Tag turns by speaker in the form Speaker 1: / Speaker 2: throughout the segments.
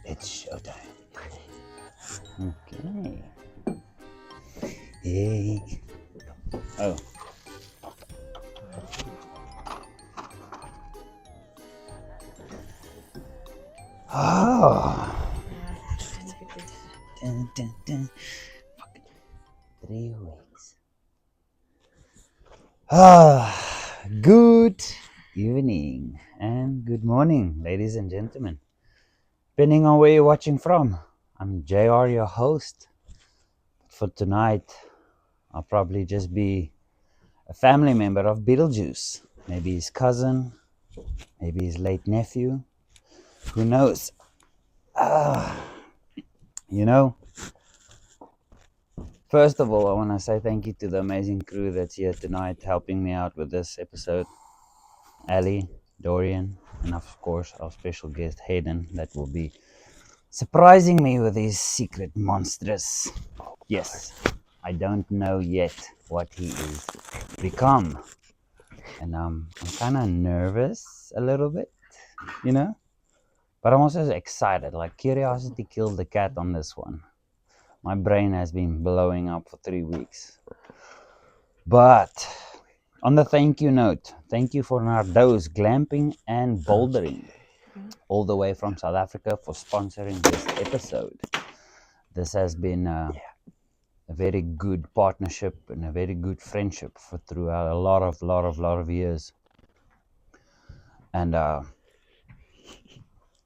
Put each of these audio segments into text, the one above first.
Speaker 1: It's showtime. Okay. Hey. Oh. Oh. Dun, dun, dun. 3 weeks. Good evening and good morning, ladies and gentlemen. Depending on where you're watching from, I'm JR, your host. For tonight, I'll probably just be a family member of Beetlejuice. Maybe his cousin, maybe his late nephew. Who knows? You know, first of all, I want to say thank you to the amazing crew that's here tonight helping me out with this episode. Ali, Dorian, and of course our special guest Hayden that will be surprising me with his secret monstrous. Yes, I don't know yet what he is become. And I'm kind of nervous a little bit, you know? But I'm also excited. Like, curiosity killed the cat on this one. My brain has been blowing up for 3 weeks. But on the thank you note, thank you for Nardo's Glamping and Bouldering, all the way from South Africa, for sponsoring this episode. This has been a very good partnership and a very good friendship for throughout a lot of years. And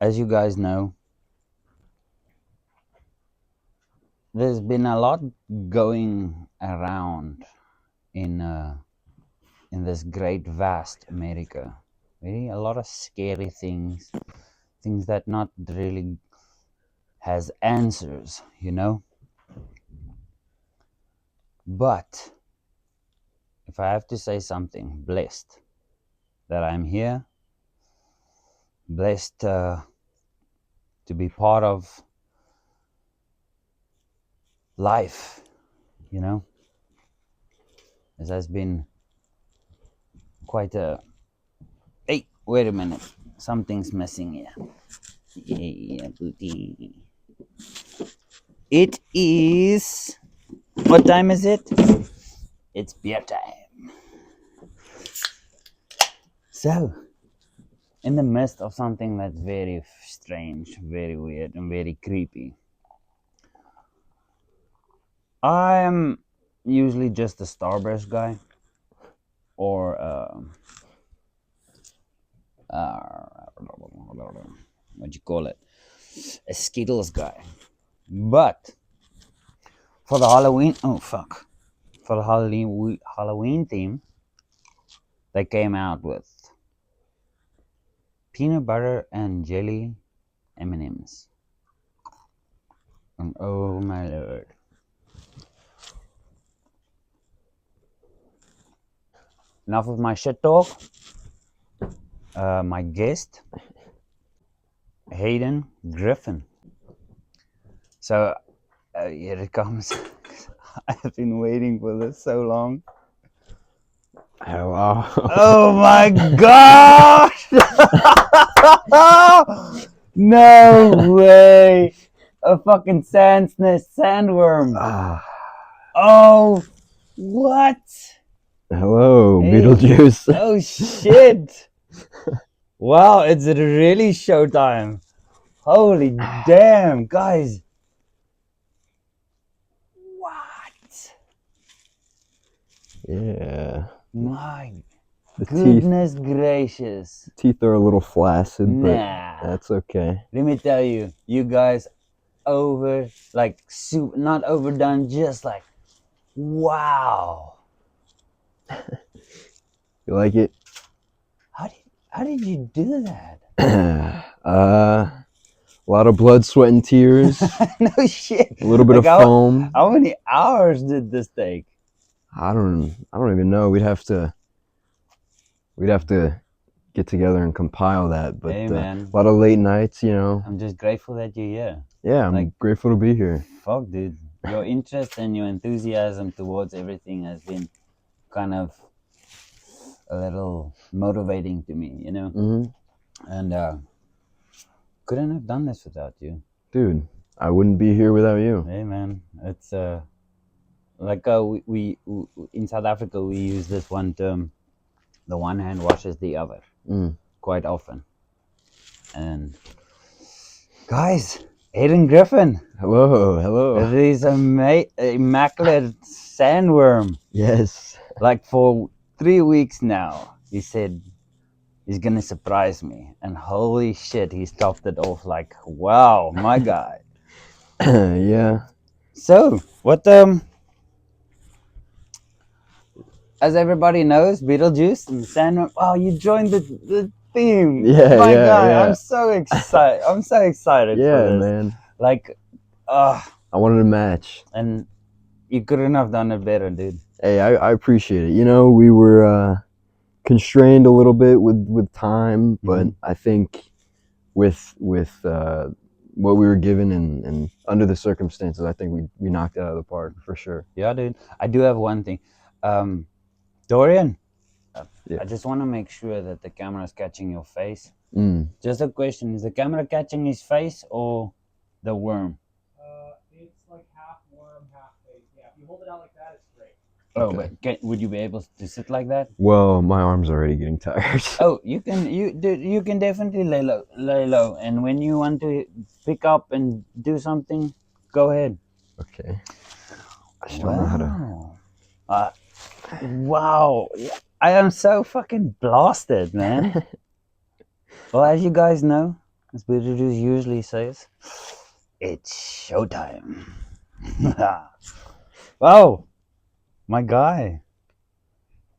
Speaker 1: as you guys know, there's been a lot going around in this great vast America. Really, a lot of scary things that not really has answers, you know. But if I have to say something, blessed that I'm here, blessed to be part of life, you know. This has been quite a... Hey, wait a minute, something's missing here. Yeah, booty. It is... What time is it? It's beer time. So, in the midst of something that's very strange, very weird, and very creepy, I'm usually just a Starburst guy, or what you call it, a Skittles guy. But for the Halloween, for the Halloween theme, they came out with peanut butter and jelly M&Ms. And oh my lord. Enough of my shit talk. My guest, Hayden Griffin. So here it comes. I've been waiting for this so long.
Speaker 2: Oh, wow.
Speaker 1: Oh my gosh! No way! A fucking sandworm. Oh, what?
Speaker 2: Hello,
Speaker 1: Hey.
Speaker 2: Beetlejuice.
Speaker 1: Oh shit! Wow, it's really showtime. Holy damn, guys. What?
Speaker 2: Yeah.
Speaker 1: My
Speaker 2: The
Speaker 1: goodness gracious.
Speaker 2: teeth are a little flaccid, but
Speaker 1: Nah.
Speaker 2: that's okay.
Speaker 1: Let me tell you, you guys not overdone, just like, wow.
Speaker 2: You like it?
Speaker 1: How did you do that?
Speaker 2: A lot of blood, sweat, and tears.
Speaker 1: No shit.
Speaker 2: A little bit of foam.
Speaker 1: How many hours did this take?
Speaker 2: I don't even know. We'd have to get together and compile that. But
Speaker 1: Hey, man.
Speaker 2: a lot of late nights, you know.
Speaker 1: I'm just grateful that you're here.
Speaker 2: Yeah, I'm grateful to be here.
Speaker 1: Fuck, dude. Your interest and your enthusiasm towards everything has been kind of a little motivating to me, you know?
Speaker 2: Mm-hmm.
Speaker 1: And couldn't have done this without you.
Speaker 2: Dude, I wouldn't be here without you.
Speaker 1: Hey man, it's like we in South Africa we use this one term, the one hand washes the other, quite often. And guys, Hayden Griffin,
Speaker 2: Hello.
Speaker 1: with his immaculate sandworm,
Speaker 2: Yes.
Speaker 1: like for 3 weeks now, he said he's gonna surprise me, and holy shit, he stopped it off like, wow, my guy.
Speaker 2: Yeah.
Speaker 1: So, what as everybody knows, Beetlejuice and Sandworm. Oh, you joined the team. My guy,
Speaker 2: Yeah.
Speaker 1: I'm so excited. I'm so excited for
Speaker 2: Yeah,
Speaker 1: this.
Speaker 2: man.
Speaker 1: Like,
Speaker 2: I wanted a match.
Speaker 1: and you couldn't have done it better, dude.
Speaker 2: Hey, I appreciate it. You know, we were constrained a little bit with time, but I think with what we were given and under the circumstances, I think we knocked it out of the park for sure.
Speaker 1: Yeah, dude. I do have one thing. Dorian,
Speaker 2: Yeah.
Speaker 1: I just want to make sure that the camera is catching your face.
Speaker 2: Mm.
Speaker 1: Just a question: is the camera catching his face or the worm?
Speaker 3: It's like half worm, half face. Yeah, if you hold it out like that, it's straight.
Speaker 1: Oh,
Speaker 2: Okay.
Speaker 1: but would you be able to sit like that?
Speaker 2: Well, my arm's already getting tired.
Speaker 1: Oh, you can definitely lay low, and when you want to pick up and do something, go ahead.
Speaker 2: Okay. I just don't know how to.
Speaker 1: Wow, I am so fucking blasted, man. Well, as you guys know, as Beetlejuice usually says, it's showtime. Wow, my guy.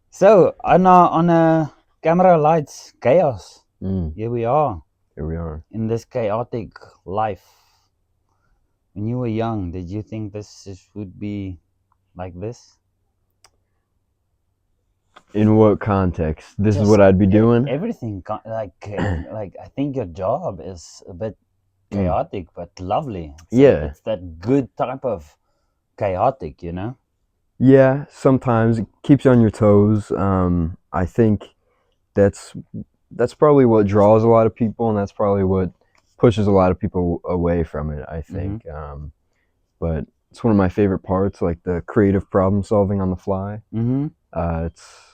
Speaker 1: So on a camera lights chaos. Here we are.
Speaker 2: Here we are.
Speaker 1: In this chaotic life. When you were young, did you think would be like this?
Speaker 2: In what context? This is
Speaker 1: Just
Speaker 2: what I'd be doing?
Speaker 1: Everything like I think your job is a bit chaotic but lovely. It's that good type of chaotic, you know?
Speaker 2: Yeah, sometimes it keeps you on your toes. I think that's probably what draws a lot of people, and that's probably what pushes a lot of people away from it, I think. But it's one of my favorite parts, like the creative problem solving on the fly. It's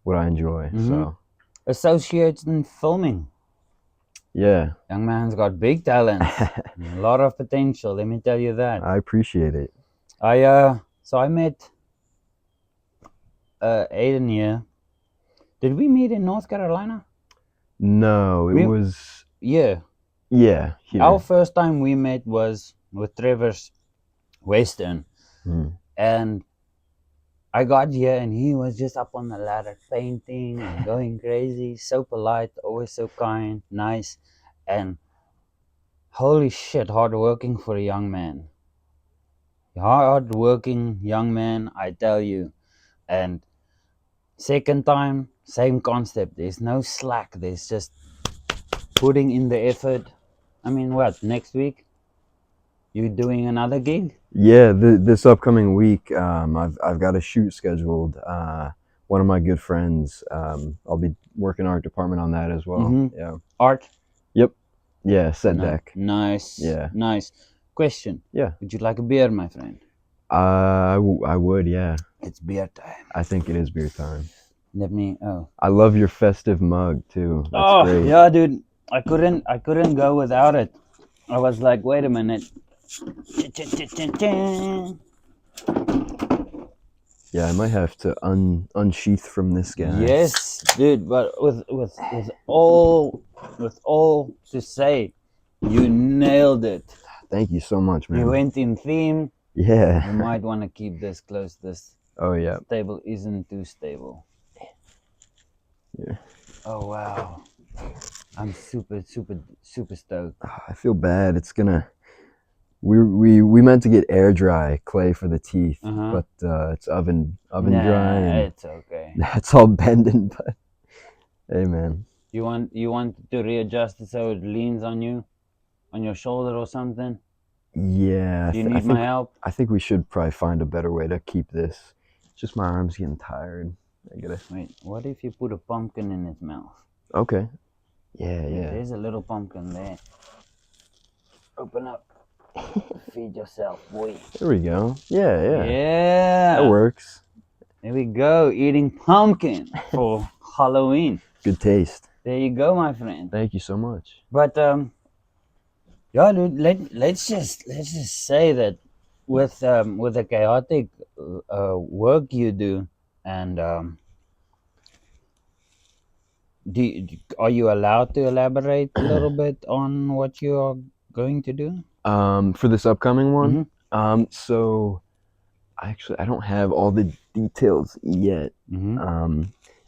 Speaker 2: what I enjoy. So
Speaker 1: associates in filming.
Speaker 2: Yeah.
Speaker 1: Young man's got big talents. A lot of potential, let me tell you that.
Speaker 2: I appreciate it.
Speaker 1: So I met Aiden here. Did we meet in North Carolina?
Speaker 2: No, it was...
Speaker 1: Yeah.
Speaker 2: Yeah. Here.
Speaker 1: Our first time we met was with Trevor's Western. And I got here and he was just up on the ladder painting and going crazy. So polite, always so kind, nice. And holy shit, hardworking for a young man. Hardworking young man, I tell you. And second time, same concept. There's no slack. There's just putting in the effort. I mean, what, next week? You doing another gig?
Speaker 2: Yeah, this upcoming week, I've got a shoot scheduled. One of my good friends. I'll be working art department on that as well. Yeah.
Speaker 1: Art?
Speaker 2: Yep. Yeah, set deck.
Speaker 1: Nice.
Speaker 2: Yeah.
Speaker 1: Nice. Question.
Speaker 2: Yeah.
Speaker 1: Would you like a beer, my friend?
Speaker 2: I would, yeah.
Speaker 1: It's beer time.
Speaker 2: I think it is beer time.
Speaker 1: Let me.
Speaker 2: I love your festive mug too. That's great.
Speaker 1: Yeah, dude. I couldn't go without it. I was like, wait a minute.
Speaker 2: Yeah, I might have to unsheath from this guy.
Speaker 1: Yes, dude. But with all to say, you nailed it.
Speaker 2: Thank you so much, man.
Speaker 1: You went in theme.
Speaker 2: Yeah.
Speaker 1: You might want to keep this close. This table isn't too stable.
Speaker 2: Yeah.
Speaker 1: Oh wow. I'm super stoked.
Speaker 2: I feel bad. It's gonna. We meant to get air dry clay for the teeth, but it's oven dry. And
Speaker 1: it's okay.
Speaker 2: That's all bending, but hey, man.
Speaker 1: You want to readjust it so it leans on you, on your shoulder or something?
Speaker 2: Yeah.
Speaker 1: Do you need my help?
Speaker 2: I think we should probably find a better way to keep this. It's just my arm's getting tired. I gotta
Speaker 1: wait. What if you put a pumpkin in its mouth?
Speaker 2: Okay. Yeah.
Speaker 1: There's a little pumpkin there. Open up. Feed yourself, boy.
Speaker 2: There we go. Yeah.
Speaker 1: Yeah.
Speaker 2: That works.
Speaker 1: There we go. Eating pumpkin for Halloween.
Speaker 2: Good taste.
Speaker 1: There you go, my friend.
Speaker 2: Thank you so much.
Speaker 1: But yeah, dude. Let's just say that with the chaotic work you do, and are you allowed to elaborate a little bit on what you are going to do?
Speaker 2: For this upcoming one,
Speaker 1: Mm-hmm.
Speaker 2: so I don't have all the details yet.
Speaker 1: Mm-hmm.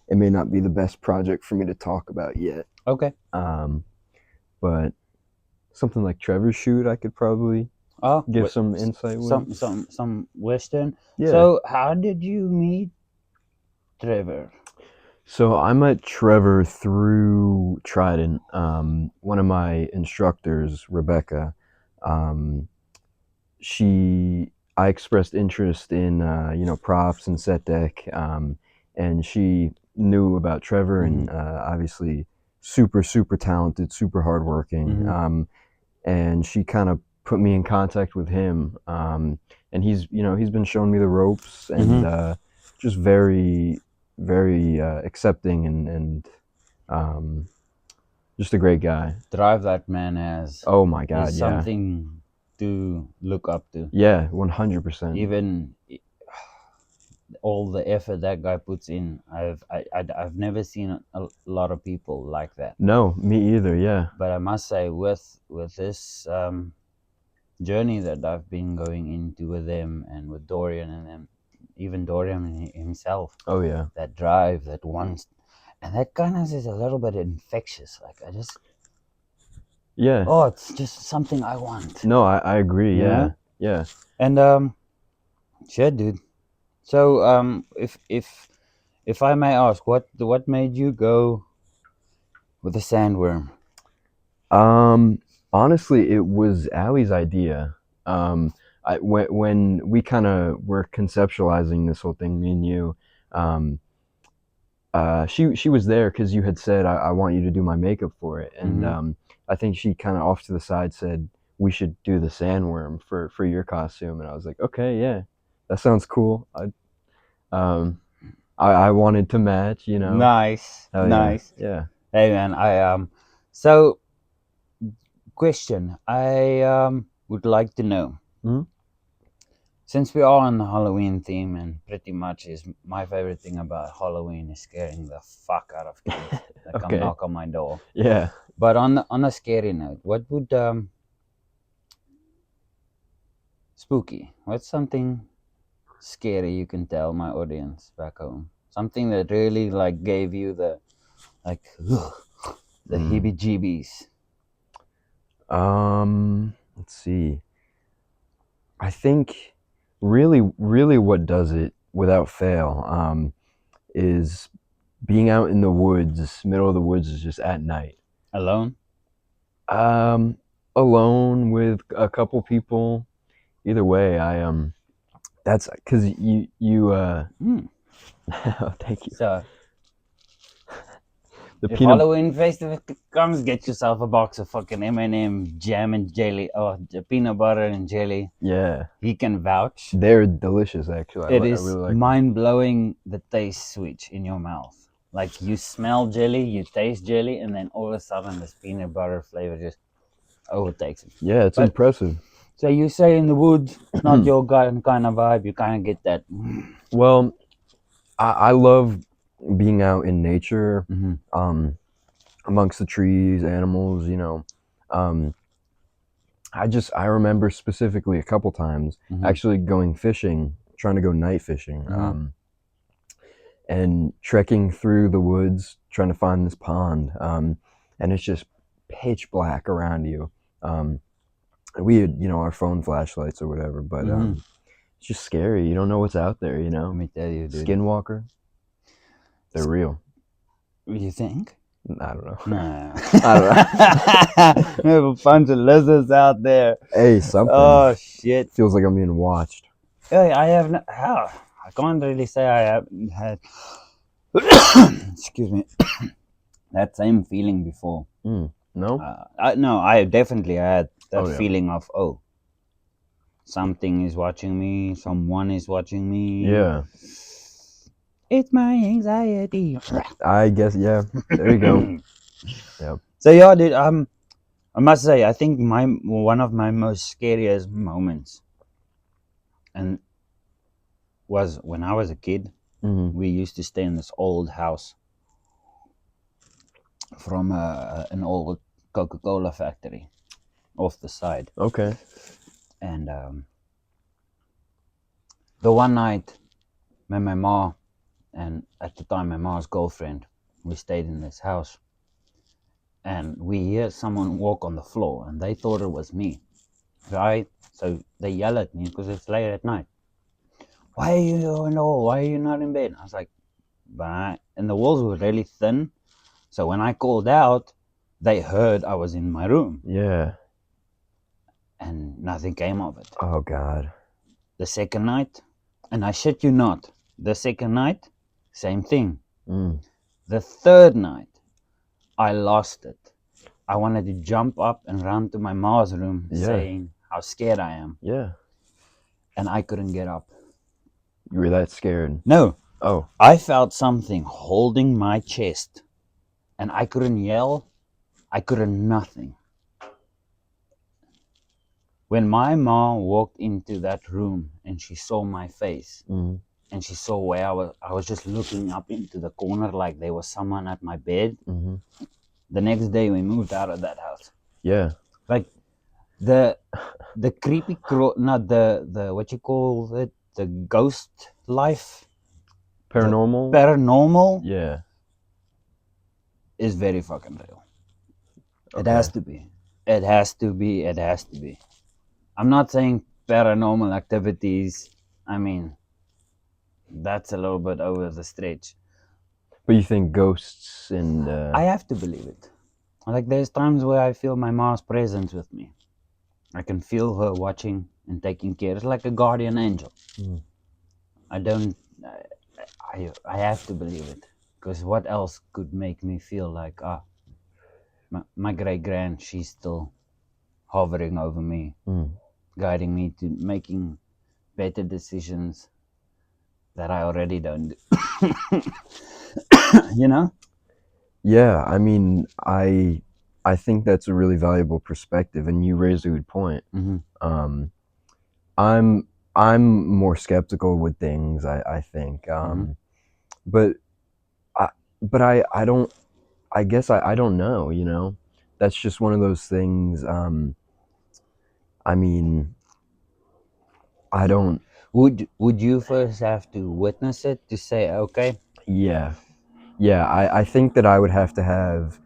Speaker 2: It may not be the best project for me to talk about yet.
Speaker 1: Okay.
Speaker 2: But something like Trevor's shoot, I could probably give some insight with.
Speaker 1: Some Western.
Speaker 2: Yeah.
Speaker 1: So how did you meet Trevor?
Speaker 2: So I met Trevor through Trident. One of my instructors, Rebecca, I expressed interest in props and set deck, and she knew about Trevor, and obviously super talented, super hardworking, and she kind of put me in contact with him, and he's been showing me the ropes, and just very accepting and just a great guy.
Speaker 1: Drive that man has.
Speaker 2: Oh my God,
Speaker 1: is
Speaker 2: yeah.
Speaker 1: something to look up to.
Speaker 2: Yeah, 100%.
Speaker 1: Even all the effort that guy puts in, I've never seen a lot of people like that.
Speaker 2: No, me either. Yeah.
Speaker 1: But I must say, with this journey that I've been going into with them and with Dorian and them, even Dorian himself.
Speaker 2: Oh yeah.
Speaker 1: That drive, that wants, and that kind of is a little bit infectious. Like
Speaker 2: Yeah.
Speaker 1: Oh, it's just something I want.
Speaker 2: No, I agree. Yeah. Yeah.
Speaker 1: And shit, dude. So if I may ask, what made you go with the sandworm?
Speaker 2: Honestly, it was Allie's idea. When we kind of were conceptualizing this whole thing, me and you, she was there because you had said I want you to do my makeup for it, and I think she kind of off to the side said we should do the sandworm for your costume, and I was like, okay, yeah, that sounds cool. I wanted to match, you know.
Speaker 1: Nice,
Speaker 2: Oh,
Speaker 1: nice.
Speaker 2: Yeah.
Speaker 1: Hey man, so question I would like to know. Since we are on the Halloween theme, and pretty much is my favorite thing about Halloween is scaring the fuck out of kids that come knock on my door.
Speaker 2: Yeah.
Speaker 1: But on a scary note, what would spooky? What's something scary you can tell my audience back home? Something that really like gave you the the heebie-jeebies.
Speaker 2: Let's see. I think really what does it without fail is being out in the woods, middle of the woods, is just at night.
Speaker 1: Alone?
Speaker 2: Alone with a couple people. Either way, that's because you oh, thank you.
Speaker 1: So
Speaker 2: The
Speaker 1: if Halloween festival comes, get yourself a box of fucking M&M jam and jelly, or peanut butter and jelly.
Speaker 2: Yeah.
Speaker 1: He can vouch.
Speaker 2: They're delicious, actually.
Speaker 1: It is
Speaker 2: really like
Speaker 1: mind-blowing, the taste switch in your mouth. Like you smell jelly, you taste jelly, and then all of a sudden this peanut butter flavor just overtakes it.
Speaker 2: Yeah, it's impressive.
Speaker 1: So you say in the woods, it's not your kind of vibe, you kind of get that.
Speaker 2: Well, I love being out in nature, amongst the trees, animals, you know. I remember specifically a couple times actually going fishing, trying to go night fishing, and trekking through the woods, trying to find this pond, and it's just pitch black around you. We had, our phone flashlights or whatever, but it's just scary. You don't know what's out there, you know.
Speaker 1: Let me tell you, dude.
Speaker 2: Skinwalker, they're real.
Speaker 1: You think?
Speaker 2: I don't know.
Speaker 1: No.
Speaker 2: I don't know.
Speaker 1: We have a bunch of lizards out there.
Speaker 2: Hey, something.
Speaker 1: Oh shit!
Speaker 2: Feels like I'm being watched.
Speaker 1: Hey, I have no. How? I can't really say I haven't had. Excuse me. That same feeling before.
Speaker 2: No.
Speaker 1: No, I definitely had that feeling of something is watching me, someone is watching me.
Speaker 2: Yeah.
Speaker 1: It's my anxiety.
Speaker 2: I guess, yeah. There you go. Yep.
Speaker 1: So yeah, dude. I must say, I think one of my most scariest moments, and was when I was a kid.
Speaker 2: Hmm.
Speaker 1: We used to stay in this old house from an old Coca-Cola factory off the side,
Speaker 2: Okay.
Speaker 1: and the one night, when my mom and at the time my mom's girlfriend, we stayed in this house, and we hear someone walk on the floor, and they thought it was me, right? So they yell at me because it's late at night. Why are you in the hall? Why are you not in bed? I was like, and the walls were really thin, so when I called out, they heard I was in my room,
Speaker 2: Yeah.
Speaker 1: and nothing came of it.
Speaker 2: Oh, God.
Speaker 1: The second night, and I shit you not, the second night, same thing.
Speaker 2: Mm.
Speaker 1: The third night, I lost it. I wanted to jump up and run to my mom's room,
Speaker 2: Yeah.
Speaker 1: saying how scared I am,
Speaker 2: Yeah.
Speaker 1: and I couldn't get up.
Speaker 2: You were that scared?
Speaker 1: No,
Speaker 2: Oh.
Speaker 1: I felt something holding my chest, and I couldn't yell. I couldn't nothing. When my mom walked into that room and she saw my face,
Speaker 2: Mm.
Speaker 1: and she saw where I was just looking up into the corner like there was someone at my bed.
Speaker 2: Hmm.
Speaker 1: The next day we moved out of that house.
Speaker 2: Yeah.
Speaker 1: Like the creepy not the what you call it, the ghost life,
Speaker 2: Paranormal?
Speaker 1: the paranormal
Speaker 2: Yeah.
Speaker 1: is very fucking real. It
Speaker 2: Okay.
Speaker 1: has to be. It has to be. It has to be. I'm not saying paranormal activities. I mean, that's a little bit over the stretch.
Speaker 2: But you think ghosts and
Speaker 1: I have to believe it. Like there's times where I feel my mom's presence with me. I can feel her watching and taking care. It's like a guardian angel.
Speaker 2: Mm.
Speaker 1: I don't. I have to believe it, because what else could make me feel like my great grand, she's still hovering over me,
Speaker 2: Mm.
Speaker 1: guiding me to making better decisions that I already don't do. You know?
Speaker 2: Yeah, I mean, I think that's a really valuable perspective, and you raised a good point.
Speaker 1: Mm-hmm.
Speaker 2: Um, I'm more skeptical with things. I think,
Speaker 1: Mm-hmm.
Speaker 2: but I but I don't. I guess I don't know. You know, that's just one of those things. I mean, I don't.
Speaker 1: Would you first have to witness it to say okay?
Speaker 2: Yeah, yeah. I think that I would have to have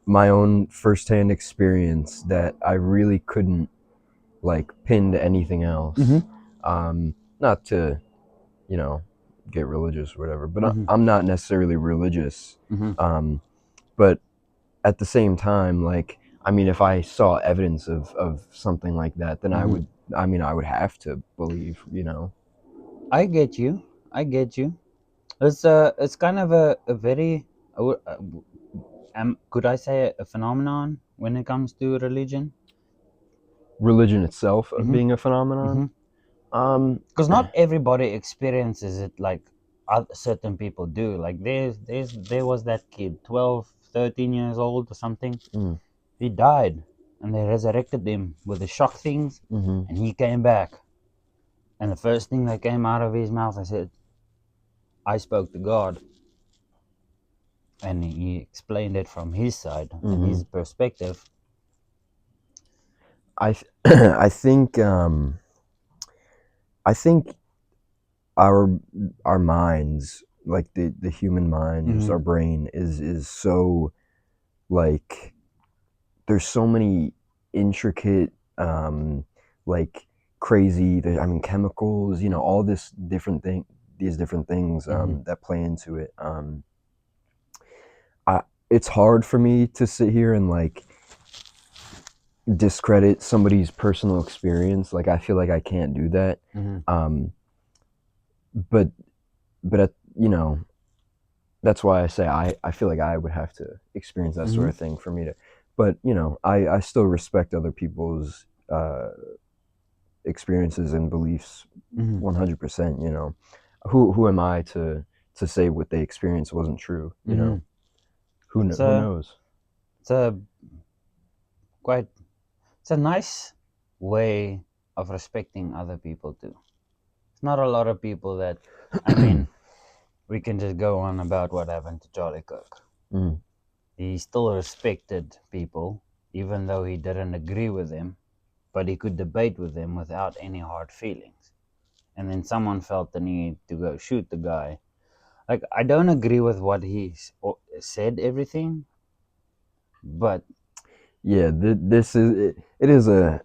Speaker 2: my own firsthand experience that I really couldn't like pin to anything else. Not to, you know, get religious or whatever, but
Speaker 1: Mm-hmm.
Speaker 2: I'm not necessarily religious.
Speaker 1: Mm-hmm.
Speaker 2: But at the same time, like, I mean, if I saw evidence of something like that, then
Speaker 1: Mm-hmm.
Speaker 2: I would have to believe, you know.
Speaker 1: I get you. I get you. It's kind of a very could I say a phenomenon when it comes to religion?
Speaker 2: Religion itself
Speaker 1: Mm-hmm.
Speaker 2: being a phenomenon.
Speaker 1: Mm-hmm.
Speaker 2: Um,
Speaker 1: Because not everybody experiences it like certain people do. Like there was that kid, 12, 13 years old or something.
Speaker 2: mm,
Speaker 1: He died, and they resurrected him with the shock things,
Speaker 2: mm-hmm.
Speaker 1: and he came back. And the first thing that came out of his mouth, I said, I spoke to God. And he explained it from his side and
Speaker 2: Mm-hmm.
Speaker 1: his perspective.
Speaker 2: I think I think our our minds, like the human mind, just
Speaker 1: Mm-hmm.
Speaker 2: our brain is so like there's so many intricate like crazy I mean chemicals, you know, all this different thing these different things
Speaker 1: Mm-hmm.
Speaker 2: that play into it. I It's hard for me to sit here and like discredit somebody's personal experience. Like I feel like I can't do that.
Speaker 1: Mm-hmm.
Speaker 2: Um but you know, that's why I say I feel like I would have to experience that
Speaker 1: Mm-hmm.
Speaker 2: sort of thing for me to, but you know, I still respect other people's experiences and beliefs
Speaker 1: Mhm.
Speaker 2: 100%. You know, who am I to say what they experienced wasn't true? You know, who
Speaker 1: It's
Speaker 2: who
Speaker 1: a
Speaker 2: knows?
Speaker 1: it's a quite it's a nice way of respecting other people too. It's not a lot of people that, I mean, we can just go on about what happened to Charlie Cook.
Speaker 2: Mm.
Speaker 1: He still respected people, even though he didn't agree with them, but he could debate with them without any hard feelings. And then someone felt the need to go shoot the guy. Like, I don't agree with what he said, everything, but
Speaker 2: Yeah, this is it is a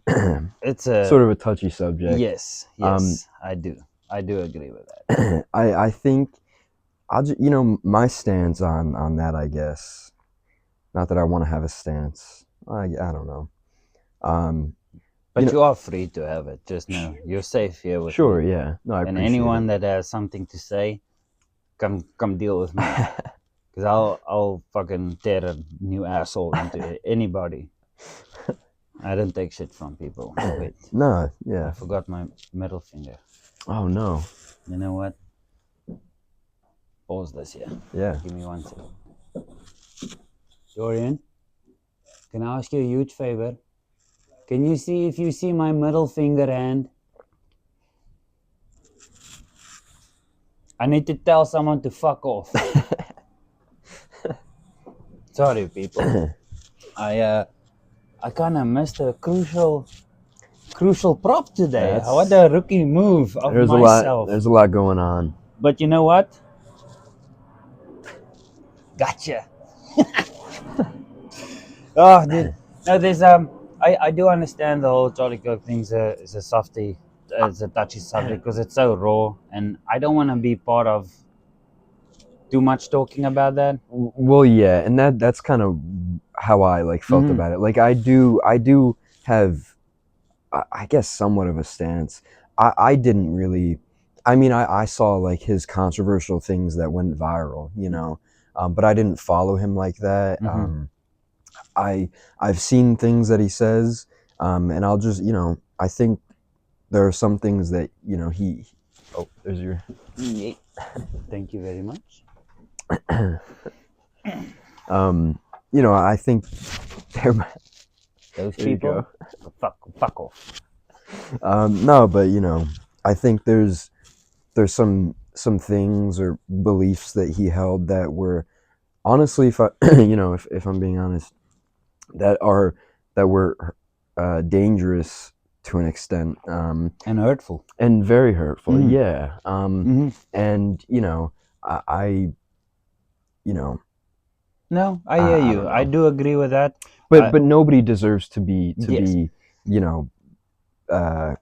Speaker 1: it's a
Speaker 2: sort of a touchy subject.
Speaker 1: yes, yes, I do agree with that.
Speaker 2: I think you know, my stance on that, I guess. Not that I want to have a stance. I don't know. You
Speaker 1: But
Speaker 2: know,
Speaker 1: you are free to have it. Just know you're safe here with
Speaker 2: sure,
Speaker 1: me.
Speaker 2: yeah. No, I
Speaker 1: And
Speaker 2: appreciate
Speaker 1: anyone
Speaker 2: it.
Speaker 1: that has something to say, come deal with me. Because I'll fucking tear a new asshole into anybody. I don't take shit from people. Wait,
Speaker 2: No,
Speaker 1: I
Speaker 2: yeah.
Speaker 1: forgot my middle finger.
Speaker 2: Oh no.
Speaker 1: You know what? Pause this here.
Speaker 2: Yeah.
Speaker 1: Give me 1 second. Dorian, can I ask you a huge favor? Can you see if you see my middle finger hand? I need to tell someone to fuck off. Sorry, people. I kind of missed a crucial prop today.
Speaker 2: That's
Speaker 1: What a rookie move of myself.
Speaker 2: there's a lot going on.
Speaker 1: But you know what? Gotcha. Oh, dude. No, there's I do understand the whole Charlie Cook thing is a softy, it's a touchy subject because it's so raw, and I don't want to be part of too much talking about that.
Speaker 2: Well, yeah, and that's kind of how I like felt
Speaker 1: Mhm.
Speaker 2: about it. Like I do have I guess somewhat of a stance. I didn't really. I mean, I saw like his controversial things that went viral, you know, but I didn't follow him like that.
Speaker 1: Mhm.
Speaker 2: I've seen things that he says, and I'll just, you know, I think there are some things that, you know, he. Oh, there's your.
Speaker 1: Yeah. Thank you very much.
Speaker 2: You know, I think there.
Speaker 1: Those
Speaker 2: There you
Speaker 1: people, fuck off.
Speaker 2: No, but you know, I think there's some things or beliefs that he held that were honestly, if I, you know, if I'm being honest, that are that were dangerous to an extent,
Speaker 1: And hurtful.
Speaker 2: and very hurtful.
Speaker 1: Mm.
Speaker 2: Yeah,
Speaker 1: Mm-hmm.
Speaker 2: and you know, I you know,
Speaker 1: No, I hear
Speaker 2: I
Speaker 1: you.
Speaker 2: don't
Speaker 1: I
Speaker 2: know,
Speaker 1: do agree with that.
Speaker 2: but nobody deserves to
Speaker 1: Yes,
Speaker 2: be, you know, uh,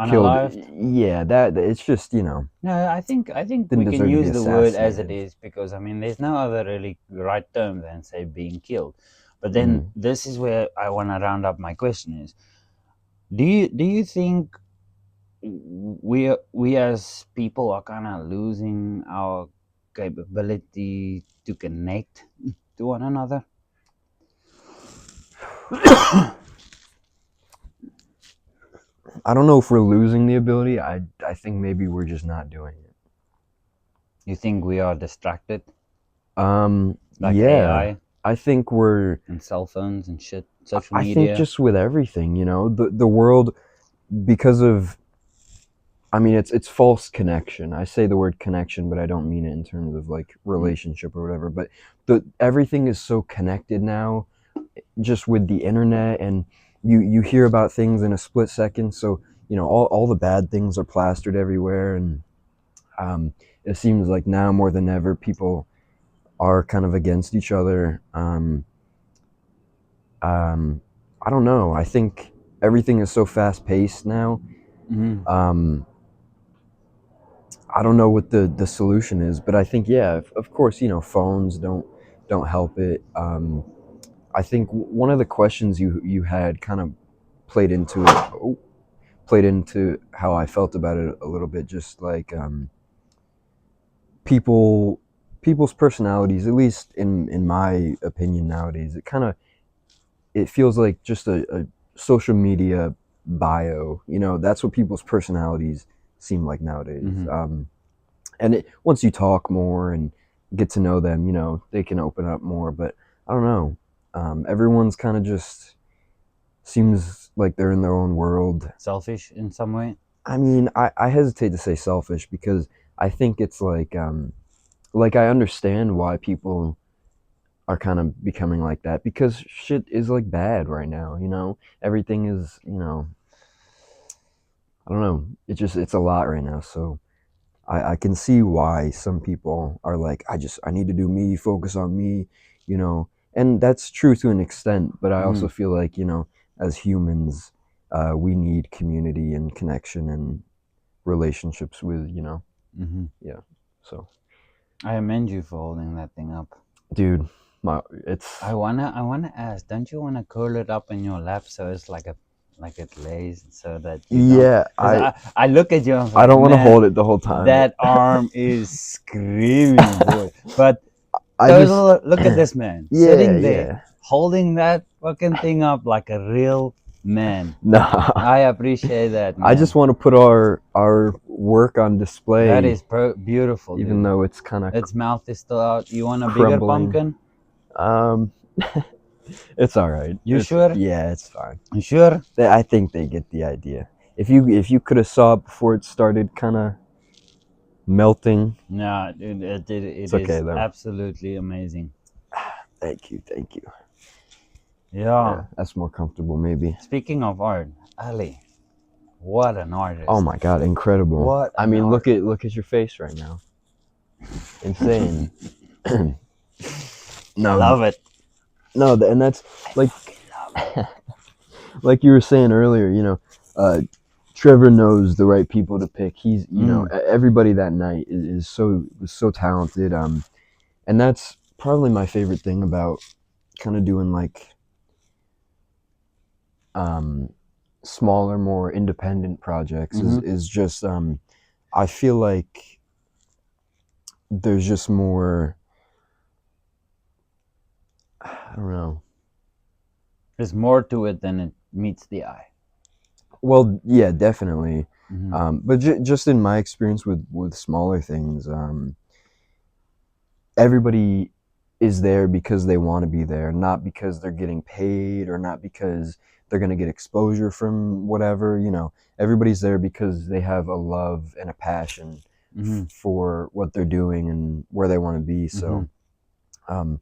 Speaker 2: killed.
Speaker 1: unalived.
Speaker 2: Yeah, that it's just, you know,
Speaker 1: No, I think
Speaker 2: didn't
Speaker 1: we can
Speaker 2: deserve to be
Speaker 1: use the word as it
Speaker 2: assassinated.
Speaker 1: is because I mean there's no other really right term than say being killed. But then
Speaker 2: Mhm.
Speaker 1: this is where I want to round up my question is do you think we as people are kind of losing our capability to connect to one another?
Speaker 2: I don't know if we're losing the ability. I think maybe we're just not doing it.
Speaker 1: You think we are distracted like
Speaker 2: Yeah,
Speaker 1: AI
Speaker 2: I think we're.
Speaker 1: and cell phones and shit, social
Speaker 2: I think
Speaker 1: media?
Speaker 2: just with everything, you know, the world, because of. I mean, it's false connection. I say the word connection, but I don't mean it in terms of like relationship or whatever. But everything is so connected now, just with the internet, and you hear about things in a split second. So you know, all the bad things are plastered everywhere, and it seems like now more than ever people are kind of against each other. I don't know. I think everything is so fast paced now.
Speaker 1: Mm-hmm.
Speaker 2: Um, I don't know what the solution is, but I think, yeah, of course, you know, phones don't help it. I think one of the questions you had kind of played into it. Oh, played into how I felt about it a little bit. Just like people people's personalities, at least in my opinion nowadays, it feels like just a social media bio. You know, that's what people's personalities seem like nowadays.
Speaker 1: Mhm.
Speaker 2: And once you talk more and get to know them, you know, they can open up more. But I don't know. Everyone's kind of just seems like they're in their own world.
Speaker 1: Selfish in some way.
Speaker 2: I mean, I hesitate to say selfish because I think it's like I understand why people are kind of becoming like that because shit is like bad right now, you know? Everything is, you know, I don't know. It's a lot right now. So I can see why some people are like, I need to do me, focus on me, you know? And that's true to an extent, but I also
Speaker 1: Mhm.
Speaker 2: feel like, you know, as humans, we need community and connection and relationships with, you know?
Speaker 1: Mhm.
Speaker 2: Yeah. So,
Speaker 1: I commend you for holding that thing up.
Speaker 2: dude, it's
Speaker 1: I wanna ask. Don't you wanna curl it up in your lap so it's like it lays so that you don't?
Speaker 2: yeah,
Speaker 1: 'Cause I look at you and I'm
Speaker 2: I
Speaker 1: like,
Speaker 2: don't want to
Speaker 1: man,
Speaker 2: hold it the whole time.
Speaker 1: that arm is screaming, boy. But
Speaker 2: I
Speaker 1: total,
Speaker 2: just
Speaker 1: look at this man
Speaker 2: yeah,
Speaker 1: sitting there,
Speaker 2: yeah.
Speaker 1: holding that fucking thing up like a real man.
Speaker 2: Nah.
Speaker 1: I appreciate that, man.
Speaker 2: I just want to put our work on display.
Speaker 1: That is beautiful,
Speaker 2: even
Speaker 1: dude.
Speaker 2: though it's kind of
Speaker 1: Its mouth is still out. You want a bigger
Speaker 2: crumbling.
Speaker 1: pumpkin?
Speaker 2: It's all right.
Speaker 1: You sure?
Speaker 2: Yeah, it's fine.
Speaker 1: You sure?
Speaker 2: I think they get the idea. If you could have saw it before it started kind of melting.
Speaker 1: No, dude, it
Speaker 2: It's okay
Speaker 1: is
Speaker 2: though.
Speaker 1: absolutely amazing.
Speaker 2: Thank you.
Speaker 1: Yeah.
Speaker 2: That's more comfortable maybe.
Speaker 1: Speaking of art, Ali, what an artist.
Speaker 2: Oh my god, incredible.
Speaker 1: What
Speaker 2: I
Speaker 1: an
Speaker 2: mean,
Speaker 1: art.
Speaker 2: look at your face right now. Insane. No,
Speaker 1: Love it.
Speaker 2: no, and that's like like you were saying earlier, you know, Trevor knows the right people to pick. He's, you know, everybody that night was so talented. And that's probably my favorite thing about kind of doing like smaller, more independent projects is just I feel like there's just more. I don't know.
Speaker 1: There's more to it than it meets the eye.
Speaker 2: Well, yeah, definitely.
Speaker 1: Mhm.
Speaker 2: But just in my experience with smaller things, everybody is there because they want to be there, not because they're getting paid or not because they're going to get exposure from whatever, you know. Everybody's there because they have a love and a passion
Speaker 1: Mhm.
Speaker 2: for what they're doing and where they want to be. So, um,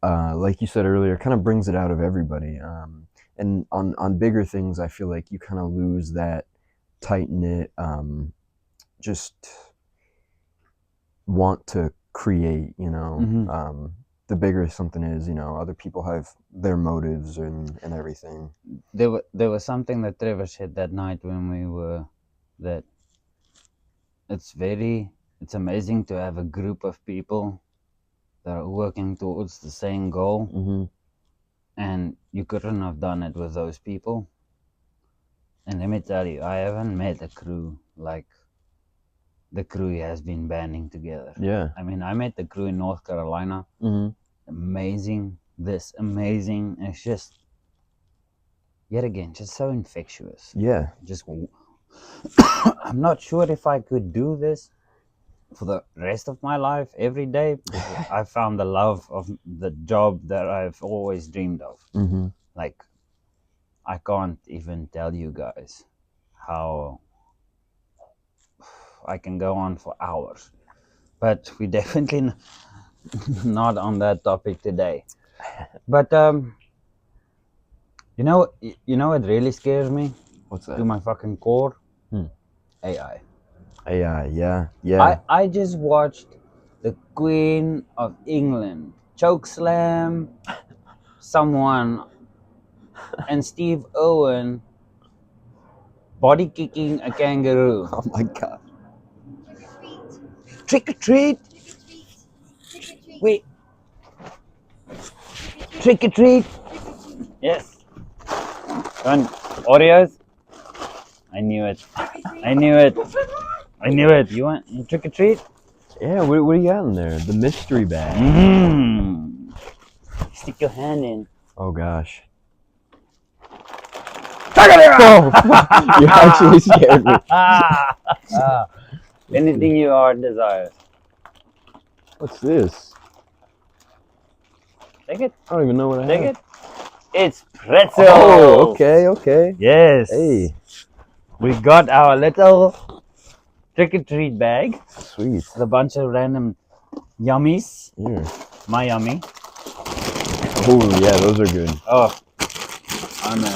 Speaker 2: like you said earlier, kind of brings it out of everybody. And on bigger things, I feel like you kind of lose that tight knit, just want to create. You know,
Speaker 1: Mhm.
Speaker 2: the bigger something is, you know, other people have their motives and everything.
Speaker 1: There was something that Trevor said that night when we were that it's amazing to have a group of people that are working towards the same goal,
Speaker 2: Mm-hmm.
Speaker 1: and you couldn't have done it with those people. And let me tell you, I haven't met a crew like the crew has been banding together.
Speaker 2: Yeah.
Speaker 1: I mean, I met the crew in North Carolina.
Speaker 2: Mm-hmm.
Speaker 1: Amazing. This amazing. It's just, yet again, just so infectious.
Speaker 2: Yeah.
Speaker 1: Just, I'm not sure if I could do this for the rest of my life every day, because I found the love of the job that I've always dreamed of.
Speaker 2: Mm-hmm.
Speaker 1: Like, I can't even tell you guys how I can go on for hours, but we definitely not on that topic today. But you know what really scares me
Speaker 2: What's
Speaker 1: to
Speaker 2: that?
Speaker 1: my fucking core?
Speaker 2: Hmm.
Speaker 1: AI.
Speaker 2: AI. Yeah.
Speaker 1: I just watched the Queen of England chokeslam someone and Steve Owen body kicking a kangaroo.
Speaker 2: Oh my god.
Speaker 1: Trick or treat! Wait, trick or treat! Yes. Run, Oreos. I knew it. I knew it. I knew it. You want trick or treat?
Speaker 2: Yeah. What do you got in there? The mystery bag.
Speaker 1: Mm. Stick your hand in.
Speaker 2: Oh gosh. Oh, fuck. You actually scared me.
Speaker 1: Anything you are desire.
Speaker 2: What's this?
Speaker 1: Take it.
Speaker 2: I don't even know what I
Speaker 1: Take
Speaker 2: have.
Speaker 1: it. It's pretzels.
Speaker 2: Oh, okay.
Speaker 1: Yes.
Speaker 2: Hey,
Speaker 1: We got our little trick-or-treat bag
Speaker 2: sweet.
Speaker 1: with a bunch of random yummies.
Speaker 2: Here.
Speaker 1: My yummy.
Speaker 2: Oh, yeah, those are good.
Speaker 1: Oh, I'm a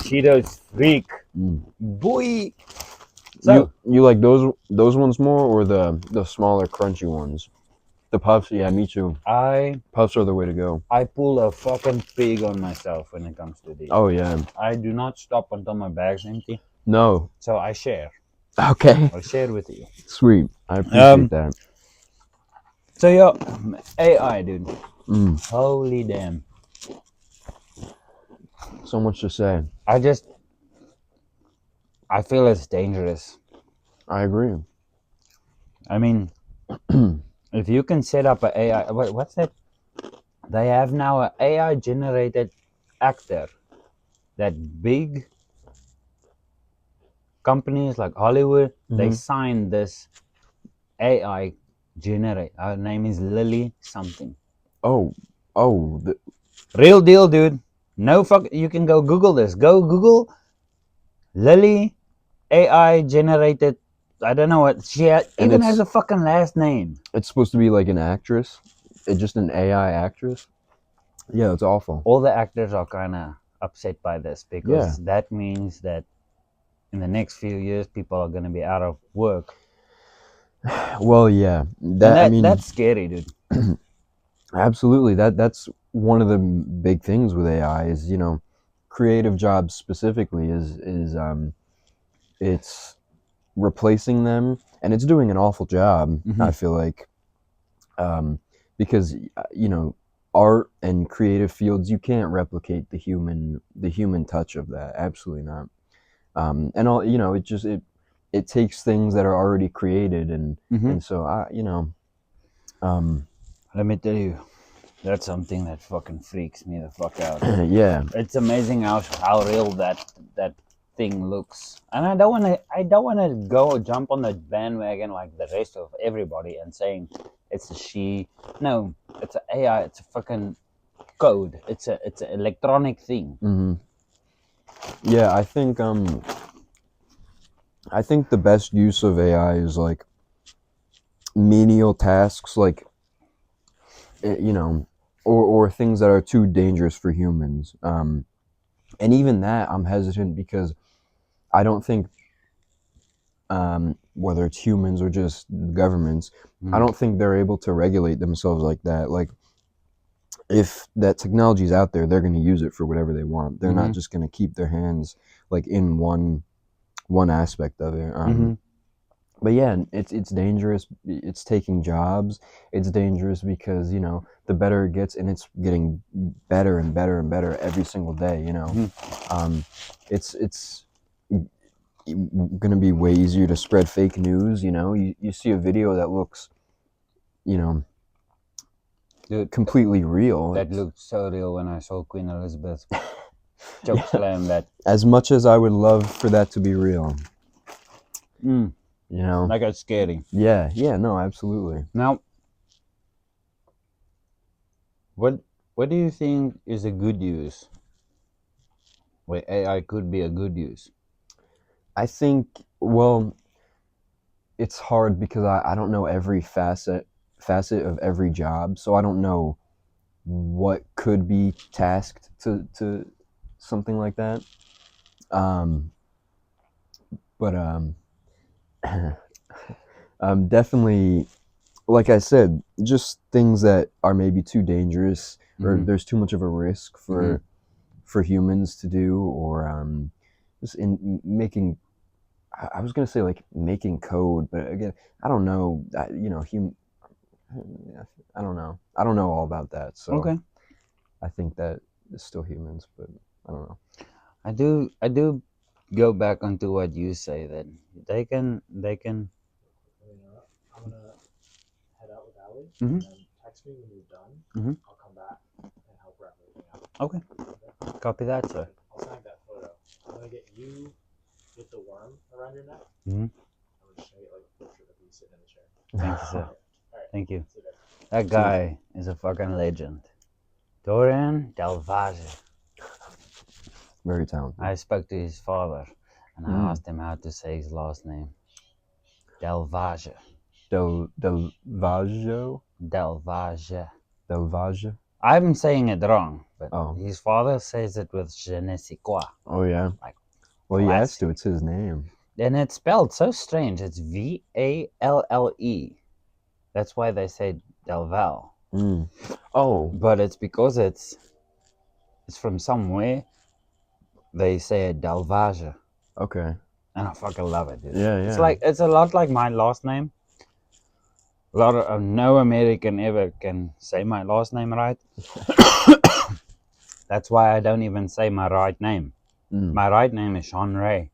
Speaker 1: Cheetos freak.
Speaker 2: Mm.
Speaker 1: Boy. So,
Speaker 2: You like those ones more, or the smaller crunchy ones? The puffs, yeah, me too. Puffs are the way to go.
Speaker 1: I pull a fucking pig on myself when it comes to these.
Speaker 2: Oh yeah.
Speaker 1: I do not stop until my bag's empty.
Speaker 2: No.
Speaker 1: So I share.
Speaker 2: Okay.
Speaker 1: I share with you.
Speaker 2: Sweet. I appreciate that.
Speaker 1: So yo, AI, dude.
Speaker 2: Mm.
Speaker 1: Holy damn.
Speaker 2: So much to say.
Speaker 1: I feel it's dangerous.
Speaker 2: I agree.
Speaker 1: I mean, if you can set up an AI, what's that? They have now an AI generated actor that big companies like Hollywood, they signed this AI generate. Her name is Lily something.
Speaker 2: Oh.
Speaker 1: Real deal, dude. No fuck. You can go Google this. Go Google Lily AI generated. I don't know what she even has a fucking last name.
Speaker 2: It's supposed to be like an actress. It's just an AI actress. Yeah, it's awful.
Speaker 1: All the actors are kind of upset by this because that means that in the next few years people are going to be out of work.
Speaker 2: Well, yeah.
Speaker 1: That's scary, dude.
Speaker 2: Absolutely. That's one of the big things with AI is, creative jobs specifically is it's replacing them, and it's doing an awful job. I feel like, because art and creative fields, you can't replicate the human touch of that. Absolutely not. And all it takes things that are already created, and so
Speaker 1: Let me tell you, that's something that fucking freaks me the fuck out.
Speaker 2: yeah.
Speaker 1: It's amazing how real that thing looks. And I don't want to go jump on the bandwagon like the rest of everybody and saying it's a she. No, it's an AI. It's a fucking code. It's an electronic thing.
Speaker 2: Yeah, I think the best use of AI is like menial tasks, like or things that are too dangerous for humans. And even that, I'm hesitant because I don't think, whether it's humans or just governments, I don't think they're able to regulate themselves like that. Like, if that technology is out there, they're going to use it for whatever they want. They're not just going to keep their hands like in one aspect of it. But yeah, it's dangerous. It's taking jobs. It's dangerous because the better it gets, and it's getting better and better and better every single day. It's going to be way easier to spread fake news. You see a video that looks,
Speaker 1: Dude,
Speaker 2: completely real.
Speaker 1: That looked so real when I saw Queen Elizabeth choke slam that.
Speaker 2: As much as I would love for that to be real,
Speaker 1: Like it's scary.
Speaker 2: Yeah, no, absolutely.
Speaker 1: Now, what do you think is a good use? Where AI could be a good use?
Speaker 2: I think, well, it's hard because I don't know every facet of every job, so I don't know what could be tasked to something like that. But definitely, like I said, just things that are maybe too dangerous, or there's too much of a risk for humans to do, or just in making. I was gonna say like making code, but again, I don't know. I don't know. I don't know all about that. So
Speaker 1: Okay.
Speaker 2: I think that it's still humans, but I don't know.
Speaker 1: I do go back onto what you say that they can.
Speaker 3: I'm gonna head out with Allie, and then text me when you're done. I'll come back and help wrap everything up.
Speaker 1: Okay. Copy that, sir.
Speaker 3: I'll snag that photo. gonna get you get the worm around your neck.
Speaker 1: Mhm.
Speaker 3: I'm just gonna get like a portrait of you sitting in the chair.
Speaker 1: Thank you, sir.
Speaker 3: All right.
Speaker 1: Thank you.
Speaker 3: Sit there.
Speaker 1: That guy is a fucking legend. Dorian Delvage.
Speaker 2: Very talented.
Speaker 1: I spoke to his father and I
Speaker 2: Mm.
Speaker 1: asked him how to say his last name. Delvage.
Speaker 2: Delvaggio?
Speaker 1: Delvage.
Speaker 2: Delvage?
Speaker 1: I'm saying it wrong, but
Speaker 2: Oh.
Speaker 1: his father says it with je ne sais quoi.
Speaker 2: Oh, yeah.
Speaker 1: Like,
Speaker 2: well, he has
Speaker 1: classic.
Speaker 2: to. It's his name.
Speaker 1: And it's spelled so strange. It's Valle. That's why they say Delval.
Speaker 2: Mm. Oh.
Speaker 1: But it's because it's from somewhere. They say it Delvage.
Speaker 2: Okay.
Speaker 1: And I fucking love it, dude.
Speaker 2: Yeah,
Speaker 1: It's
Speaker 2: yeah.
Speaker 1: like it's a lot like my last name. A lot of no American ever can say my last name right. That's why I don't even say my right name.
Speaker 2: Mm.
Speaker 1: My right name is Sean Ray.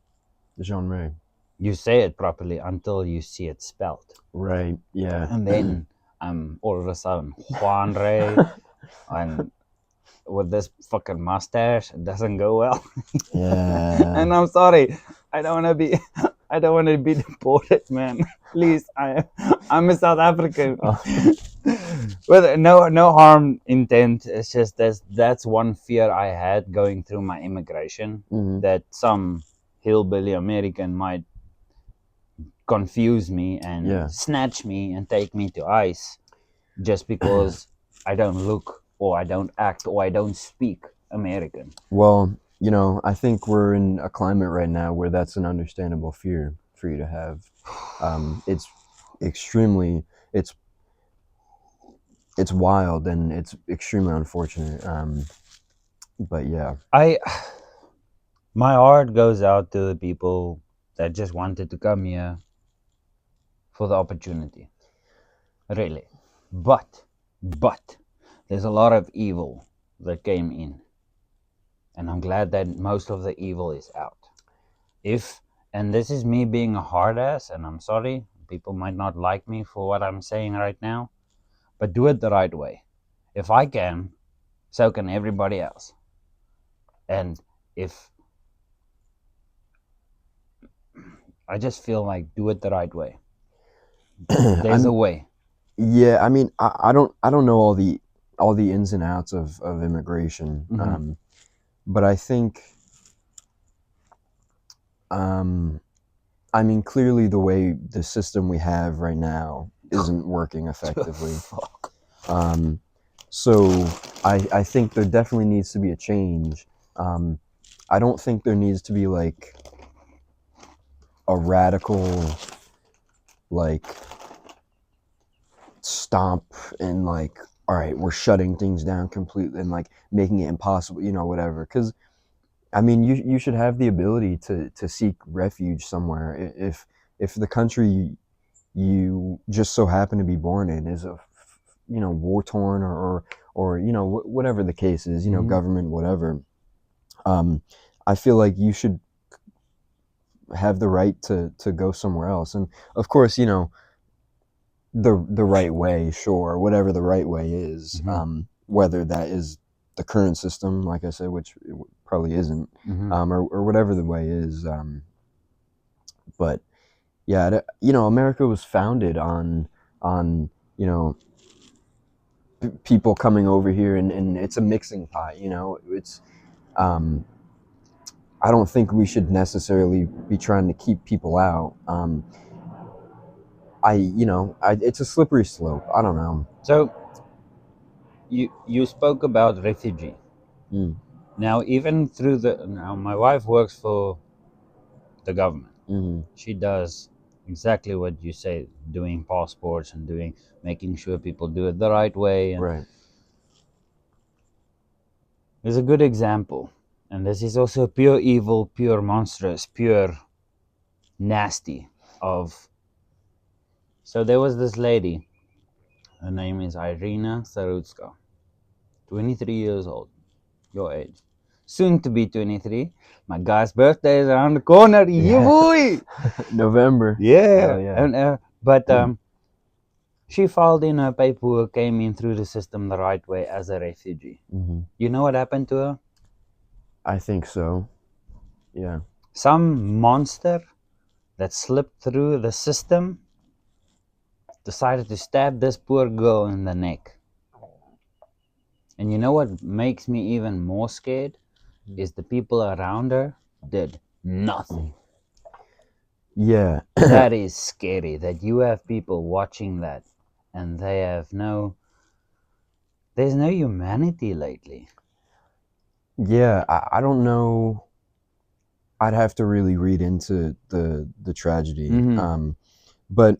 Speaker 2: Jean Ray.
Speaker 1: You say it properly until you see it spelled.
Speaker 2: Right. Yeah.
Speaker 1: And then all of a sudden Juan Ray and with this fucking mustache, it doesn't go well.
Speaker 2: Yeah.
Speaker 1: And I'm sorry. I don't want to be deported, man. Please, I'm a South African.
Speaker 2: Oh.
Speaker 1: With no harm intent. It's just that's one fear I had going through my immigration,
Speaker 2: Mhm.
Speaker 1: that some hillbilly American might confuse me and
Speaker 2: Yeah.
Speaker 1: snatch me and take me to ICE just because I don't look or I don't act or I don't speak American.
Speaker 2: Well, you know, I think we're in a climate right now where that's an understandable fear for you to have. It's extremely, it's wild and it's extremely unfortunate. But yeah.
Speaker 1: My heart goes out to the people that just wanted to come here for the opportunity. Really. But there's a lot of evil that came in. And I'm glad that most of the evil is out. And this is me being a hard ass, and I'm sorry, people might not like me for what I'm saying right now, but do it the right way. If I can, so can everybody else. And if I just feel like do it the right way. There's a way.
Speaker 2: Yeah, I mean, I don't know all the ins and outs of immigration,
Speaker 1: Mhm.
Speaker 2: but I think, I mean, clearly the way the system we have right now isn't working effectively.
Speaker 1: Fuck.
Speaker 2: So I think there definitely needs to be a change. I don't think there needs to be like a radical, like, stomp and like, all right, we're shutting things down completely and like making it impossible, you know, whatever. Because I mean, you should have the ability to seek refuge somewhere. If the country you just so happen to be born in is a, you know, war torn or you know, whatever the case is, you know,
Speaker 1: Mhm.
Speaker 2: government, whatever. I feel like you should have the right to go somewhere else, and of course, you know, the right way, sure, whatever the right way is,
Speaker 1: Mhm.
Speaker 2: whether that is the current system, like I said, which it probably isn't,
Speaker 1: Mhm.
Speaker 2: or whatever the way is. But yeah, you know, America was founded on you know, people coming over here, and it's a mixing pot. You know, it's I don't think we should necessarily be trying to keep people out. It's a slippery slope. I don't know.
Speaker 1: So you spoke about refugee.
Speaker 2: Mm.
Speaker 1: Now now my wife works for the government.
Speaker 2: Mm-hmm.
Speaker 1: She does exactly what you say, doing passports and making sure people do it the right way. And
Speaker 2: Right.
Speaker 1: there's a good example. And this is also pure evil, pure monstrous, pure nasty of. So there was this lady. Her name is Irina Sarutska, 23 years old, your age. Soon to be 23. My guy's birthday is around the corner. Yeah, boy!
Speaker 2: November.
Speaker 1: Yeah.
Speaker 2: Hell yeah.
Speaker 1: And, but she filed in her paperwork, came in through the system the right way as a refugee.
Speaker 2: Mm-hmm.
Speaker 1: You know what happened to her?
Speaker 2: I think so. Yeah.
Speaker 1: Some monster that slipped through the system decided to stab this poor girl in the neck. And you know what makes me even more scared? Is the people around her did nothing.
Speaker 2: Yeah.
Speaker 1: That is scary, that you have people watching that and they have there's no humanity lately.
Speaker 2: Yeah, I don't know. I'd have to really read into the tragedy.
Speaker 1: Mhm.
Speaker 2: But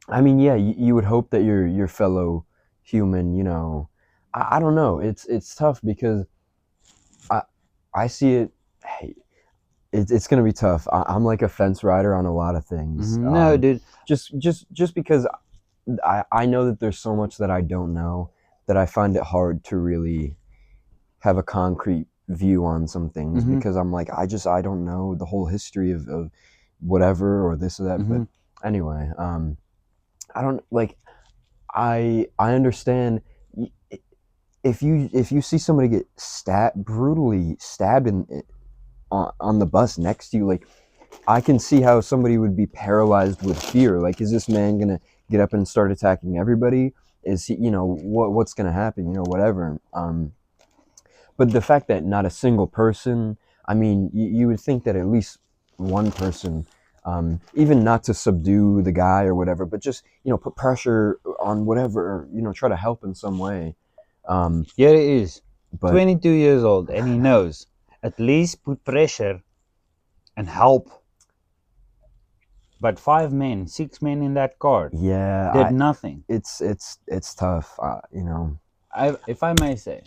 Speaker 2: I mean, yeah, you would hope that your fellow human, I don't know. It's tough because I I see it. Hey, it's gonna be tough. I'm like a fence rider on a lot of things.
Speaker 1: No, dude.
Speaker 2: Just because I know that there's so much that I don't know, that I find it hard to really have a concrete view on some things,
Speaker 1: Mhm.
Speaker 2: because I'm like, I don't know the whole history of whatever or this or that. But
Speaker 1: Mhm.
Speaker 2: anyway, I don't like. I understand if you see somebody get brutally stabbed on the bus next to you, like, I can see how somebody would be paralyzed with fear. Like, is this man gonna get up and start attacking everybody? Is he, what's gonna happen? Whatever. But the fact that not a single person, I mean, you would think that at least one person, even not to subdue the guy or whatever, but just, put pressure on whatever, try to help in some way.
Speaker 1: Here he is,
Speaker 2: But
Speaker 1: 22 years old, and he knows. At least put pressure and help. But 5 men, 6 men in that car did
Speaker 2: yeah,
Speaker 1: nothing.
Speaker 2: it's tough,
Speaker 1: If I may say,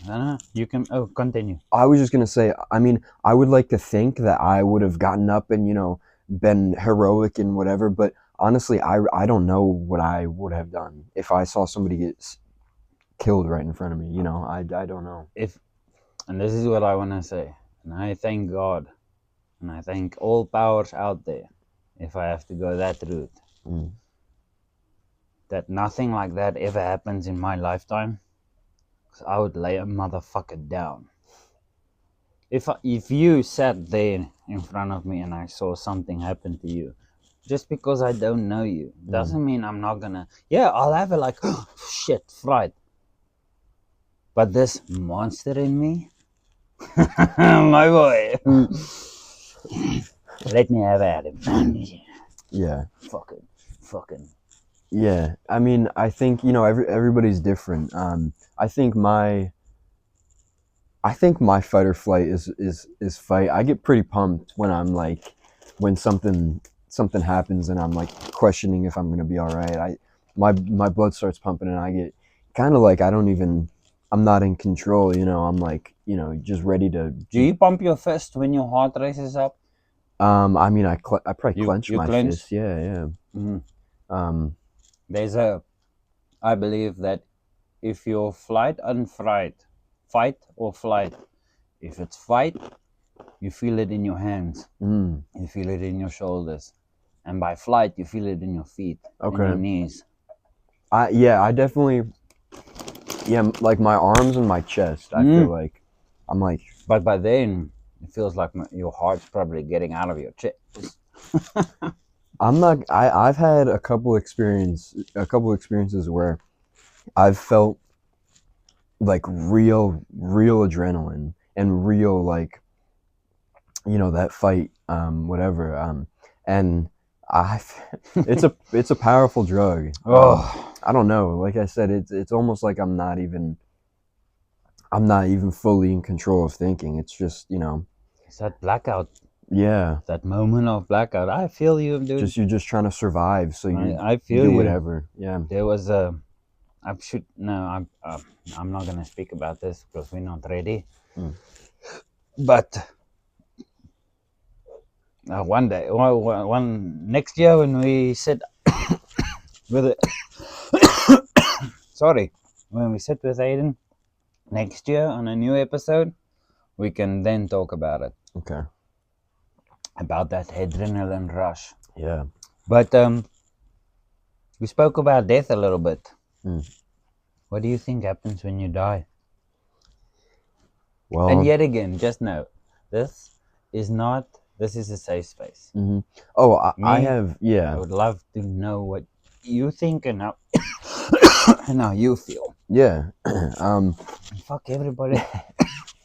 Speaker 1: you can. Oh, continue.
Speaker 2: I was just gonna say, I mean, I would like to think that I would have gotten up and, been heroic and whatever, but honestly, I don't know what I would have done if I saw somebody get killed right in front of me. I don't know.
Speaker 1: And this is what I want to say. And I thank God, and I thank all powers out there, if I have to go that route,
Speaker 2: Mm.
Speaker 1: that nothing like that ever happens in my lifetime. 'Cause I would lay a motherfucker down. If you sat there in front of me and I saw something happen to you, just because I don't know you doesn't mean I'm not gonna. Yeah, I'll have a like, oh, shit, fright. But this monster in me, my boy, let me have at him.
Speaker 2: Yeah.
Speaker 1: Fucking.
Speaker 2: Yeah. I mean, I think, everybody's different. I think my fight or flight is fight. I get pretty pumped when I'm like, when something happens and I'm like questioning if I'm gonna be all right. My blood starts pumping and I get kind of like, I'm not in control. I'm like, just ready to.
Speaker 1: Do you pump your fist when your heart races up?
Speaker 2: I mean, I probably
Speaker 1: You
Speaker 2: clench
Speaker 1: you
Speaker 2: my
Speaker 1: clench.
Speaker 2: fist. Yeah, yeah.
Speaker 1: Mhm.
Speaker 2: There's
Speaker 1: I believe that if your fight or flight, if it's fight, you feel it in your hands, you feel it in your shoulders, and by flight, you feel it in your feet, and your
Speaker 2: Okay.
Speaker 1: knees.
Speaker 2: I definitely, like my arms and my chest. I feel like I'm like,
Speaker 1: But by then, it feels like your heart's probably getting out of your chest.
Speaker 2: I'm not. I've had a couple experiences where I've felt like real adrenaline and real, like, that fight, whatever, and I it's a powerful drug.
Speaker 1: Oh,
Speaker 2: I don't know. Like I said, it's almost like I'm not even fully in control of thinking. It's just,
Speaker 1: it's that blackout,
Speaker 2: yeah,
Speaker 1: that moment of blackout. I feel you, dude.
Speaker 2: you're just trying to survive, so
Speaker 1: I
Speaker 2: you
Speaker 1: feel
Speaker 2: do
Speaker 1: you.
Speaker 2: whatever. Yeah.
Speaker 1: There was a. I'm not gonna speak about this because we're not ready. But one day, one next year when we sit with it, sorry, when we sit with Hayden next year on a new episode, we can then talk about it,
Speaker 2: Okay.
Speaker 1: about that adrenaline rush.
Speaker 2: Yeah.
Speaker 1: But we spoke about death a little bit.
Speaker 2: Mm.
Speaker 1: What do you think happens when you die?
Speaker 2: Well.
Speaker 1: And yet again, just know this is not. This is a safe space.
Speaker 2: Hmm. Oh, I
Speaker 1: Me,
Speaker 2: have,
Speaker 1: I
Speaker 2: yeah,
Speaker 1: would love to know what you think and how, and how you feel.
Speaker 2: yeah.
Speaker 1: Fuck everybody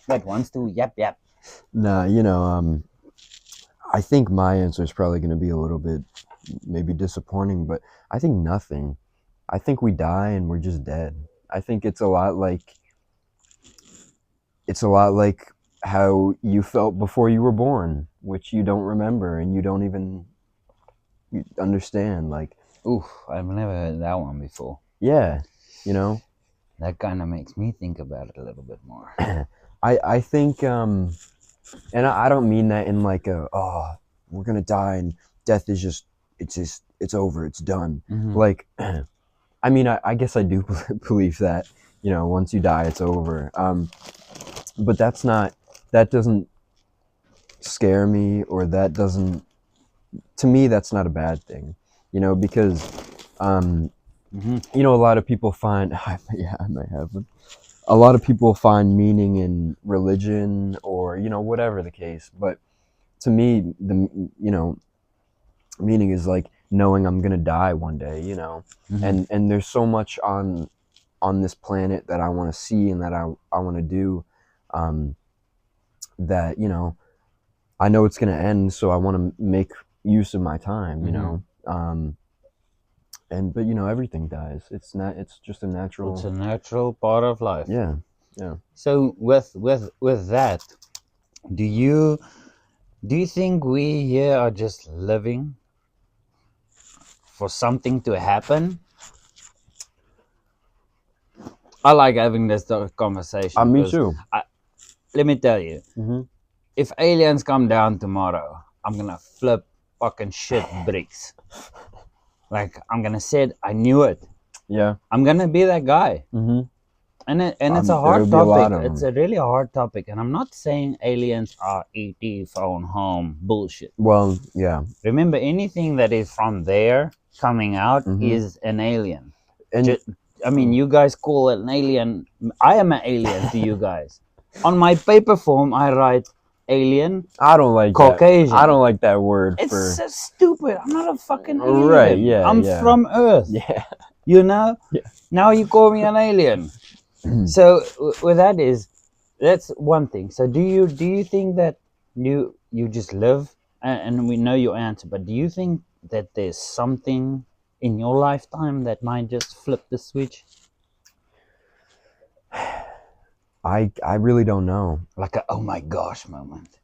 Speaker 1: that wants to yap.
Speaker 2: Nah, I think my answer is probably going to be a little bit maybe disappointing, but I think nothing. I think we die and we're just dead. I think it's a lot like how you felt before you were born, which you don't remember and you don't even understand. Like,
Speaker 1: Oof, I've never heard that one before.
Speaker 2: yeah, you know,
Speaker 1: That kind of makes me think about it a little bit more.
Speaker 2: I think, and I don't mean that in like a, oh, we're gonna die and death is it's over, it's done.
Speaker 1: Mhm.
Speaker 2: Like, I mean, I guess I do believe that, once you die, it's over. But that doesn't scare me, or to me, that's not a bad thing, because, a lot of people find, yeah, I might have one. A lot of people find meaning in religion or, whatever the case. But to me, meaning is like knowing I'm gonna die one day,
Speaker 1: Mhm.
Speaker 2: and there's so much on this planet that I want to see and that I want to do, um, that I know it's gonna end, so I want to make use of my time, but everything dies. It's just a
Speaker 1: It's
Speaker 2: natural.
Speaker 1: a natural part of life.
Speaker 2: Yeah, yeah.
Speaker 1: So with that, do you think we here are just living for something to happen? I like having this conversation
Speaker 2: Me
Speaker 1: because
Speaker 2: too.
Speaker 1: let me tell you,
Speaker 2: Hmm.
Speaker 1: if aliens come down tomorrow, I'm gonna flip fucking shit bricks. Like I'm gonna say, I knew it.
Speaker 2: Yeah.
Speaker 1: I'm gonna be that guy.
Speaker 2: Hmm.
Speaker 1: And it's a
Speaker 2: There'll
Speaker 1: hard
Speaker 2: be a lot
Speaker 1: topic.
Speaker 2: of
Speaker 1: It's
Speaker 2: them.
Speaker 1: a really hard topic, and I'm not saying aliens are ET phone home bullshit.
Speaker 2: Well, yeah.
Speaker 1: Remember, anything that is from there coming out
Speaker 2: Hmm.
Speaker 1: is an alien.
Speaker 2: And
Speaker 1: I mean, you guys call it an alien. I am an alien to you guys. On my paper form, I write alien
Speaker 2: I don't like that.
Speaker 1: Caucasian.
Speaker 2: I don't like that word
Speaker 1: It's
Speaker 2: for.
Speaker 1: so stupid. I'm not a fucking alien.
Speaker 2: Right? Yeah.
Speaker 1: I'm
Speaker 2: Yeah.
Speaker 1: from Earth.
Speaker 2: Yeah.
Speaker 1: You know.
Speaker 2: Yeah.
Speaker 1: Now you call me an alien. So with that's one thing. So do you think that you just live, and we know your answer, but do you think that there's something in your lifetime that might just flip the switch,
Speaker 2: I really don't know.
Speaker 1: like a oh my gosh moment?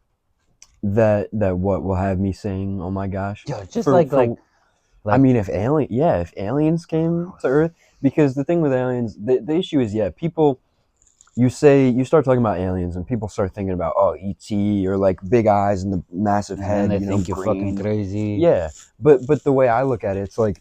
Speaker 2: That what will have me saying, "Oh my gosh."
Speaker 1: Yeah, just
Speaker 2: For
Speaker 1: like
Speaker 2: I mean, if aliens came to Earth, because the thing with aliens, the issue is, people. You start talking about aliens, and people start thinking about, oh, ET, or like big eyes and the massive
Speaker 1: and then
Speaker 2: head,
Speaker 1: they think you're fucking
Speaker 2: green.
Speaker 1: crazy.
Speaker 2: Yeah, but the way I look at it, it's like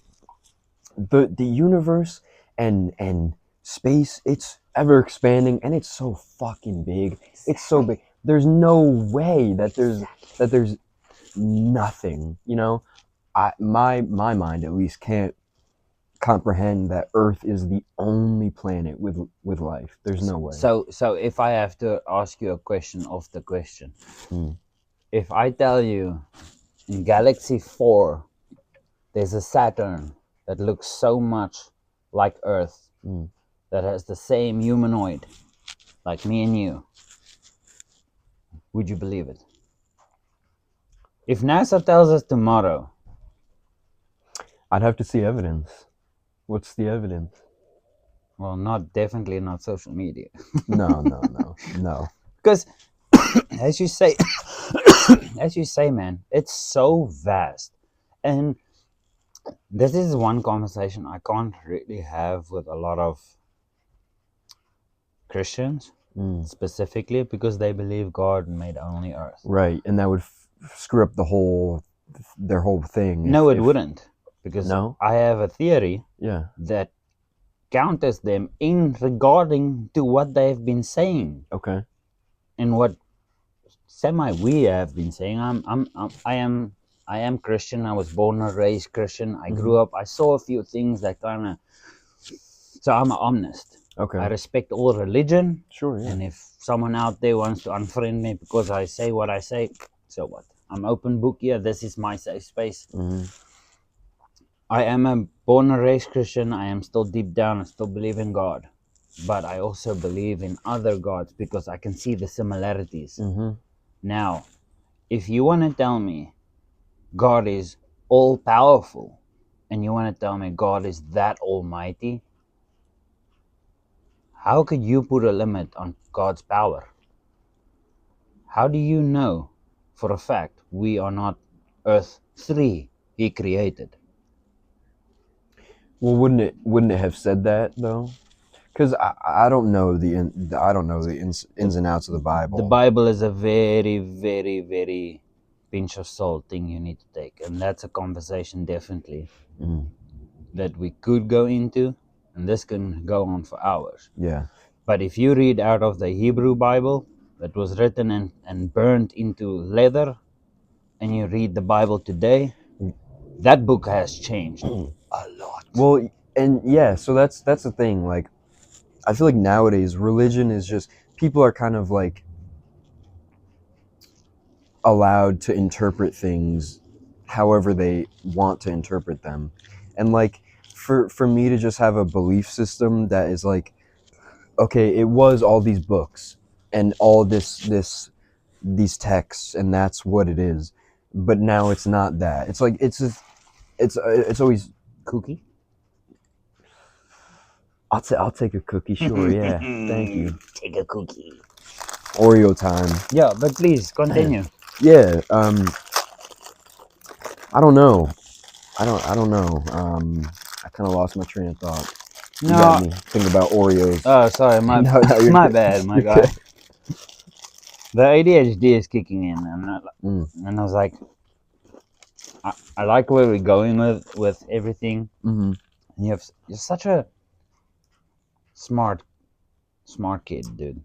Speaker 2: the universe and space, it's ever expanding, and it's so fucking big. It's so big. There's no way that there's nothing. My mind at least can't comprehend that Earth is the only planet with life. There's no way.
Speaker 1: So if I have to ask you a question off the question,
Speaker 2: Hmm.
Speaker 1: if I tell you in Galaxy 4 there's a Saturn that looks so much like Earth, that has the same humanoid like me and you, would you believe it? If NASA tells us tomorrow,
Speaker 2: I'd have to see evidence. What's the evidence?
Speaker 1: well, definitely not social media,
Speaker 2: No.
Speaker 1: because as you say, man, it's so vast, and this is one conversation I can't really have with a lot of Christians, specifically because they believe God made only Earth.
Speaker 2: Right, and that would screw up their whole thing.
Speaker 1: No, it wouldn't, because
Speaker 2: No?
Speaker 1: I have a theory
Speaker 2: Yeah.
Speaker 1: that counters them in regarding to what they've been saying
Speaker 2: Okay.
Speaker 1: and what we have been saying. I am Christian. I was born and raised Christian. I grew up. I saw a few things that kind of. So I'm an omnist.
Speaker 2: Okay.
Speaker 1: I respect all religion.
Speaker 2: Sure. Yeah.
Speaker 1: And if someone out there wants to unfriend me because I say what I say, So what? I'm open book here. This is my safe space.
Speaker 2: Mm-hmm.
Speaker 1: I am a born and raised Christian. I am still deep down. I still believe in God. But I also believe in other gods because I can see the similarities.
Speaker 2: Mm-hmm.
Speaker 1: Now, if you want to tell me God is all powerful and you want to tell me God is that almighty, how could you put a limit on God's power? How do you know for a fact we are not Earth 3 He created?
Speaker 2: Well, wouldn't it have said that though? Because I don't know the ins and outs of the Bible.
Speaker 1: The Bible is a very, very, very pinch of salt thing you need to take. And that's a conversation definitely that we could go into. And this can go on for hours.
Speaker 2: Yeah.
Speaker 1: But if you read out of the Hebrew Bible that was written and burned into leather, and you read the Bible today, that book has changed a lot.
Speaker 2: Well, and yeah, so that's the thing. Like, I feel like nowadays religion is just people are kind of like allowed to interpret things however they want to interpret them, and like for me to just have a belief system that is like, okay, it was all these books and all these texts, and that's what it is. But now it's not that. It's like it's always
Speaker 1: Cookie?
Speaker 2: I'll take a cookie, sure, yeah. Thank you.
Speaker 1: Take a cookie.
Speaker 2: Oreo time.
Speaker 1: Yeah, but please continue.
Speaker 2: Yeah, I don't know. I don't know. I kind of lost my train of thought. You got me thinking about Oreos.
Speaker 1: Oh, sorry, my
Speaker 2: No, you're
Speaker 1: my
Speaker 2: good.
Speaker 1: bad, my
Speaker 2: You're
Speaker 1: guy.
Speaker 2: good.
Speaker 1: The ADHD is kicking in, and I was like, I like where we're going with everything.
Speaker 2: Mm-hmm.
Speaker 1: And you're such a smart kid, dude.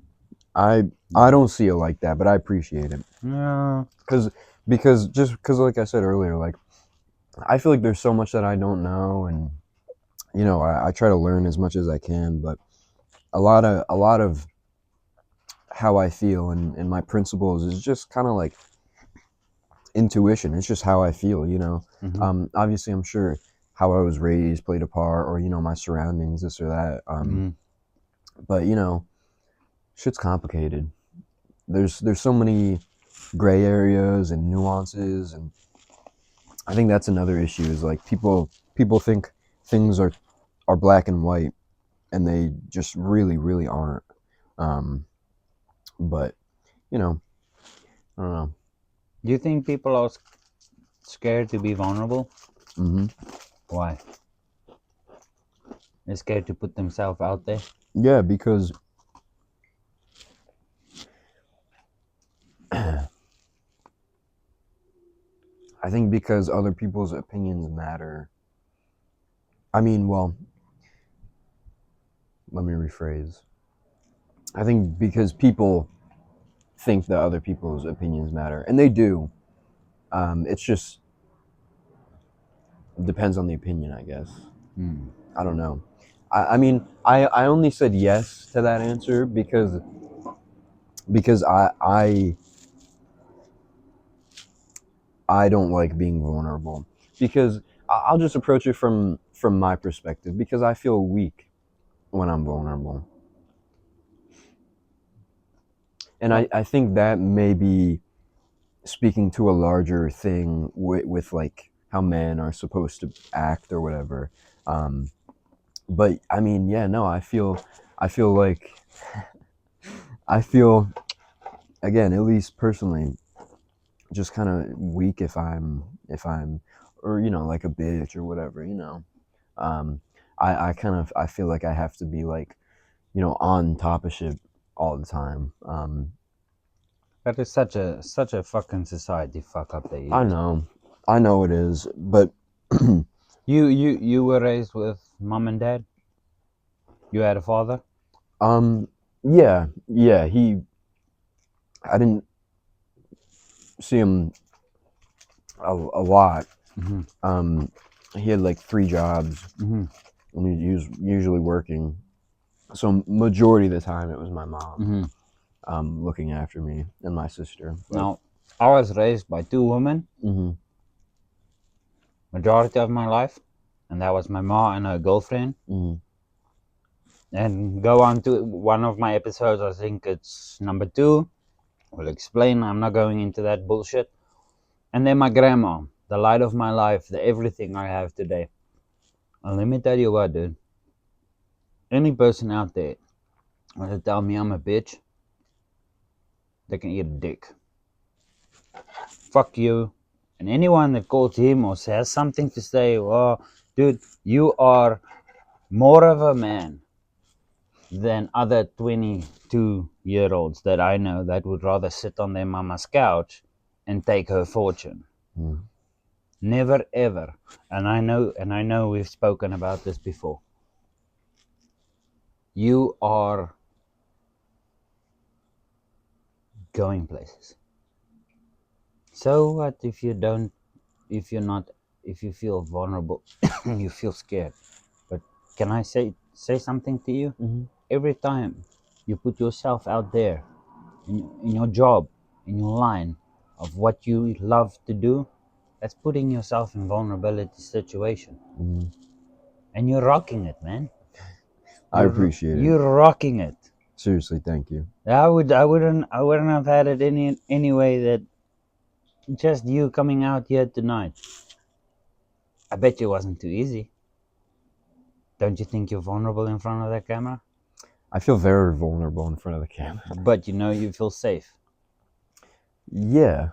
Speaker 2: I don't see it like that, but I appreciate it.
Speaker 1: Yeah.
Speaker 2: Because like I said earlier, like I feel like there's so much that I don't know, and you know I try to learn as much as I can, but a lot of how I feel and my principles is just kind of like intuition. It's just how I feel, you know.
Speaker 1: Mm-hmm.
Speaker 2: Obviously, I'm sure how I was raised played a part, or you know my surroundings, this or that. But you know, shit's complicated. There's so many gray areas and nuances, and I think that's another issue. Is like people think things are black and white, and they just really aren't. But you know, I don't know.
Speaker 1: Do you think people are scared to be vulnerable?
Speaker 2: Mm-hmm.
Speaker 1: Why? They're scared to put themselves out there?
Speaker 2: Yeah, because I think because other people's opinions matter. I mean, well, let me rephrase. I think because people think that other people's opinions matter, and they do. It's just depends on the opinion, I guess. I don't know. I mean, I only said yes to that answer because I don't like being vulnerable, because I'll just approach it from my perspective, because I feel weak when I'm vulnerable, and I think that may be speaking to a larger thing with like how men are supposed to act or whatever. But I mean, yeah, no, I feel like I feel, again, at least personally, just kind of weak if I'm or you know, like a bitch or whatever, you know. I feel like I have to be like, you know, on top of shit all the time.
Speaker 1: That is such a fucking society fuck up that you.
Speaker 2: I know it is, but
Speaker 1: You were raised with mom and dad? You had a father?
Speaker 2: yeah, I didn't see him a lot.
Speaker 1: Mm-hmm.
Speaker 2: He had like 3 jobs,
Speaker 1: Mm-hmm.
Speaker 2: and he was usually working. So majority of the time, it was my mom
Speaker 1: Mm-hmm.
Speaker 2: looking after me and my sister. But,
Speaker 1: Now, I was raised by 2 women majority of my life, and that was my mom and her girlfriend. And go on to one of my episodes, I think it's number 2, will explain. I'm not going into that bullshit. And then my grandma, the light of my life, the everything I have today. And let me tell you what, dude. Any person out there want to tell me I'm a bitch, they can eat a dick. Fuck you. And anyone that calls him or has something to say, oh, dude, you are more of a man than other 22-year-olds that I know that would rather sit on their mama's couch and take her fortune. Never ever. And I know we've spoken about this before. You are going places. So what if you feel vulnerable, you feel scared. But can I say something to you? Every time you put yourself out there in your job, in your line of what you love to do, that's putting yourself in vulnerability situation. And you're rocking it, man.
Speaker 2: I appreciate it.
Speaker 1: You're rocking it.
Speaker 2: Seriously, thank you.
Speaker 1: I wouldn't have had it any way that just you coming out here tonight. I bet you it wasn't too easy. Don't you think you're vulnerable in front of that camera?
Speaker 2: I feel very vulnerable in front of the camera.
Speaker 1: But you feel safe.
Speaker 2: Yeah.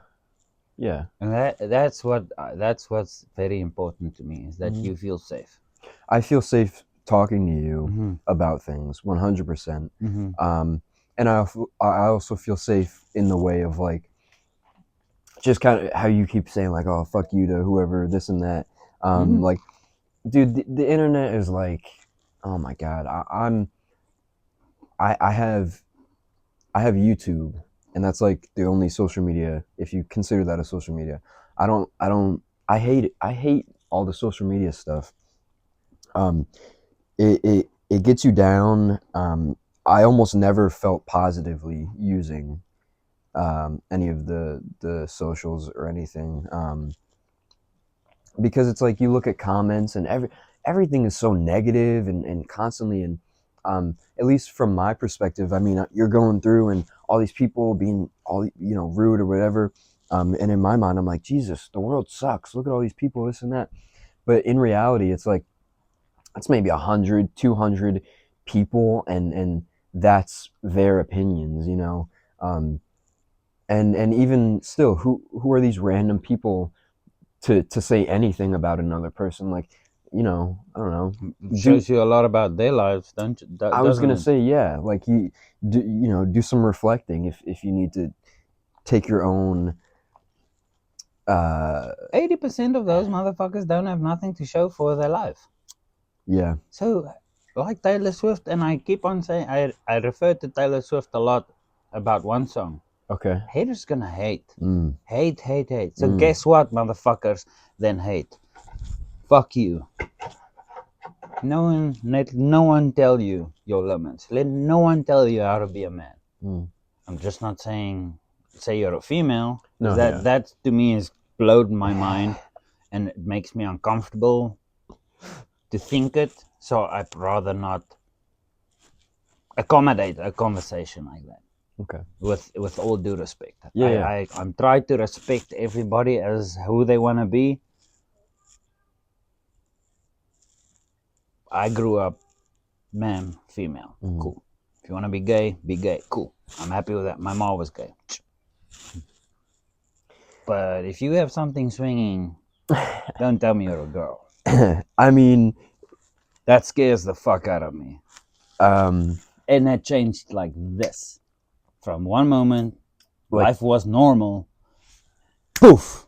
Speaker 1: And that's what's very important to me, is that you feel safe.
Speaker 2: I feel safe talking to you about things, 100%. And I also feel safe in the way of like, just kind of how you keep saying like, oh, fuck you to whoever, this and that. Like, dude, the internet is like, oh my God, I have YouTube, and that's like the only social media, if you consider that a social media. I hate it. I hate all the social media stuff. It gets you down. I almost never felt positively using any of the socials or anything, because it's like you look at comments and everything is so negative and constantly, and at least from my perspective, I mean, you're going through and all these people being all, you know, rude or whatever, and in my mind I'm like, Jesus, the world sucks, look at all these people, this and that. But in reality, it's like, it's maybe 100, 200 people, and that's their opinions, you know. And even still, who are these random people to say anything about another person? Like, you know, I don't know.
Speaker 1: It shows you a lot about their lives, don't you?
Speaker 2: I was gonna say, yeah, like you know, do some reflecting if you need to take your own.
Speaker 1: 80% of those motherfuckers don't have nothing to show for their life.
Speaker 2: Yeah.
Speaker 1: So, like Taylor Swift, and I keep on saying, I refer to Taylor Swift a lot about one song.
Speaker 2: Okay.
Speaker 1: Haters gonna hate. Hate. So guess what, motherfuckers? Then hate. Fuck you. Let no one tell you your limits. Let no one tell you how to be a man. I'm just not saying, say you're a female.
Speaker 2: No,
Speaker 1: that to me has blown my mind, and it makes me uncomfortable to think it. So I'd rather not accommodate a conversation like that.
Speaker 2: Okay.
Speaker 1: With all due respect.
Speaker 2: Yeah.
Speaker 1: I'm trying to respect everybody as who they want to be. I grew up man, female. Cool. If you want to be gay, cool. I'm happy with that. My mom was gay. But if you have something swinging, don't tell me you're a girl.
Speaker 2: I mean,
Speaker 1: that scares the fuck out of me. And that changed like this. From one moment, like, life was normal. Poof.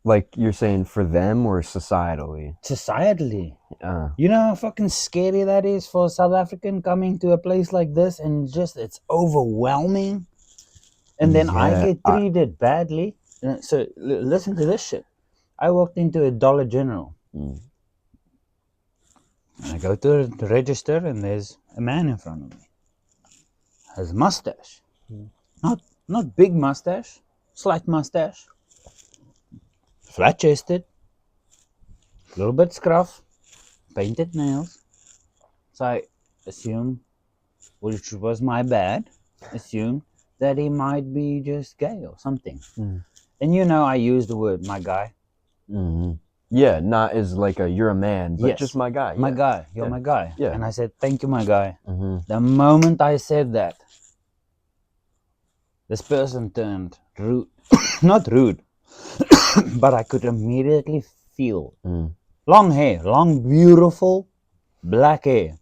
Speaker 2: Like you're saying, for them or societally?
Speaker 1: Societally. You know how fucking scary that is for a South African coming to a place like this, and just it's overwhelming. And then I get treated badly. So listen to this shit. I walked into a Dollar General. And I go to the register, and there's a man in front of me. Has a mustache. Not big mustache. slight mustache, flat chested, little bit scruff, painted nails. So I assume, which was my bad, assume that he might be just gay or something. And you know, I use the word my guy.
Speaker 2: Yeah, not as like a you're a man, but
Speaker 1: Yes.
Speaker 2: just my guy.
Speaker 1: My
Speaker 2: yeah.
Speaker 1: guy, you're my guy.
Speaker 2: Yeah.
Speaker 1: And I said, thank you, my guy.
Speaker 2: Mm-hmm.
Speaker 1: The moment I said that, this person turned rude. Not rude, but I could immediately feel long hair, long, beautiful black hair.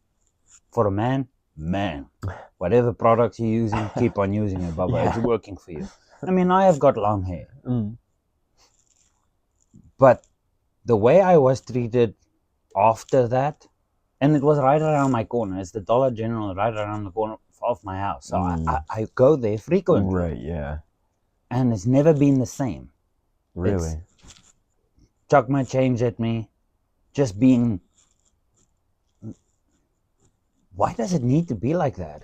Speaker 1: For a man, whatever products you're using, keep on using it, Baba.
Speaker 2: Yeah.
Speaker 1: It's working for you. I mean, I have got long hair. But the way I was treated after that, and it was right around my corner. It's the Dollar General right around the corner of my house. So I go there frequently.
Speaker 2: Right, yeah.
Speaker 1: And it's never been the same.
Speaker 2: Really?
Speaker 1: Chuck my change at me. Just being... Why does it need to be like that?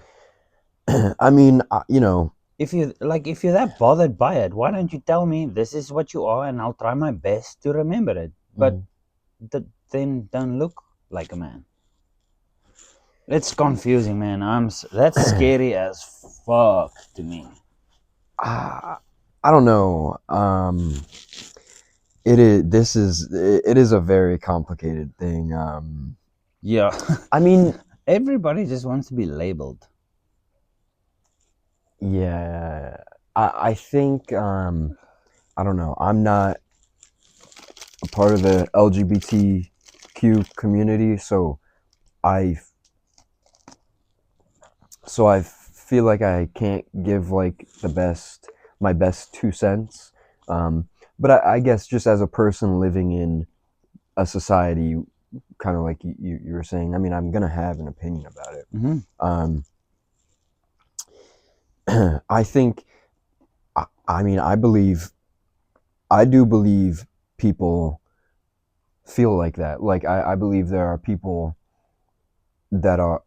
Speaker 2: I mean, you know...
Speaker 1: If you're that bothered by it, why don't you tell me this is what you are and I'll try my best to remember it. But then don't look like a man. It's confusing, man. That's scary as fuck to me.
Speaker 2: I don't know. It is a very complicated thing.
Speaker 1: Yeah.
Speaker 2: I mean,
Speaker 1: everybody just wants to be labeled.
Speaker 2: Yeah, I think I don't know. I'm not a part of the LGBTQ community, so I feel like I can't give like my best 2 cents. But I guess just as a person living in a society, kind of like you were saying, I mean, I'm gonna have an opinion about it. I think, I mean, I do believe people feel like that. Like, I believe there are people that are,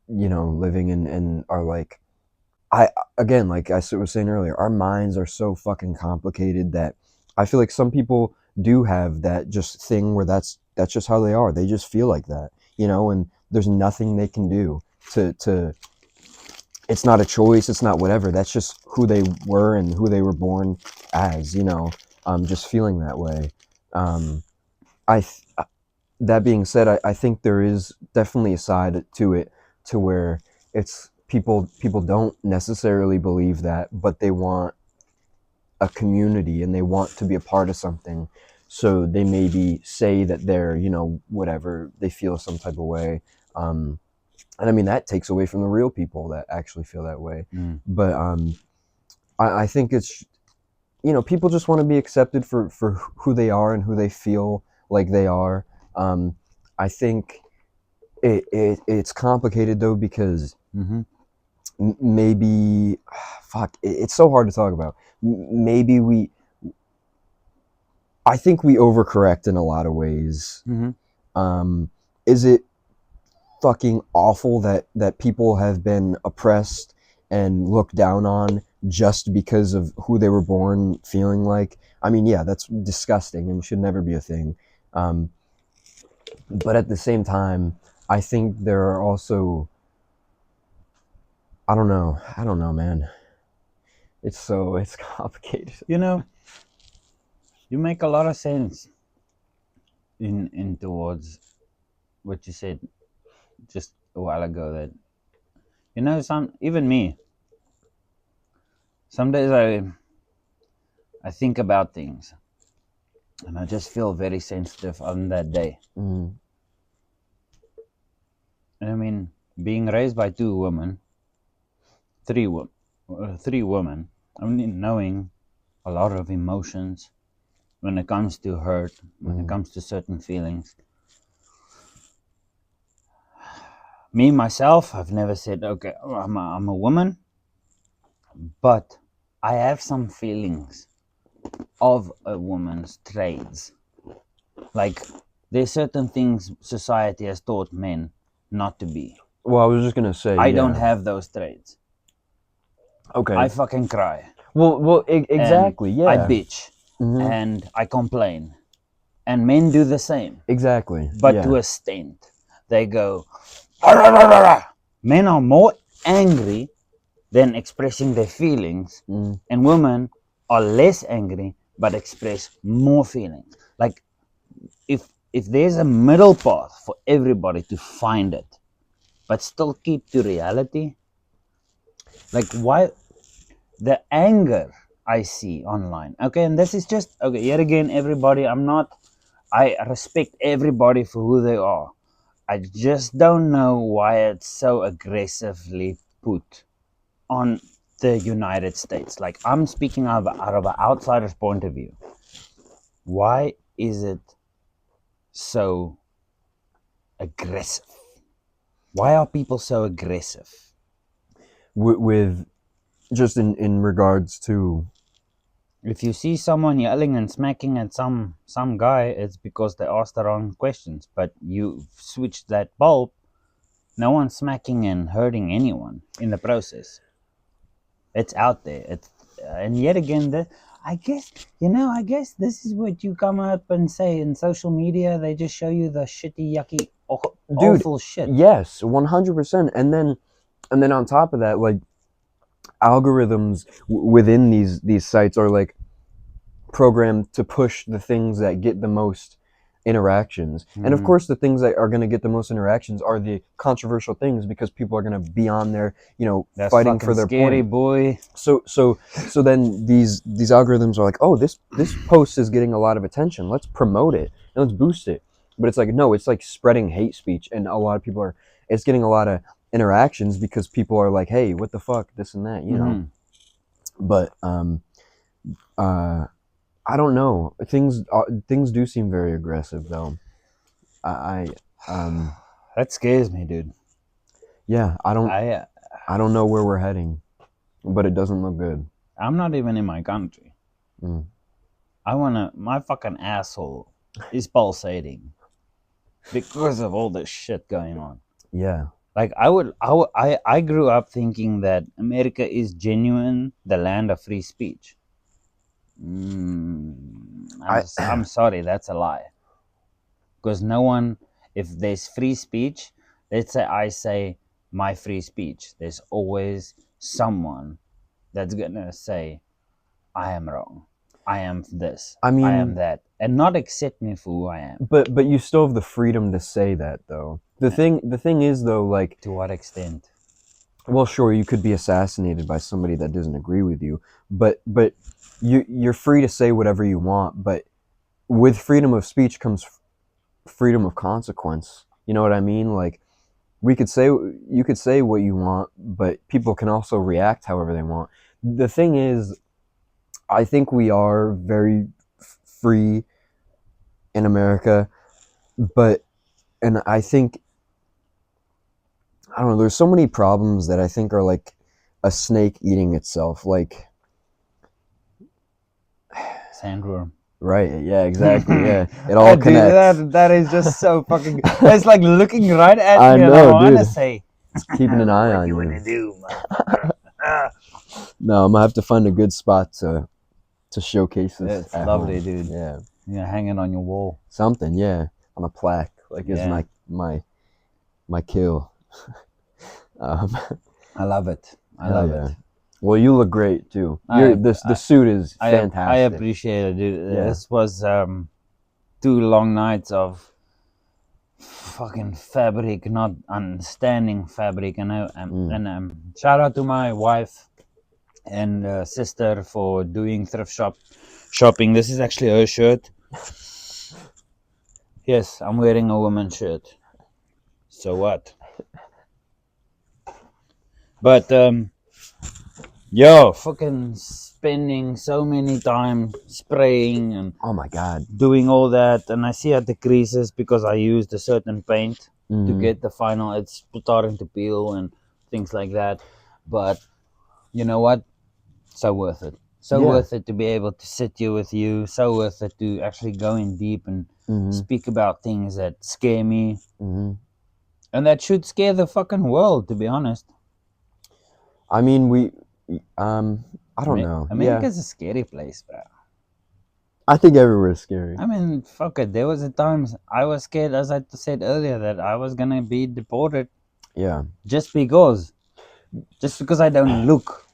Speaker 2: living and are like, again, like I was saying earlier, our minds are so fucking complicated that I feel like some people do have that just thing where that's just how they are. They just feel like that, and there's nothing they can do to it's not a choice, it's not whatever, that's just who they were and who they were born as, just feeling that way. That being said, I think there is definitely a side to it to where it's people don't necessarily believe that, but they want a community and they want to be a part of something, so they maybe say that they're, whatever, they feel some type of way. And I mean, that takes away from the real people that actually feel that way. But I think it's, people just want to be accepted for who they are and who they feel like they are. I think it's complicated though, because maybe, it's so hard to talk about. Maybe I think we overcorrect in a lot of ways. Is it fucking awful that people have been oppressed and looked down on just because of who they were born feeling like? I mean, yeah, that's disgusting and should never be a thing. But at the same time, I think there are also, I don't know, man. It's complicated.
Speaker 1: You make a lot of sense in towards what you said just a while ago, that even me, some days I think about things and I just feel very sensitive on that day. And I mean, being raised by three women, I mean, knowing a lot of emotions when it comes to hurt, when it comes to certain feelings. Me, myself, I've never said, okay, I'm a woman, but I have some feelings of a woman's traits. Like, there's certain things society has taught men not to be.
Speaker 2: Well, I was just going to say,
Speaker 1: I don't have those traits.
Speaker 2: Okay.
Speaker 1: I fucking cry.
Speaker 2: Well, exactly.
Speaker 1: I
Speaker 2: Yeah.
Speaker 1: bitch
Speaker 2: Hmm.
Speaker 1: and I complain, and men do the same,
Speaker 2: Exactly.
Speaker 1: but
Speaker 2: Yeah.
Speaker 1: to a extent. They go, "Arr, arr, arr, arr, arr." Men are more angry than expressing their feelings,
Speaker 2: Mm.
Speaker 1: and women are less angry but express more feelings. Like if there's a middle path for everybody to find it, but still keep to reality, like why the anger I see online. Okay, and this is just okay. Yet again, everybody. I respect everybody for who they are. I just don't know why it's so aggressively put on the United States. Like I'm speaking out of an outsider's point of view. Why is it so aggressive? Why are people so aggressive?
Speaker 2: With just in regards to,
Speaker 1: If you see someone yelling and smacking at some guy, it's because they asked the wrong questions. But you switch that bulb, no one's smacking and hurting anyone in the process. It's out there. It's and yet again, I guess I guess this is what you come up and say in social media. They just show you the shitty, yucky,
Speaker 2: dude,
Speaker 1: awful shit.
Speaker 2: yes, 100%. And then on top of that, like, algorithms within these sites are like programmed to push the things that get the most interactions. And of
Speaker 1: Mm,
Speaker 2: course, the things that are going to get the most interactions are the controversial things, because people are going to be on there,
Speaker 1: that's
Speaker 2: fighting for
Speaker 1: fucking
Speaker 2: their
Speaker 1: scary,
Speaker 2: point.
Speaker 1: boy.
Speaker 2: So then these algorithms are like, oh, this post is getting a lot of attention, let's promote it and let's boost it. But it's like, no, it's like spreading hate speech, and a lot of people are, it's getting a lot of interactions because people are like, hey, what the fuck, this and that. But uh I don't know, things do seem very aggressive though. I
Speaker 1: That scares me, dude.
Speaker 2: yeah,
Speaker 1: I
Speaker 2: I don't know where we're heading, but it doesn't look good.
Speaker 1: I'm not even in my country.
Speaker 2: Mm.
Speaker 1: My fucking asshole is pulsating because of all this shit going on.
Speaker 2: Yeah.
Speaker 1: Like I grew up thinking that America is genuine, the land of free speech.
Speaker 2: I
Speaker 1: I'm sorry, that's a lie. Because no one, if there's free speech, let's say I say my free speech, there's always someone that's gonna say I am wrong, I am this,
Speaker 2: I
Speaker 1: I am
Speaker 2: mean,
Speaker 1: that, and not accept me for who I am.
Speaker 2: but you still have the freedom to say that though. The thing is though, like,
Speaker 1: To what extent?
Speaker 2: well, sure, you could be assassinated by somebody that doesn't agree with you, but you're free to say whatever you want, but with freedom of speech comes freedom of consequence. You know what I mean? Like, you could say what you want, but people can also react however they want. The thing is, I think we are very free in America, but and I think, I don't know, there's so many problems that I think are like a snake eating itself. Like,
Speaker 1: Sandworm.
Speaker 2: right? Yeah, exactly. Yeah, it all
Speaker 1: Dude,
Speaker 2: connects.
Speaker 1: that is just so fucking. It's like looking right at
Speaker 2: I
Speaker 1: me, and I
Speaker 2: know,
Speaker 1: want to
Speaker 2: dude.
Speaker 1: say,
Speaker 2: It's keeping an eye
Speaker 1: "What
Speaker 2: on
Speaker 1: you
Speaker 2: you.
Speaker 1: wanna do, motherfucker?"
Speaker 2: No, I'm gonna have to find a good spot to showcase this
Speaker 1: It's
Speaker 2: at
Speaker 1: lovely,
Speaker 2: home.
Speaker 1: dude.
Speaker 2: Yeah,
Speaker 1: You're hanging on your wall.
Speaker 2: something. Yeah, on a plaque, like, is
Speaker 1: Yeah,
Speaker 2: my kill. Um,
Speaker 1: I love it. I
Speaker 2: hell
Speaker 1: love
Speaker 2: yeah.
Speaker 1: it.
Speaker 2: Well, you look great too.
Speaker 1: I
Speaker 2: The suit is
Speaker 1: I
Speaker 2: fantastic.
Speaker 1: appreciate it, dude.
Speaker 2: Yeah.
Speaker 1: This was 2 long nights of fucking fabric, not understanding fabric, and shout out to my wife and sister for doing thrift shopping. This is actually her shirt. Yes, I'm wearing a woman's shirt. So what? But yo, fucking spending so many time spraying and
Speaker 2: Oh my god.
Speaker 1: doing all that, and I see at the creases because I used a certain paint to
Speaker 2: Mhm.
Speaker 1: get the final. It's starting to peel and things like that. But you know what? So worth it. So
Speaker 2: Yeah.
Speaker 1: worth it to be able to sit here with you. So worth it to actually go in deep and
Speaker 2: Mhm.
Speaker 1: speak about things that scare me,
Speaker 2: Mhm.
Speaker 1: and that should scare the fucking world. To be honest.
Speaker 2: I mean, um I don't know.
Speaker 1: America's a scary place, bro.
Speaker 2: I think everywhere is scary.
Speaker 1: I mean, fuck it. There was a times I was scared, as I said earlier, that I was gonna be deported
Speaker 2: Yeah.
Speaker 1: just because I don't look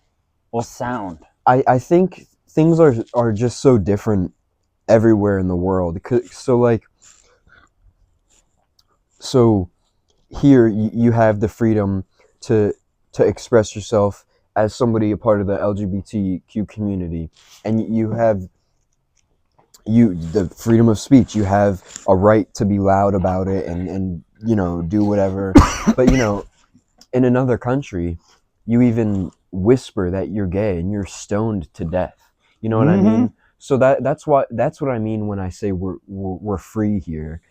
Speaker 1: or sound.
Speaker 2: I think things are just so different everywhere in the world. So here you have the freedom to express yourself as somebody a part of the LGBTQ community, and you have the freedom of speech. You have a right to be loud about it and do whatever. But in another country, you even whisper that you're gay and you're stoned to death. You know what I mean? So that's what I mean when I say we're free here.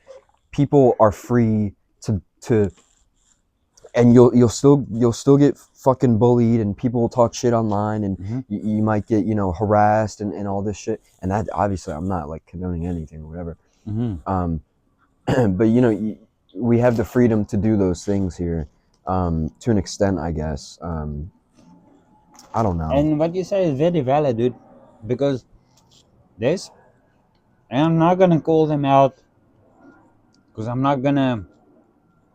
Speaker 2: People are free to and you'll still get fucking bullied, and people will talk shit online, and you might get harassed and all this shit. And that, obviously, I'm not like condoning anything or whatever. But we have the freedom to do those things here, to an extent, I guess. I don't know.
Speaker 1: And what you say is very valid, dude, because and I'm not gonna call them out, because I'm not gonna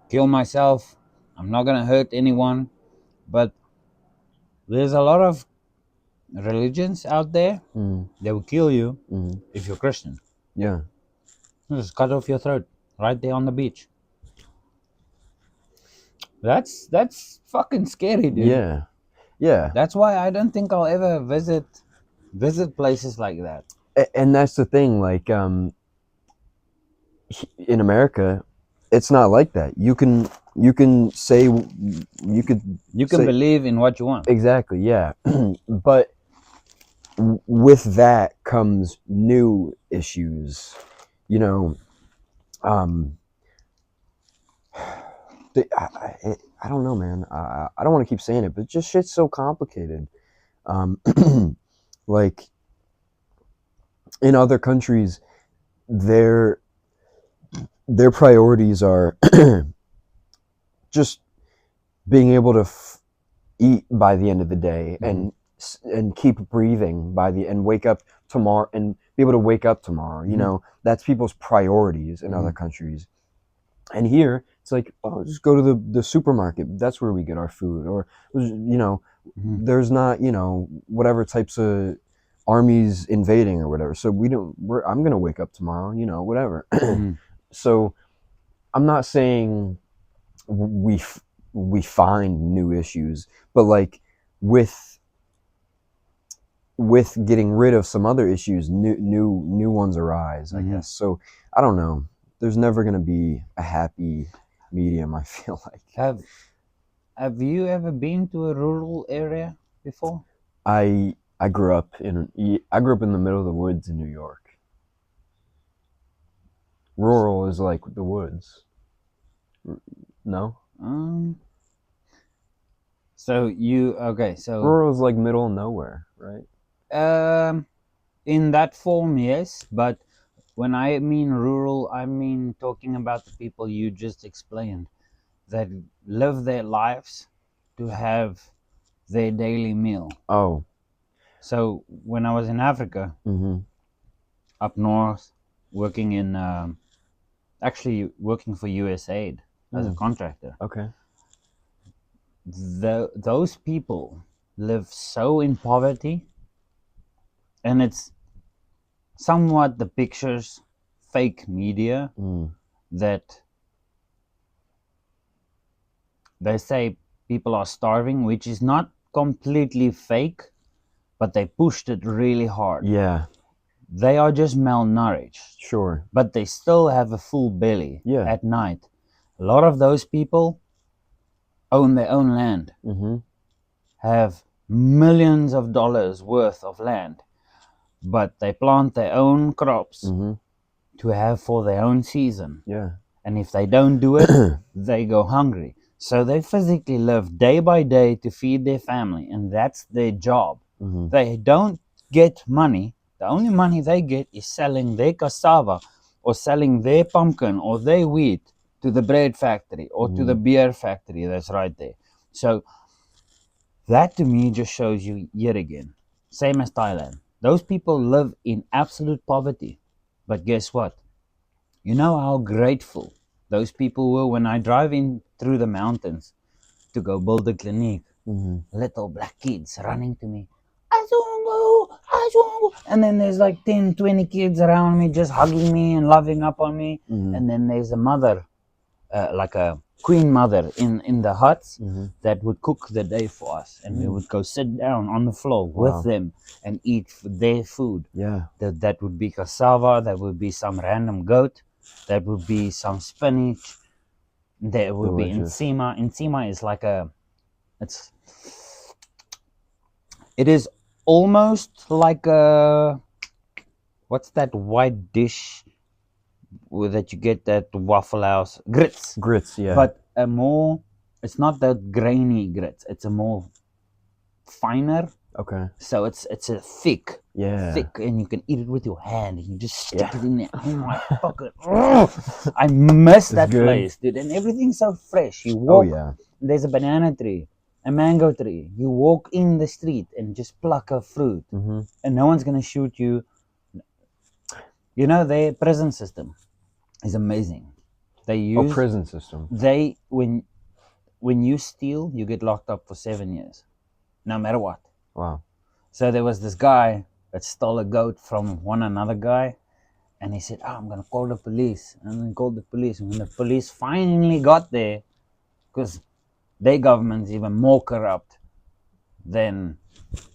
Speaker 1: kill myself, I'm not gonna hurt anyone, but there's a lot of religions out there that will kill you if you're Christian.
Speaker 2: Yeah.
Speaker 1: Just cut off your throat right there on the beach. That's fucking scary, dude.
Speaker 2: Yeah.
Speaker 1: That's why I don't think I'll ever visit places like that.
Speaker 2: And that's the thing, like, in America, it's not like that. You can say you can
Speaker 1: believe in what you want.
Speaker 2: Exactly, yeah. But with that comes new issues. I don't know, man. I don't want to keep saying it, but just shit's so complicated. Like, in other countries, their priorities are just being able to eat by the end of the day, and keep breathing and wake up tomorrow, and be able to wake up tomorrow. That's people's priorities in other countries. And here it's like, oh, just go to the supermarket. That's where we get our food. Or there's not whatever types of armies invading or whatever. So I'm gonna wake up tomorrow. Whatever. So I'm not saying we find new issues, but like with getting rid of some other issues, new ones arise, I guess. So I don't know. There's never gonna be a happy medium, I feel like.
Speaker 1: Have you ever been to a rural area before?
Speaker 2: I grew up in the middle of the woods in New York. Rural is like the woods. No?
Speaker 1: So
Speaker 2: rural is like middle of nowhere, right?
Speaker 1: In that form, yes, but when I mean rural, I mean talking about the people you just explained that live their lives to have their daily meal.
Speaker 2: Oh.
Speaker 1: So when I was in Africa, up north, working in actually working for USAID as a contractor.
Speaker 2: Okay.
Speaker 1: Those people live so in poverty, and it's somewhat the pictures, fake media, that they say people are starving, which is not completely fake, but they pushed it really hard.
Speaker 2: Yeah.
Speaker 1: They are just malnourished.
Speaker 2: Sure.
Speaker 1: But they still have a full belly at night. A lot of those people own their own land, have millions of dollars worth of land, but they plant their own crops to have for their own season.
Speaker 2: Yeah.
Speaker 1: And if they don't do it, they go hungry. So they physically live day by day to feed their family, and that's their job. They don't get money. The only money they get is selling their cassava or selling their pumpkin or their wheat to the bread factory or to the beer factory that's right there. So that to me just shows you yet again same as Thailand. Those people live in absolute poverty. But guess what? You know how grateful those people were when I drive in through the mountains to go build a clinic. Little black kids running to me. Azungu, Azungu. And then there's like 10, 20 kids around me just hugging me and loving up on me. And then there's a mother, like a queen mother in the huts that would cook the day for us. And we would go sit down on the floor with them and eat their food.
Speaker 2: Yeah.
Speaker 1: That would be cassava, that would be some random goat, that would be some spinach, there would
Speaker 2: Delicious.
Speaker 1: be encima. Encima is like it is almost like a, what's that white dish that you get at Waffle House? Grits.
Speaker 2: Grits, yeah.
Speaker 1: But a more, it's not that grainy grits, it's a more finer.
Speaker 2: Okay.
Speaker 1: So it's a thick,
Speaker 2: Yeah.
Speaker 1: and you can eat it with your hand, and you just stick it in there. Oh my fucking! I miss that
Speaker 2: good.
Speaker 1: place, dude. And everything's so fresh. You
Speaker 2: Oh
Speaker 1: walk.
Speaker 2: yeah.
Speaker 1: There's a banana tree, a mango tree. You walk in the street and just pluck a fruit, and no one's gonna shoot you. You know, their prison system is amazing. They use
Speaker 2: prison system.
Speaker 1: They when you steal, you get locked up for 7 years, no matter what.
Speaker 2: Wow.
Speaker 1: So there was this guy that stole a goat from another guy, and he said, I'm going to call the police. And then called the police. And when the police finally got there, because their government's even more corrupt than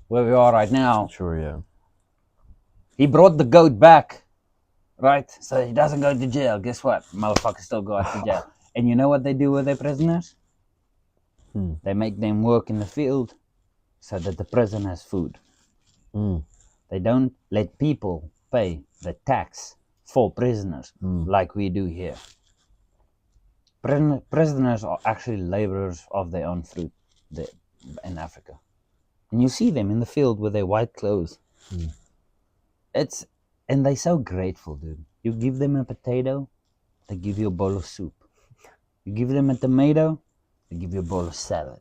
Speaker 1: where we are right now,
Speaker 2: Sure, yeah.
Speaker 1: he brought the goat back, right? So he doesn't go to jail. Guess what? Motherfucker still goes to jail. And you know what they do with their prisoners? They make them work in the field so that the prison has food. They don't let people pay the tax for prisoners like we do here. Prisoners are actually laborers of their own fruit there in Africa. And you see them in the field with their white clothes. And they're so grateful, dude. You give them a potato, they give you a bowl of soup. You give them a tomato, they give you a bowl of salad.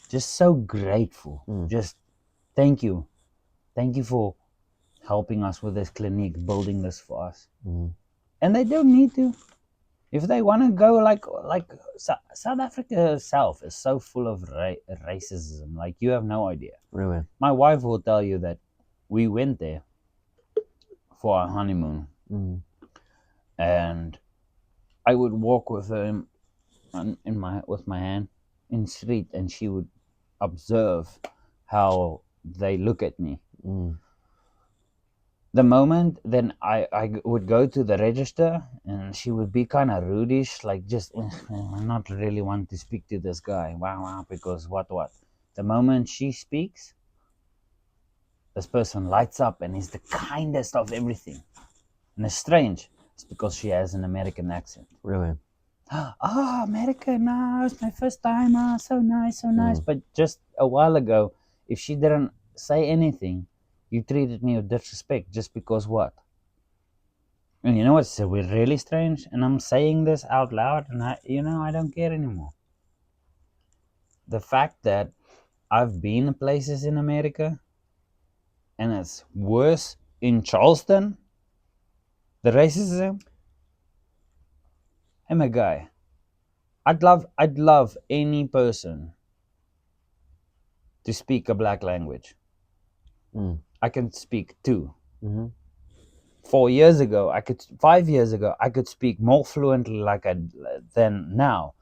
Speaker 1: Just so grateful. Just thank you. Thank you for helping us with this clinic, building this for us. And they don't need to. If they want to go, like South Africa itself is so full of racism. Like, you have no idea.
Speaker 2: Really?
Speaker 1: My wife will tell you that we went there for our honeymoon. And I would walk with her with my hand in the street, and she would observe how they look at me. The moment then I would go to the register, and she would be kind of rudish, like just I not really want to speak to this guy. Wow, because what? The moment she speaks, this person lights up and is the kindest of everything. And it's strange. It's because she has an American accent.
Speaker 2: Really?
Speaker 1: Oh, America, no, it's my first time. Oh, so nice. But just a while ago, if she didn't say anything, you treated me with disrespect just because what? And you know what's so really strange? And I'm saying this out loud, and I don't care anymore. The fact that I've been to places in America, and it's worse in Charleston, the racism. I'm a guy. I'd love any person to speak a black language. I can speak two. 5 years ago, I could speak more fluently than now.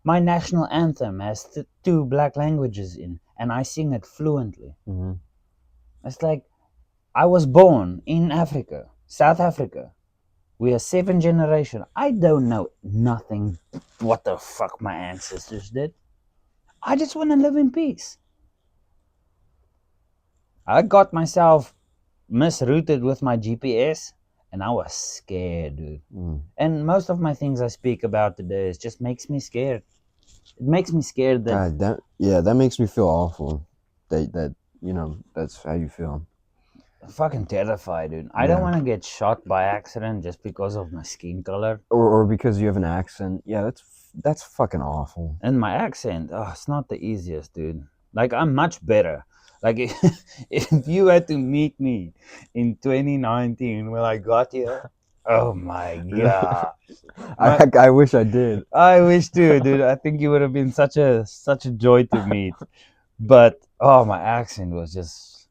Speaker 1: My national anthem has two black languages in, and I sing it fluently. It's like I was born in Africa, South Africa. We are 7th generation. I don't know nothing what the fuck my ancestors did. I just want to live in peace. I got myself misrouted with my GPS, and I was scared, dude. And most of my things I speak about today just makes me scared. It makes me scared that...
Speaker 2: God, that makes me feel awful. That that's how you feel.
Speaker 1: Fucking terrified, dude. I don't want to get shot by accident just because of my skin color.
Speaker 2: Or because you have an accent. Yeah, that's fucking awful.
Speaker 1: And my accent, it's not the easiest, dude. Like, I'm much better. Like if you had to meet me in 2019 when I got here, oh my god.
Speaker 2: I wish I did.
Speaker 1: I wish too, dude. I think you would have been such a joy to meet. But oh, my accent was just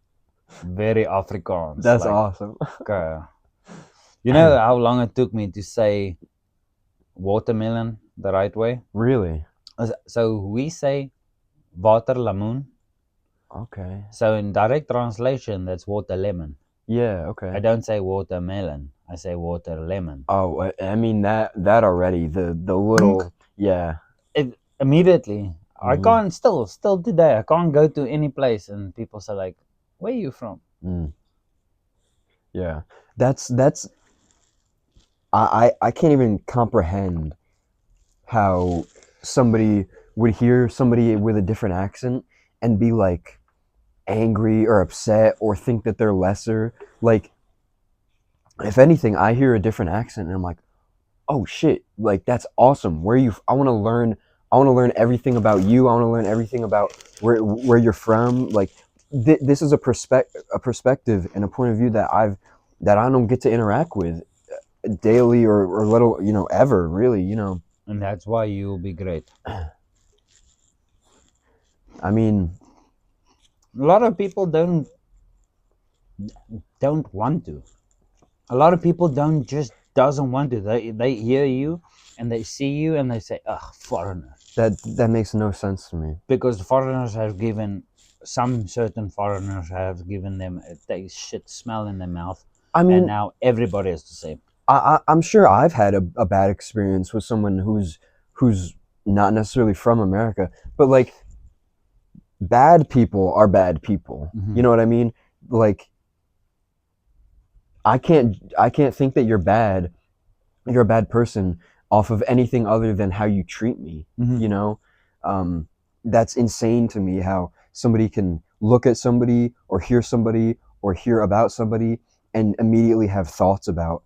Speaker 1: very Afrikaans.
Speaker 2: That's
Speaker 1: like,
Speaker 2: awesome.
Speaker 1: you know how long it took me to say watermelon the right way?
Speaker 2: Really?
Speaker 1: So we say waterlemoen.
Speaker 2: Okay.
Speaker 1: So in direct translation, that's water lemon.
Speaker 2: Yeah.
Speaker 1: I
Speaker 2: Okay.
Speaker 1: don't say watermelon. I say water lemon.
Speaker 2: Oh, I mean that already. The little yeah.
Speaker 1: Immediately, I
Speaker 2: Mhm.
Speaker 1: can't still today. I can't go to any place and people say like, "Where are you from?"
Speaker 2: Mm. Yeah. That's I can't even comprehend how somebody would hear somebody with a different accent and be like angry or upset or think that they're lesser. Like, if anything, I hear a different accent and I'm like, oh shit, like that's awesome. Where you? I want to learn. I want to learn everything about you. I want to learn everything about where you're from. Like, this is a perspective and a point of view that I don't get to interact with daily or little, ever really,
Speaker 1: And that's why you'll be great.
Speaker 2: I mean,
Speaker 1: A lot of people don't want to. A lot of people doesn't want to. They hear you and they see you and they say, "Ugh, foreigner,"
Speaker 2: that makes no sense to me.
Speaker 1: because some certain foreigners have given them a shit smell in their mouth,
Speaker 2: I
Speaker 1: and
Speaker 2: mean,
Speaker 1: now everybody is the same.
Speaker 2: I'm sure I've had a bad experience with someone who's not necessarily from America, but like bad people are bad people.
Speaker 1: Mhm.
Speaker 2: You know what I mean? Like, I can't think that you're a bad person off of anything other than how you treat me.
Speaker 1: Mhm.
Speaker 2: You know, um, that's insane to me how somebody can look at somebody or hear about somebody and immediately have thoughts about,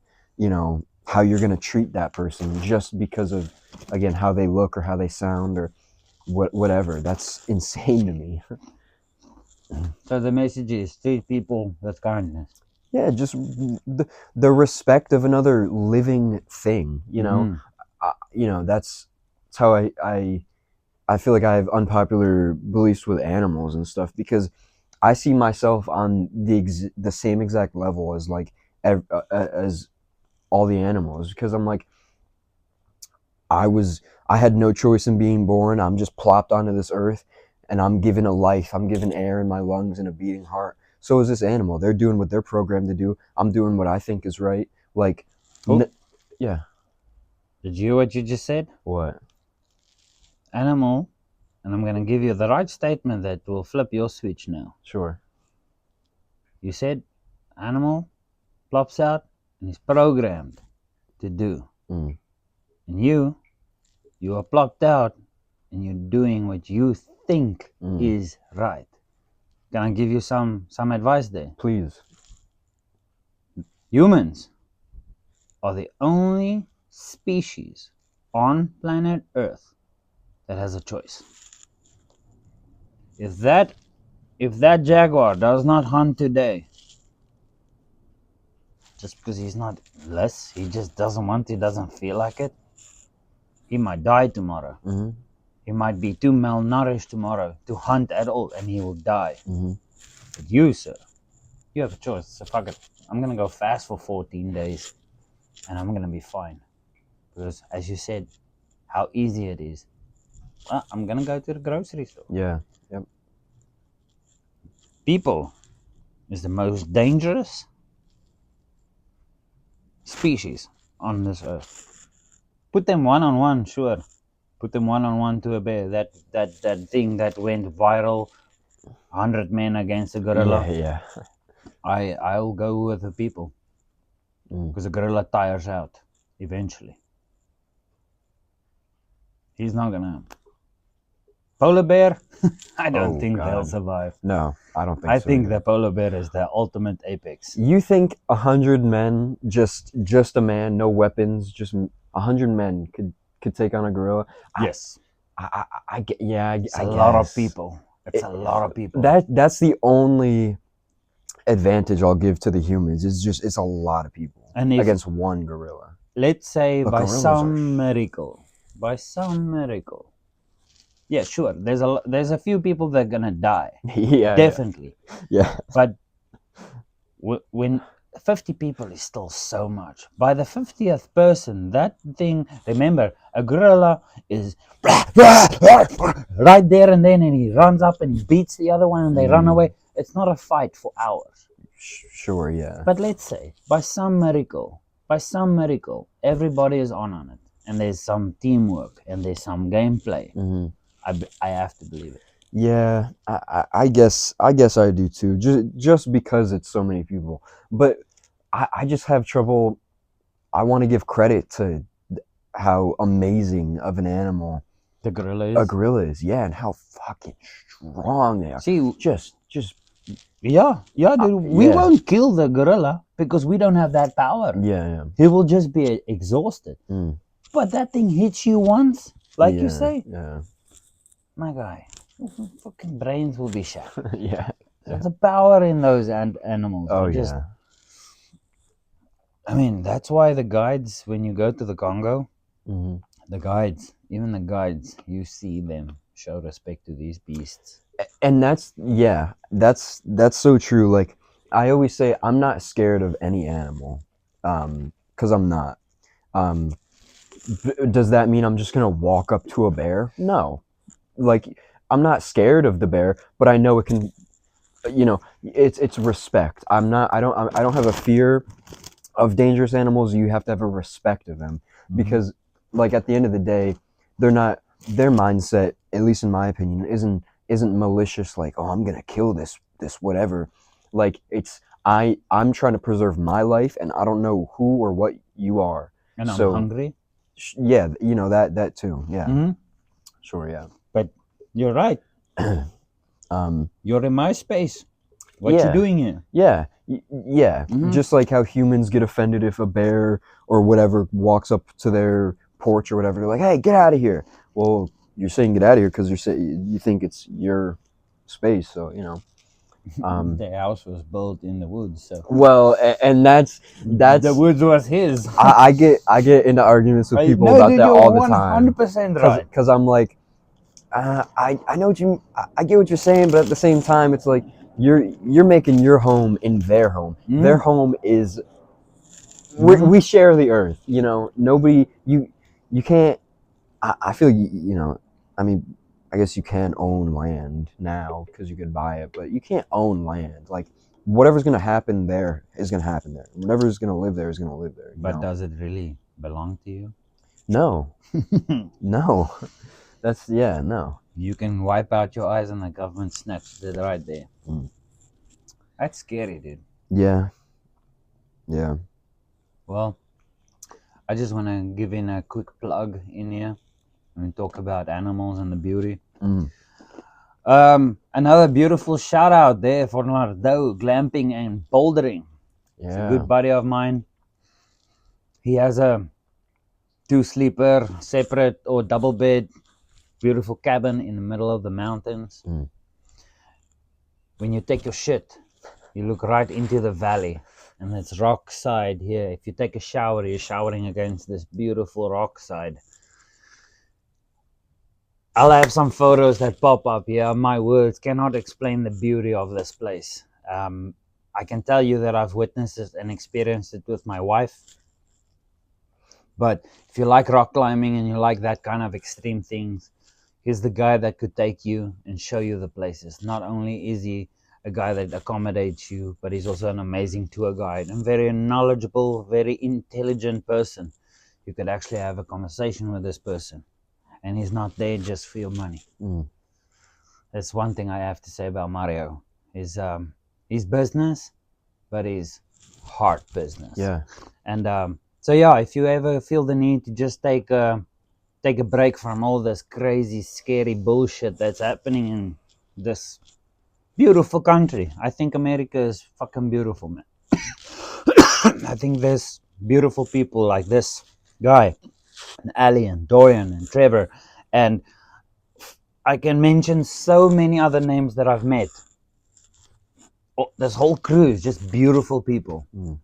Speaker 2: how you're going to treat that person just because of, again, how they look or how they sound or whatever. That's insane to me.
Speaker 1: So the message is treat people with kindness.
Speaker 2: Yeah, just the respect of another living thing.
Speaker 1: Mhm.
Speaker 2: That's how I feel like I have unpopular beliefs with animals and stuff because I see myself on the same exact level as like as all the animals because I'm like I was I had no choice in being born. I'm just plopped onto this earth and I'm given a life. I'm given air in my lungs and a beating heart. So is this animal. They're doing what they're programmed to do. I'm doing what I think is right. Like,
Speaker 1: Oh,
Speaker 2: yeah.
Speaker 1: did you hear what you just said?
Speaker 2: What?
Speaker 1: Animal, and I'm gonna give you the right statement that will flip your switch now.
Speaker 2: Sure.
Speaker 1: You said animal plops out and is programmed to do.
Speaker 2: Mm.
Speaker 1: And you are plopped out and you're doing what you think is right. Can I give you some advice there?
Speaker 2: Please.
Speaker 1: Humans are the only species on planet Earth that has a choice. If that jaguar does not hunt today, just because he's not less, he just doesn't want to, doesn't feel like it, he might die tomorrow.
Speaker 2: Mm-hmm.
Speaker 1: He might be too malnourished tomorrow to hunt at all, and he will die.
Speaker 2: Mm-hmm.
Speaker 1: But you, sir, you have a choice. So fuck it. I'm gonna go fast for 14 days, and I'm gonna be fine. Because, as you said, how easy it is. Well, I'm gonna go to the grocery store.
Speaker 2: Yeah. Yep.
Speaker 1: People is the most dangerous species on this earth. Put them one on one, sure. Put them one on one to a bear. That thing that went viral, 100 men against a gorilla.
Speaker 2: Yeah.
Speaker 1: I'll go with the people because the gorilla tires out eventually. He's not gonna. Polar bear, I don't think they'll
Speaker 2: God.
Speaker 1: survive.
Speaker 2: No, I don't think
Speaker 1: I
Speaker 2: so.
Speaker 1: think
Speaker 2: either.
Speaker 1: the polar bear is the ultimate apex.
Speaker 2: You think 100 men, just a man, no weapons, just 100 men could take on a gorilla?
Speaker 1: Yes,
Speaker 2: I get, yeah,
Speaker 1: it's
Speaker 2: I
Speaker 1: a lot of
Speaker 2: guess.
Speaker 1: people. It's a lot of people.
Speaker 2: That's the only advantage I'll give to the humans. It's a lot of people
Speaker 1: And if,
Speaker 2: against one gorilla.
Speaker 1: let's say,
Speaker 2: But
Speaker 1: by
Speaker 2: gorillas
Speaker 1: some miracle, yeah, sure, there's a few people that are gonna die,
Speaker 2: Yeah,
Speaker 1: definitely.
Speaker 2: yeah,
Speaker 1: But when 50 people is still so much. By the 50th person, that thing, remember, a gorilla is right there and then, and he runs up and he beats the other one and they run away. It's not a fight for hours.
Speaker 2: Sure, yeah.
Speaker 1: But let's say, by some miracle, everybody is on it, and there's some teamwork and there's some gameplay. I have to believe it.
Speaker 2: Yeah, I guess I do too. Just because it's so many people, but I just have trouble. I want to give credit to how amazing of an animal
Speaker 1: The gorilla
Speaker 2: a
Speaker 1: is.
Speaker 2: gorilla is. Yeah, and how fucking strong they are.
Speaker 1: See,
Speaker 2: just
Speaker 1: yeah, dude. We
Speaker 2: yeah.
Speaker 1: won't kill the gorilla because we don't have that power.
Speaker 2: Yeah.
Speaker 1: He will just be exhausted. But that thing hits you once, like you say.
Speaker 2: Yeah.
Speaker 1: My guy, fucking brains will be shattered.
Speaker 2: Yeah.
Speaker 1: There's a power in those animals.
Speaker 2: Oh yeah.
Speaker 1: I mean, that's why the guides, when you go to the Congo, the guides, you see them show respect to these beasts.
Speaker 2: And that's so true. Like I always say, I'm not scared of any animal, because I'm not. Does that mean I'm just gonna walk up to a bear? No. Like I'm not scared of the bear, but I know it can. It's respect. I don't have a fear of dangerous animals. You have to have a respect of them, because like at the end of the day, they're not, their mindset, at least in my opinion, isn't malicious, like, oh, I'm gonna kill this whatever. Like I'm trying to preserve my life, and I don't know who or what you are.
Speaker 1: And I'm hungry.
Speaker 2: Yeah, that too. Yeah. Sure, yeah.
Speaker 1: But you're right. You're in my space. What you doing here?
Speaker 2: Yeah. Just like how humans get offended if a bear or whatever walks up to their porch or whatever. They're like, hey, get out of here. Well, you're saying get out of here because you think it's your space. So,
Speaker 1: the house was built in the woods. So.
Speaker 2: Well, and that's
Speaker 1: the woods was his.
Speaker 2: I get into arguments with people about that all the time.
Speaker 1: 100% right.
Speaker 2: Because I'm like, I know I get what you're saying, but at the same time, it's like you're making your home in their home. Their home is we share the earth. Nobody you can't. I feel I mean, I guess you can own land now because you could buy it, but you can't own land. Like whatever's gonna happen there is gonna happen there. Whatever's gonna live there is gonna live there.
Speaker 1: But does it really belong to you?
Speaker 2: No, no. That's no.
Speaker 1: You can wipe out your eyes and the government snatches it right there. That's scary, dude.
Speaker 2: Yeah.
Speaker 1: Well, I just want to give in a quick plug in here and talk about animals and the beauty. Another beautiful shout out there for Nardo glamping and bouldering.
Speaker 2: Yeah.
Speaker 1: It's a good buddy of mine. He has a 2-sleeper, separate or double bed, beautiful cabin in the middle of the mountains. When you take your shit, you look right into the valley, and it's rock side here. If you take a shower, you're showering against this beautiful rock side. I'll have some photos that pop up here. My words cannot explain the beauty of this place. I can tell you that I've witnessed it and experienced it with my wife. But if you like rock climbing and you like that kind of extreme things, he's the guy that could take you and show you the places. Not only is he a guy that accommodates you, but he's also an amazing tour guide and very knowledgeable, very intelligent person. You could actually have a conversation with this person, and he's not there just for your money. That's one thing I have to say about Mario. Is business, but he's heart business.
Speaker 2: Yeah.
Speaker 1: And so yeah, if you ever feel the need to just take a break from all this crazy, scary bullshit that's happening in this beautiful country. I think America is fucking beautiful, man. I think there's beautiful people like this guy, and Ali and Dorian and Trevor, and I can mention so many other names that I've met. This whole crew is just beautiful people.
Speaker 2: Mm.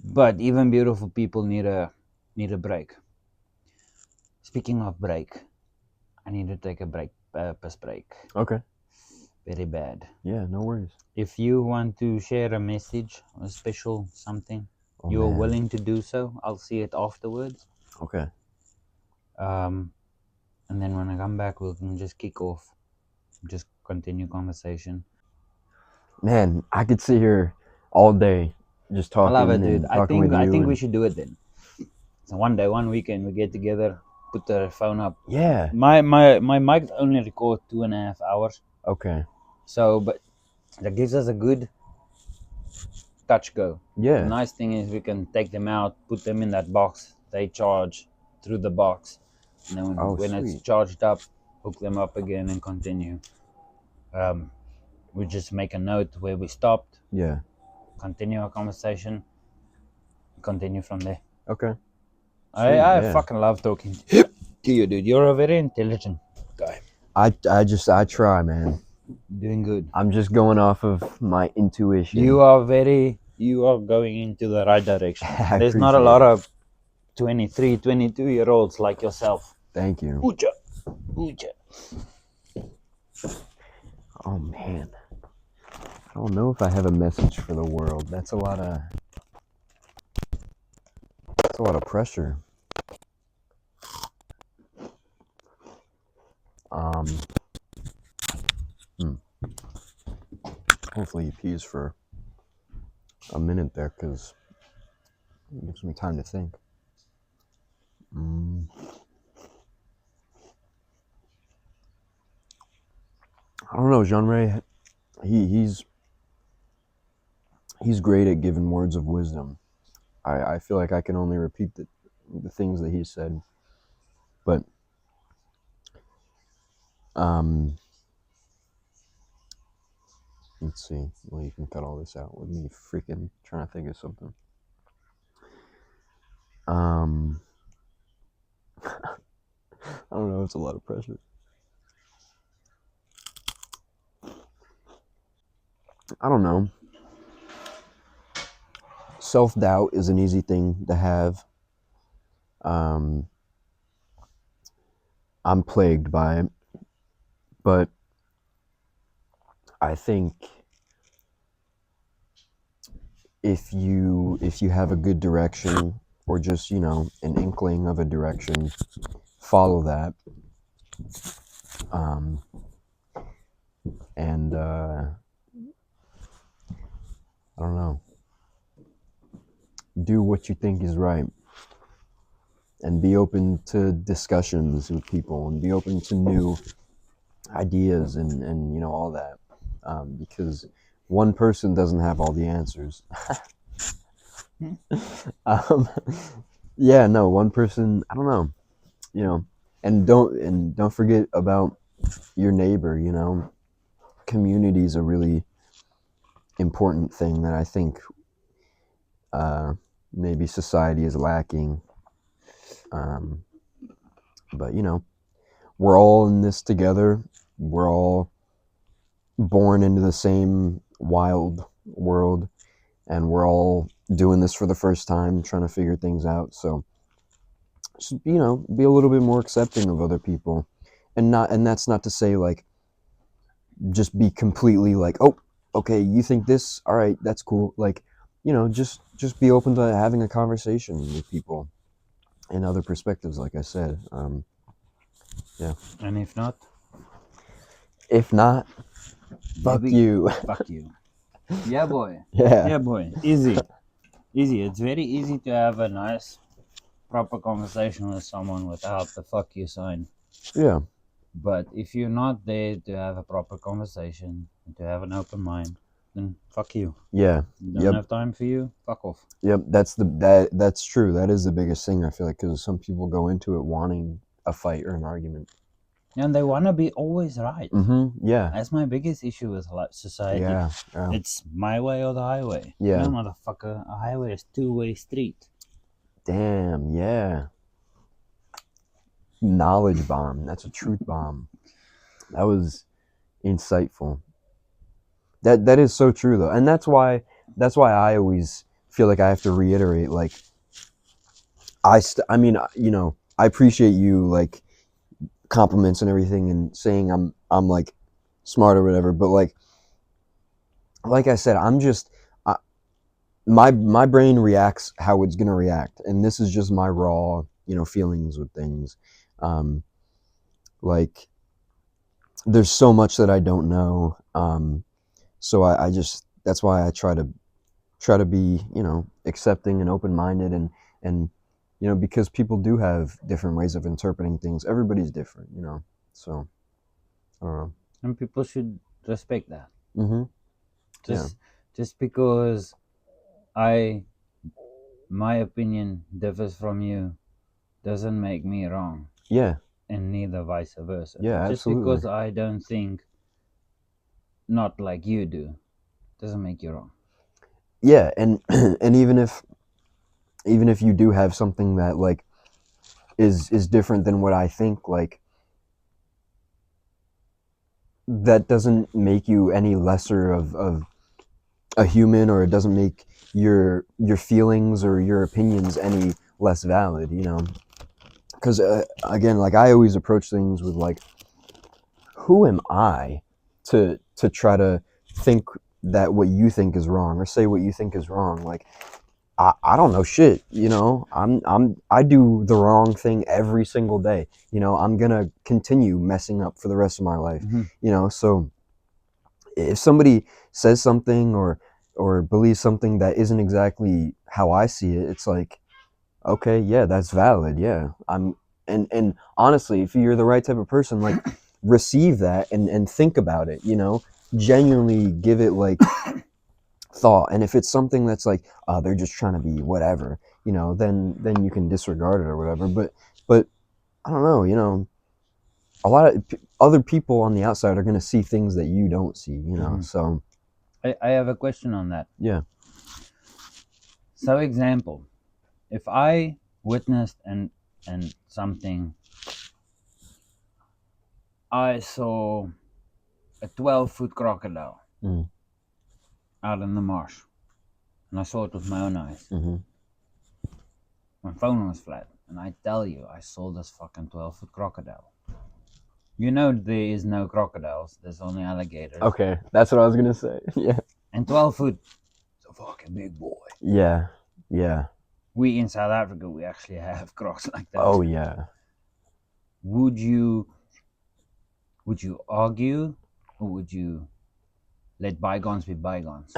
Speaker 1: But even beautiful people need a break. Speaking of break, I need to take a break, piss break.
Speaker 2: Okay.
Speaker 1: Very bad.
Speaker 2: Yeah, no worries.
Speaker 1: If you want to share a message, a special something,
Speaker 2: Oh,
Speaker 1: you're
Speaker 2: man.
Speaker 1: willing to do so. I'll see it afterwards.
Speaker 2: Okay.
Speaker 1: And then when I come back, we can just kick off, just continue conversation.
Speaker 2: Man, I could sit here all day just talking
Speaker 1: I love it, dude.
Speaker 2: and talking with you.
Speaker 1: I think we
Speaker 2: and-
Speaker 1: should do it then. So one day, one weekend, we get together, put the phone up.
Speaker 2: Yeah.
Speaker 1: My mic only record 2.5 hours.
Speaker 2: Okay.
Speaker 1: So, but that gives us a good touch go.
Speaker 2: Yeah.
Speaker 1: The nice thing is we can take them out, put them in that box. They charge through the box. And then when it's
Speaker 2: Sweet.
Speaker 1: charged up, hook them up again and continue. We just make a note where we stopped,
Speaker 2: Yeah.
Speaker 1: continue our conversation, continue from there.
Speaker 2: Okay.
Speaker 1: I
Speaker 2: yeah.
Speaker 1: fucking love talking to you, dude. You're a very intelligent guy.
Speaker 2: I try, man.
Speaker 1: Doing good.
Speaker 2: I'm just going off of my intuition.
Speaker 1: You are going into the right direction.
Speaker 2: I
Speaker 1: There's not a
Speaker 2: appreciate
Speaker 1: lot
Speaker 2: it.
Speaker 1: of 23, 22-year-olds like yourself.
Speaker 2: Thank you.
Speaker 1: Oocha. Oocha.
Speaker 2: Oh man. I don't know if I have a message for the world. That's a lot of pressure. Hopefully he pees for a minute there, because it gives me time to think. I don't know, Jean-Ray, he's great at giving words of wisdom. I feel like I can only repeat the things that he said. But let's see. Well, you can cut all this out with me freaking trying to think of something. I don't know, it's a lot of pressure. I don't know. Self-doubt is an easy thing to have. I'm plagued by it. But I think if you have a good direction, or just, an inkling of a direction, follow that. And I don't know. Do what you think is right. And be open to discussions with people, and be open to new ideas and all that. Because one person doesn't have all the answers. Yeah, no, one person, I don't know, and don't forget about your neighbor. Community is a really important thing that I think maybe society is lacking. But we're all in this together. We're all born into the same wild world, and we're all doing this for the first time, trying to figure things out. So just, be a little bit more accepting of other people, and that's not to say like just be completely like, oh, okay, you think this, all right, that's cool. Like, just be open to having a conversation with people and other perspectives, like I said. Yeah.
Speaker 1: And if not,
Speaker 2: fuck
Speaker 1: maybe,
Speaker 2: you.
Speaker 1: Fuck you. Yeah, boy.
Speaker 2: Yeah.
Speaker 1: Yeah, boy. Easy. It's very easy to have a nice, proper conversation with someone without the fuck you sign.
Speaker 2: Yeah.
Speaker 1: But if you're not there to have a proper conversation, to have an open mind, then fuck you.
Speaker 2: Yeah.
Speaker 1: Don't have time for you. Fuck off.
Speaker 2: Yep. That's true. That is the biggest thing, I feel like, because some people go into it wanting a fight or an argument.
Speaker 1: And they want to be always right.
Speaker 2: Yeah.
Speaker 1: That's my biggest issue with society.
Speaker 2: Yeah.
Speaker 1: It's my way or the highway.
Speaker 2: Yeah.
Speaker 1: No, motherfucker. A highway is two-way street.
Speaker 2: Damn. Yeah. Knowledge bomb. That's a truth bomb. That was insightful. That is so true though, and that's why I always feel like I have to reiterate, like, I mean, I appreciate you, like, compliments and everything, and saying I'm like smart or whatever, but like I said, I'm just, my brain reacts how it's gonna react, and this is just my raw, feelings with things. Um, like, there's so much that I don't know. So I just, that's why I try to be, accepting and open minded, and because people do have different ways of interpreting things. Everybody's different, So I don't know.
Speaker 1: And people should respect that.
Speaker 2: Mm-hmm.
Speaker 1: Just because my opinion differs from you doesn't make me wrong,
Speaker 2: Yeah.
Speaker 1: and neither vice versa.
Speaker 2: Yeah.
Speaker 1: Just because
Speaker 2: Absolutely.
Speaker 1: I don't think not like you do doesn't make you wrong.
Speaker 2: Yeah, and and even if you do have something that, like, is different than what I think, like, that doesn't make you any lesser of a human, or it doesn't make your feelings or your opinions any less valid, because again, like, I always approach things with, like, who am I to try to think that what you think is wrong, or say what you think is wrong. Like, I don't know shit, I do the wrong thing every single day. I'm gonna continue messing up for the rest of my life. So if somebody says something, or believes something that isn't exactly how I see it, it's like, okay, yeah, that's valid. Yeah, and honestly, if you're the right type of person, like, receive that, and think about it. Genuinely give it, like, thought. And if it's something that's like, they're just trying to be whatever, then you can disregard it or whatever. But I don't know. A lot of other people on the outside are going to see things that you don't see. So
Speaker 1: I have a question on that.
Speaker 2: yeah.
Speaker 1: So, example, if I witnessed and something, I saw a 12-foot crocodile
Speaker 2: Mm.
Speaker 1: out in the marsh, and I saw it with my own eyes.
Speaker 2: Mm-hmm.
Speaker 1: My phone was flat, and I tell you, I saw this fucking 12-foot crocodile. There is no crocodiles. There's only alligators.
Speaker 2: Okay, that's what I was gonna say. Yeah.
Speaker 1: And 12 foot is a fucking big boy.
Speaker 2: Yeah. Yeah.
Speaker 1: We in South Africa, we actually have crocs like that.
Speaker 2: Oh yeah.
Speaker 1: Would you argue, or would you let bygones be bygones?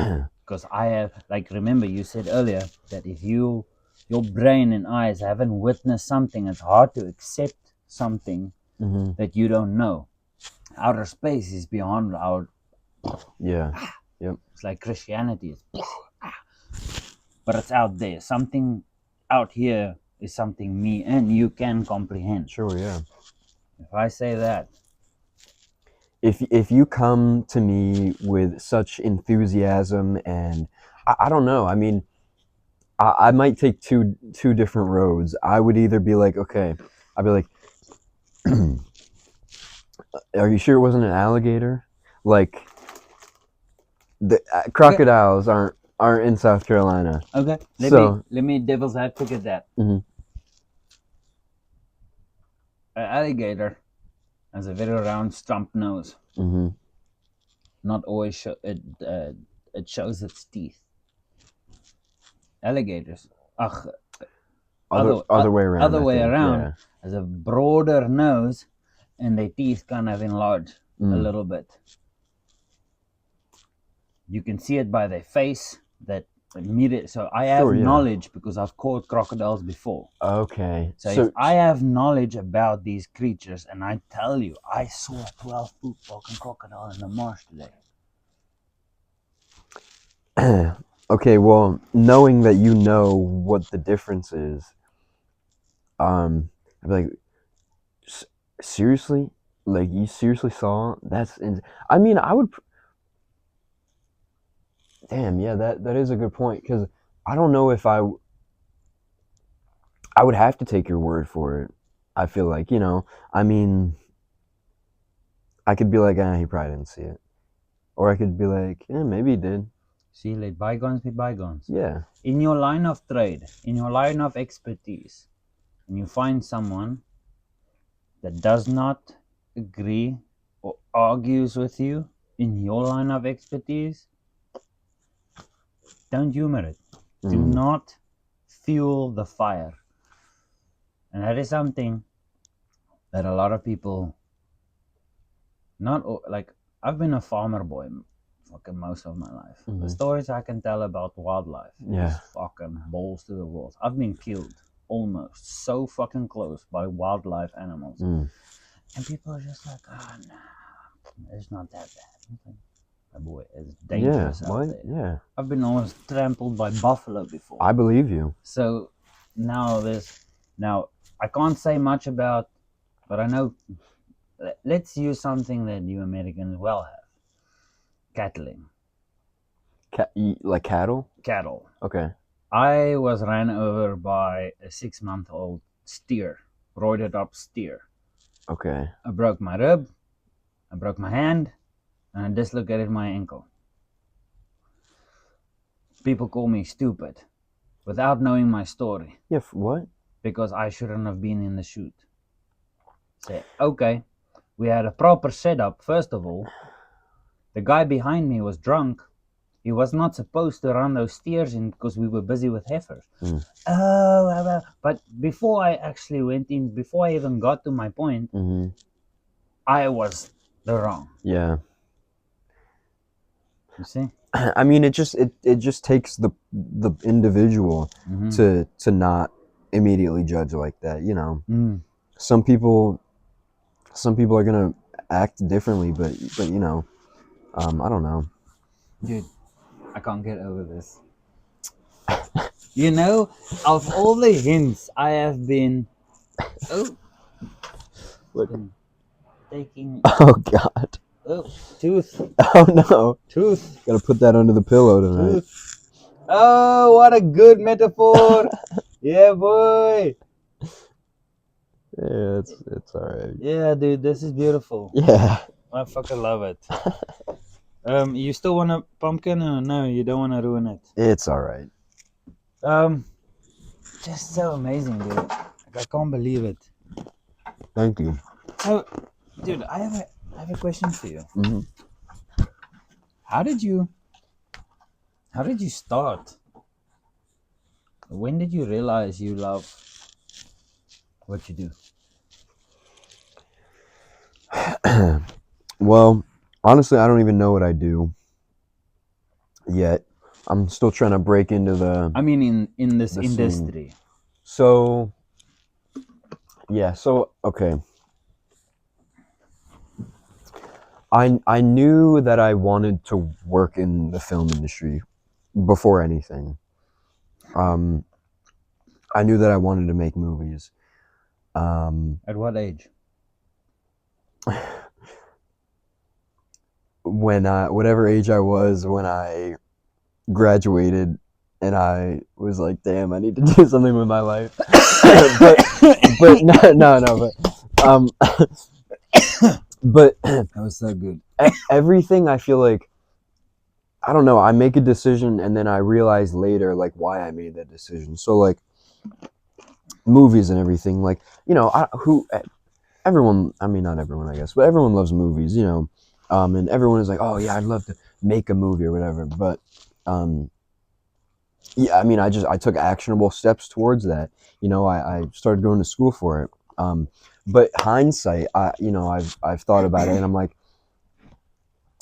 Speaker 1: Because I have, like, remember you said earlier that if your brain and eyes haven't witnessed something, it's hard to accept something
Speaker 2: Mm-hmm.
Speaker 1: that you don't know. Outer space is beyond our.
Speaker 2: Yeah. Yep.
Speaker 1: It's like Christianity. But it's out there. Something out here is something me and you can comprehend.
Speaker 2: Sure. Yeah.
Speaker 1: If I say that,
Speaker 2: If you come to me with such enthusiasm, and I don't know, I mean, I might take two different roads. I would either be like, okay, I'd be like, are you sure it wasn't an alligator? Like, the crocodiles aren't in South Carolina.
Speaker 1: okay, let me devil's advocate that.
Speaker 2: Mhm.
Speaker 1: An alligator has a very round stump nose.
Speaker 2: Mm-hmm.
Speaker 1: Not always it shows its teeth. Alligators,
Speaker 2: Other way around.
Speaker 1: Other
Speaker 2: I
Speaker 1: way
Speaker 2: think.
Speaker 1: around,
Speaker 2: Yeah.
Speaker 1: has a broader nose, and their teeth kind of enlarge a little bit. You can see it by their face. That immediate. So I have knowledge because I've caught crocodiles before.
Speaker 2: Okay.
Speaker 1: So if I have knowledge about these creatures, and I tell you, I saw a 12-foot fucking crocodile in the marsh today.
Speaker 2: Okay, well, knowing that you know what the difference is, I'd be like, seriously? Like, you seriously saw? I mean, I would. Damn, yeah, that is a good point, because I don't know if I would have to take your word for it. I feel like, I mean, I could be like, he probably didn't see it, or I could be like, maybe he did.
Speaker 1: See, let bygones be bygones.
Speaker 2: Yeah.
Speaker 1: In your line of trade, in your line of expertise, and you find someone that does not agree or argues with you in your line of expertise, don't humor it. Do not fuel the fire. And that is something that a lot of people, I've been a farmer boy fucking most of my life. The stories I can tell about wildlife is fucking balls to the walls. I've been killed almost so fucking close by wildlife animals. And people are just like, oh, no, it's not that bad. Oh, boy, it's dangerous out there.
Speaker 2: Yeah.
Speaker 1: I've been almost trampled by buffalo before.
Speaker 2: I believe you.
Speaker 1: So now I can't say much about, but I know, let's use something that you Americans well have. Cattling.
Speaker 2: Like cattle?
Speaker 1: Cattle.
Speaker 2: Okay.
Speaker 1: I was ran over by a 6-month-old steer, roided up steer.
Speaker 2: Okay.
Speaker 1: I broke my rib, I broke my hand, and I dislocated my ankle. People call me stupid without knowing my story.
Speaker 2: Yeah, what?
Speaker 1: Because I shouldn't have been in the shoot. Say, okay, we had a proper setup. First of all, the guy behind me was drunk. He was not supposed to run those steers in because we were busy with heifers. But before I actually went in, before I even got to my point, I was the wrong.
Speaker 2: Yeah.
Speaker 1: You see?
Speaker 2: I mean, it just takes the individual to not immediately judge like that. You know, some people are gonna act differently, but you know, I don't know.
Speaker 1: Dude, I can't get over this. You know, of all the hints I have been taking.
Speaker 2: Oh God.
Speaker 1: Oh, tooth.
Speaker 2: Oh no.
Speaker 1: Tooth.
Speaker 2: Gotta put that under the pillow tonight.
Speaker 1: Tooth. Oh, what a good metaphor. Yeah, boy.
Speaker 2: Yeah, it's alright.
Speaker 1: Yeah, dude, this is beautiful.
Speaker 2: Yeah.
Speaker 1: I fucking love it. You still want a pumpkin or no, you don't want to ruin it?
Speaker 2: It's alright.
Speaker 1: Just so amazing, dude. Like, I can't believe it.
Speaker 2: Thank you.
Speaker 1: So, dude, I have a question for you.
Speaker 2: Mm-hmm.
Speaker 1: How did you start? When did you realize you love what you do?
Speaker 2: Well, honestly, I don't even know what I do yet. I'm still trying to break into the.
Speaker 1: I mean, in this
Speaker 2: the
Speaker 1: industry.
Speaker 2: scene. So, yeah. So, okay. I knew that I wanted to work in the film industry before anything. I knew that I wanted to make movies.
Speaker 1: At what age?
Speaker 2: When whatever age I was when I graduated, and I was like, damn, I need to do something with my life. but no, but
Speaker 1: That was so good.
Speaker 2: everything, I feel like, I don't know, I make a decision and then I realize later like why I made that decision. So like movies and everything, like, you know, everyone, I mean not everyone I guess, but everyone loves movies, you know, and everyone is like, oh yeah, I'd love to make a movie or whatever, but yeah, I mean, I took actionable steps towards that. You know, I started going to school for it. But hindsight, I've thought about it, and I'm like,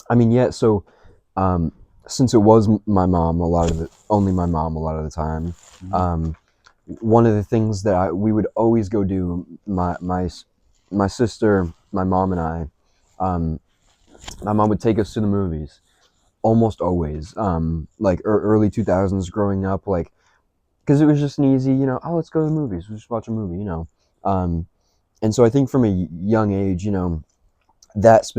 Speaker 2: I mean, yeah. So, since it was my mom only my mom a lot of the time, one of the things that we would always go do, my sister, my mom, and I, my mom would take us to the movies. Almost always, like early 2000s growing up, like, because it was just an easy, you know, oh, let's go to the movies, we'll just watch a movie, you know. And so I think from a young age, you know, that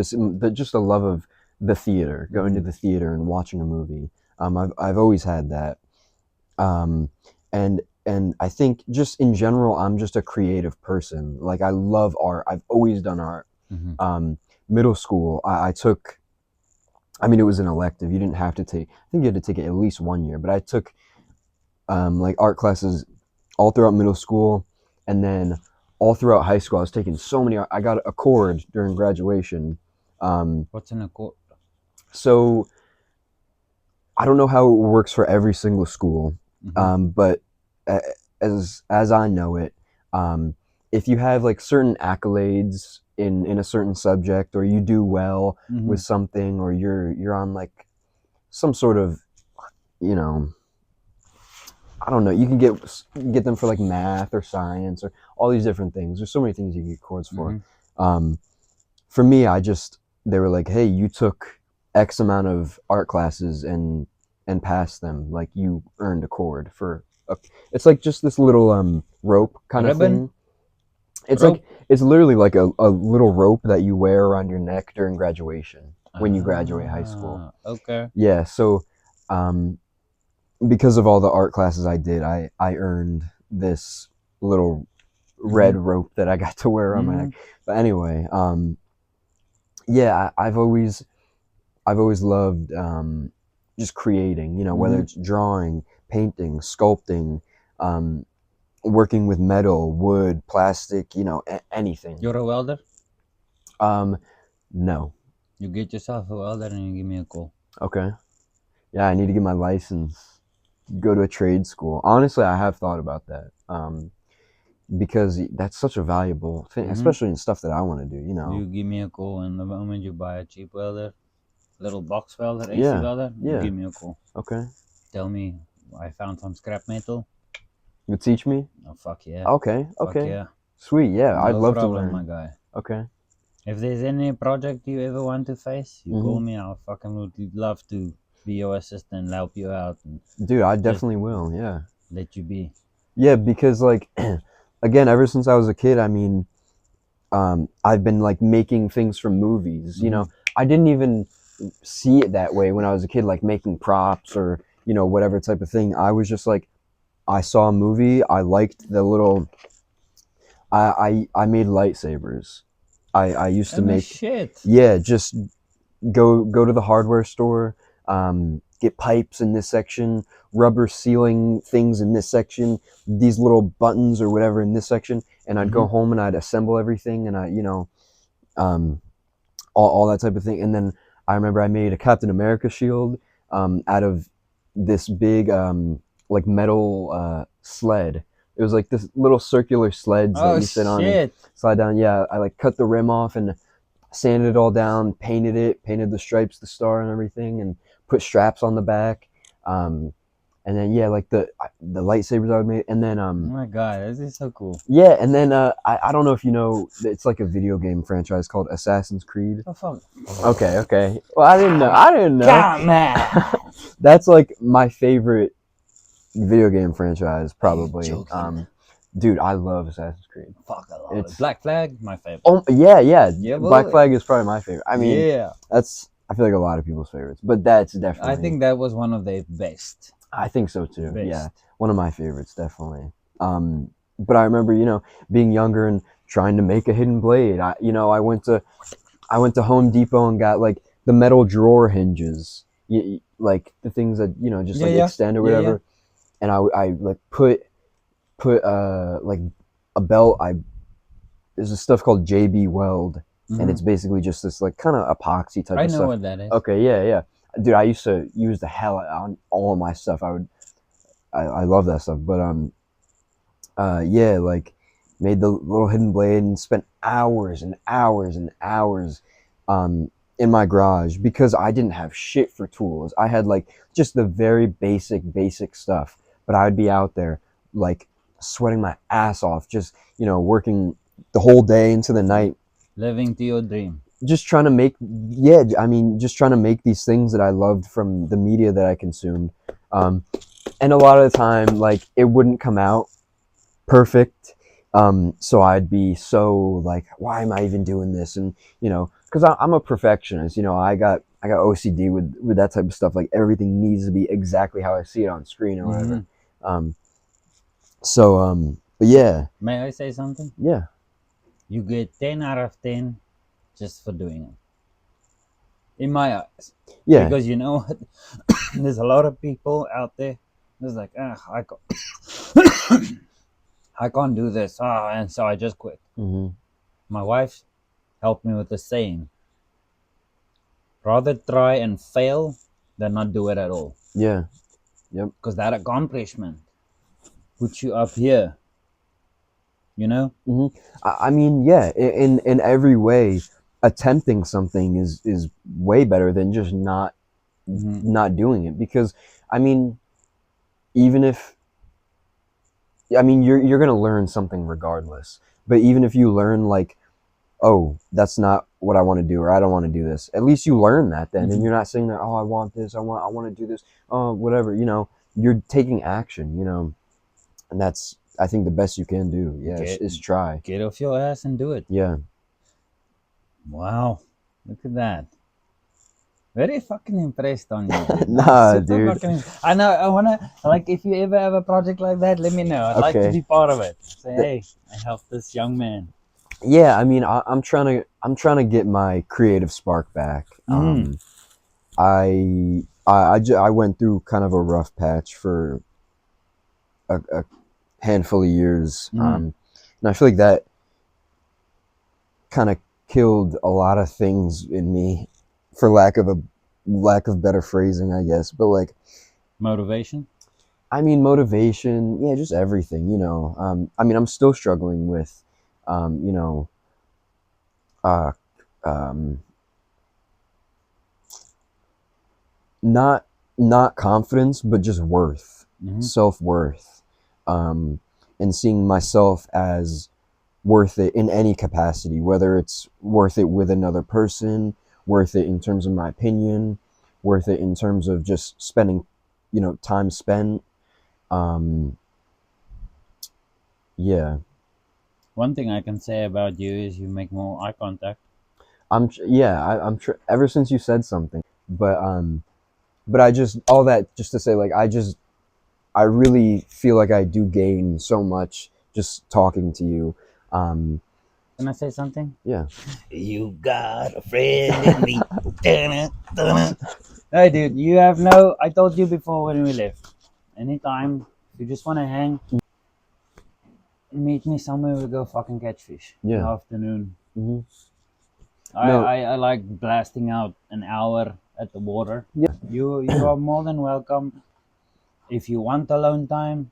Speaker 2: just a love of the theater, going to the theater and watching a movie. I've always had that. And I think just in general, I'm just a creative person. Like, I love art. I've always done art. middle school, I took. I mean, it was an elective. You didn't have to take. I think you had to take it at least 1 year. But I took like art classes all throughout middle school, and then all throughout high school. I was taking so many. I got a chord during graduation.
Speaker 1: What's an accord?
Speaker 2: So I don't know how it works for every single school, but as I know it, if you have like certain accolades in a certain subject, or you do well with something, or you're on like some sort of, you know, I don't know, you can get them for like math or science or all these different things. There's so many things you can get chords for. For me, they were like, hey, you took X amount of art classes and passed them, like you earned a chord for it's like just this little rope kind of thing. It's
Speaker 1: rope?
Speaker 2: like it's literally like a little rope that you wear around your neck during graduation when you graduate high school.
Speaker 1: Okay.
Speaker 2: Yeah, so because of all the art classes I did, I earned this little red rope that I got to wear around my neck. But anyway, yeah, I've always loved just creating, you know, whether it's drawing, painting, sculpting, working with metal, wood, plastic, you know, anything.
Speaker 1: You're a welder?
Speaker 2: No.
Speaker 1: You get yourself a welder and you give me a call.
Speaker 2: Okay. Yeah, I need to get my license, go to a trade school. Honestly, I have thought about that. Because that's such a valuable thing, especially in stuff that I want to do, you know.
Speaker 1: You give me a call, and the moment you buy a cheap welder, little box welder, AC welder, you give me a call.
Speaker 2: Okay.
Speaker 1: Tell me, I found some scrap metal.
Speaker 2: You teach me?
Speaker 1: Oh, fuck yeah.
Speaker 2: Okay,
Speaker 1: Fuck
Speaker 2: okay.
Speaker 1: Yeah.
Speaker 2: Sweet, yeah, I'd love to
Speaker 1: problem,
Speaker 2: learn.
Speaker 1: my guy.
Speaker 2: Okay.
Speaker 1: If there's any project you ever want to face, you call me. I'll fucking would love to be your assistant, help you out. And
Speaker 2: dude, I definitely will, yeah.
Speaker 1: Let you be.
Speaker 2: Yeah, because like, again, ever since I was a kid, I mean, I've been like making things from movies, you know. I didn't even see it that way when I was a kid, like making props or, you know, whatever type of thing. I was just like, I saw a movie, I liked the little, I made lightsabers. I used to make,
Speaker 1: shit.
Speaker 2: yeah, just go to the hardware store, get pipes in this section, rubber sealing things in this section, these little buttons or whatever in this section, and I'd go home and I'd assemble everything, and I, you know, all that type of thing. And then I remember I made a Captain America shield out of this big like metal sled. It was like this little circular sleds that you sit on and slide down. Yeah, I like cut the rim off and sanded it all down, painted the stripes, the star and everything, and put straps on the back. And then yeah, like the lightsabers I would make, and then
Speaker 1: Oh my god, this is so cool.
Speaker 2: yeah, and then I don't know if you know, it's like a video game franchise called Assassin's Creed.
Speaker 1: Oh fuck.
Speaker 2: Okay. Well, I didn't know.
Speaker 1: God, man.
Speaker 2: That's like my favorite video game franchise, probably. Dude, I love Assassin's Creed.
Speaker 1: Fuck, I love it. Black Flag, my favorite.
Speaker 2: Oh yeah.
Speaker 1: Yeah,
Speaker 2: Black Flag is probably my favorite. I mean,
Speaker 1: yeah,
Speaker 2: that's, I feel like a lot of people's favorites, but that's definitely.
Speaker 1: I think that was one of the best.
Speaker 2: I think so too.
Speaker 1: Best.
Speaker 2: Yeah, one of my favorites, definitely. But I remember, you know, being younger and trying to make a hidden blade. I went to Home Depot and got like the metal drawer hinges, like the things that, you know, just extend or whatever. And I like put like a belt. There's this stuff called JB Weld, and it's basically just this like kind of epoxy type of stuff.
Speaker 1: I know what that is.
Speaker 2: Okay, yeah. Dude, I used to use the hell on all of my stuff. I love that stuff. But yeah, like made the little hidden blade and spent hours and hours and hours in my garage because I didn't have shit for tools. I had like just the very basic stuff. But I would be out there like sweating my ass off, just, you know, working the whole day into the night.
Speaker 1: Living to your dream.
Speaker 2: Just trying to make, just trying to make these things that I loved from the media that I consumed. And a lot of the time, like, it wouldn't come out perfect. So I'd be so like, why am I even doing this? And, you know, because I'm a perfectionist, you know, I got OCD with that type of stuff. Like, everything needs to be exactly how I see it on screen or whatever. But yeah.
Speaker 1: May I say something?
Speaker 2: Yeah.
Speaker 1: You get 10 out of 10 just for doing it. In my eyes.
Speaker 2: Yeah.
Speaker 1: Because you know what? There's a lot of people out there who's like, I can't do this. And so I just quit.
Speaker 2: Hmm.
Speaker 1: My wife helped me with the saying, rather try and fail than not do it at all.
Speaker 2: Yeah. Yep.
Speaker 1: Because that accomplishment puts you up here, you know?
Speaker 2: Hmm. I mean, yeah, in every way, attempting something is way better than just not doing it. Because I mean, even if you're gonna learn something regardless. But even if you learn like, oh, that's not what I want to do, or I don't want to do this, at least you learn that then, and you're not sitting there, oh, I want this, I want to do this, oh, whatever, you're taking action, and that's, I think, the best you can do. Yeah, is try.
Speaker 1: Get off your ass and do it.
Speaker 2: Yeah.
Speaker 1: Wow. Look at that. Very fucking impressed on you, dude.
Speaker 2: Nah,
Speaker 1: Super
Speaker 2: dude.
Speaker 1: fucking I know, I wanna, like, if you ever have a project like that, let me know. I'd like to
Speaker 2: Okay.
Speaker 1: be part of it. Say, hey, I helped this young man.
Speaker 2: Yeah, I mean, I'm trying to get my creative spark back. I went through kind of a rough patch for a handful of years, and I feel like that kind of killed a lot of things in me, for lack of better phrasing, I guess. But like,
Speaker 1: Motivation?
Speaker 2: I mean, motivation, yeah, just everything, I mean, I'm still struggling with, uh, um, not not confidence, but just worth, self-worth, and seeing myself as worth it in any capacity, whether it's worth it with another person, worth it in terms of my opinion, worth it in terms of just spending, time spent. Yeah.
Speaker 1: One thing I can say about you is you make more eye contact.
Speaker 2: I'm ever since you said something, but I just, all that just to say, like, I really feel like I do gain so much just talking to you.
Speaker 1: Can I say something?
Speaker 2: Yeah.
Speaker 1: You got a friend in me. Hey, dude, you have no. I told you before when we left. Anytime, if you just want to hang, meet me somewhere. We go fucking catch fish in the
Speaker 2: Yeah.
Speaker 1: afternoon.
Speaker 2: Hmm.
Speaker 1: I,
Speaker 2: No.
Speaker 1: I like blasting out an hour at the water.
Speaker 2: Yeah.
Speaker 1: You are more than welcome. If you want alone time,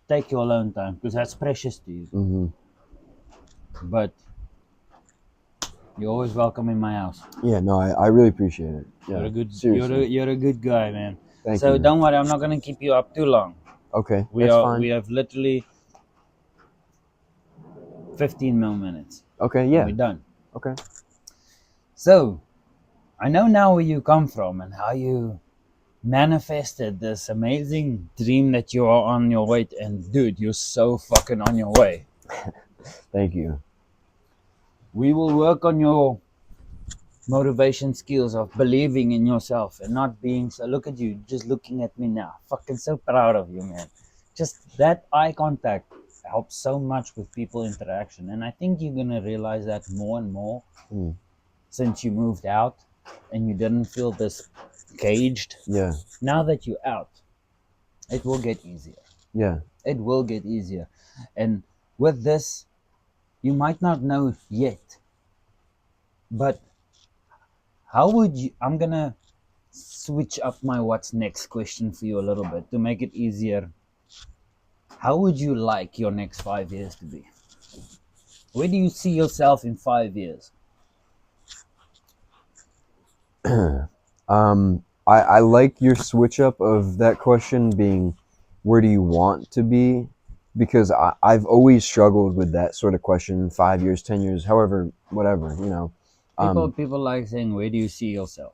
Speaker 1: take your alone time because that's precious to you.
Speaker 2: Hmm.
Speaker 1: But you're always welcome in my house.
Speaker 2: Yeah. No, I really appreciate it. Yeah.
Speaker 1: You're a good.
Speaker 2: Seriously.
Speaker 1: You're a good guy, man.
Speaker 2: Thank
Speaker 1: So
Speaker 2: you.
Speaker 1: don't worry. I'm not gonna keep you up too long.
Speaker 2: Okay.
Speaker 1: We
Speaker 2: That's
Speaker 1: are.
Speaker 2: fine.
Speaker 1: We have literally 15 more minutes.
Speaker 2: Okay. Yeah.
Speaker 1: We're done.
Speaker 2: Okay.
Speaker 1: So I know now where you come from and how you manifested this amazing dream that you are on your way. And dude, you're so fucking on your way.
Speaker 2: Thank you.
Speaker 1: We will work on your motivation skills of believing in yourself and not being so. Look at you, just looking at me now. Fucking so proud of you, man. Just that eye contact helps so much with people interaction, and I think you're gonna realize that more and more since you moved out and you didn't feel this caged.
Speaker 2: Yeah.
Speaker 1: Now that you're out, it will get easier.
Speaker 2: Yeah.
Speaker 1: It will get easier, and with this, you might not know yet, but how would you? I'm gonna switch up my what's next question for you a little bit to make it easier. How would you like your next 5 years to be? Where do you see yourself in 5 years?
Speaker 2: I like your switch up of that question being, where do you want to be? Because I've always struggled with that sort of question. 5 years, 10 years, however, whatever,
Speaker 1: People like saying, where do you see yourself?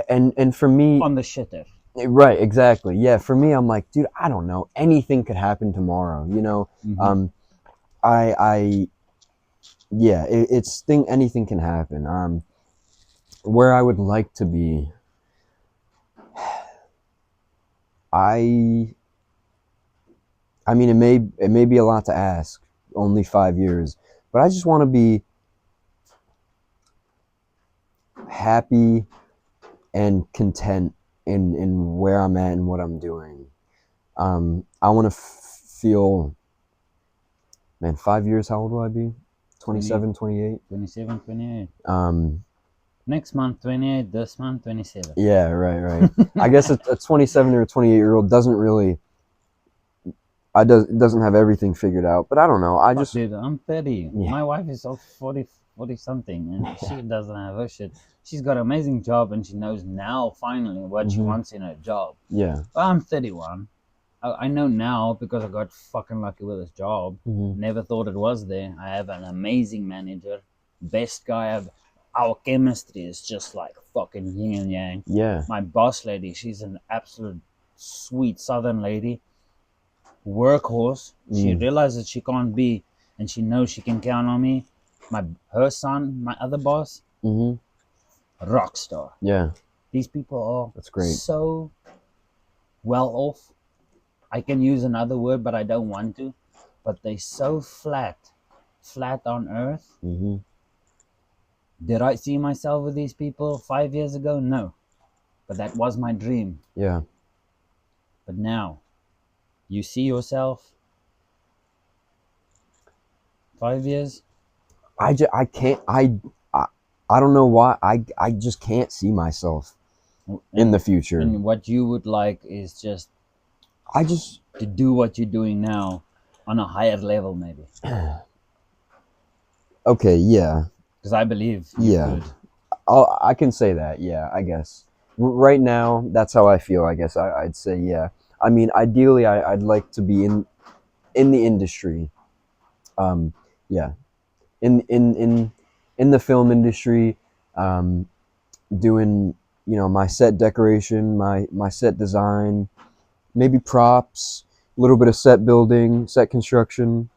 Speaker 2: And for me,
Speaker 1: On the shitter.
Speaker 2: right, exactly. Yeah, for me, I'm like, dude, I don't know. Anything could happen tomorrow, I yeah, it's thing. Anything can happen. Where I would like to be, I mean, it may be a lot to ask. Only 5 years, but I just want to be happy and content in where I'm at and what I'm doing. I want to feel, man, 5 years, how old will I be? 27, 28?
Speaker 1: 27, 28.
Speaker 2: Um,
Speaker 1: Next month, 28. This month, 27.
Speaker 2: yeah, right. I guess a 27 or a 28-year-old doesn't really, doesn't have everything figured out, but I don't know. I just,
Speaker 1: Dude, I'm 30.
Speaker 2: Yeah.
Speaker 1: My wife is 40 something, and she doesn't have her shit. She's got an amazing job, and she knows now, finally, what she wants in her job.
Speaker 2: yeah.
Speaker 1: But I'm 31. I know now because I got fucking lucky with this job. Never thought it was there. I have an amazing manager. Best guy ever. Our chemistry is just like fucking yin and yang.
Speaker 2: Yeah.
Speaker 1: My boss lady, she's an absolute sweet southern lady. Workhorse. She realizes she can't be, and she knows she can count on me. Her son, my other boss, rock star.
Speaker 2: Yeah.
Speaker 1: These people are
Speaker 2: That's great.
Speaker 1: so well off. I can use another word, but I don't want to. But they so flat on earth. Did I see myself with these people 5 years ago? No, but that was my dream.
Speaker 2: Yeah.
Speaker 1: But now, you see yourself 5 years.
Speaker 2: I can't. I don't know why. I just can't see myself in the future.
Speaker 1: And what you would like is just
Speaker 2: I just
Speaker 1: to do what you're doing now on a higher level, maybe.
Speaker 2: Okay. Yeah.
Speaker 1: Because I believe you
Speaker 2: Yeah.
Speaker 1: could.
Speaker 2: I can say that. Yeah. I guess right now that's how I feel. I guess I'd say yeah. I mean, ideally, I'd like to be in the industry. Yeah. In the film industry, doing my set decoration, my set design, maybe props, a little bit of set building, set construction.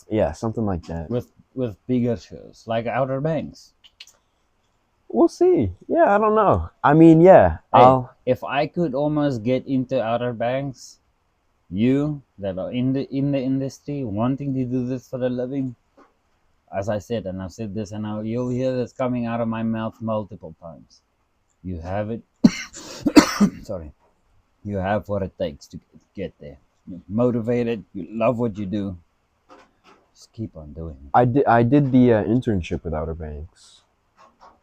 Speaker 2: Yeah, something like that.
Speaker 1: With bigger shows like Outer Banks.
Speaker 2: We'll see. Yeah, I don't know. I mean, yeah.
Speaker 1: Hey, if I could almost get into Outer Banks, you that are in the industry wanting to do this for a living, as I said, and I've said this, and now you'll hear this coming out of my mouth multiple times. You have it. Sorry. You have what it takes to get there. You're motivated. You love what you do. Just keep on doing it.
Speaker 2: I did the internship with Outer Banks.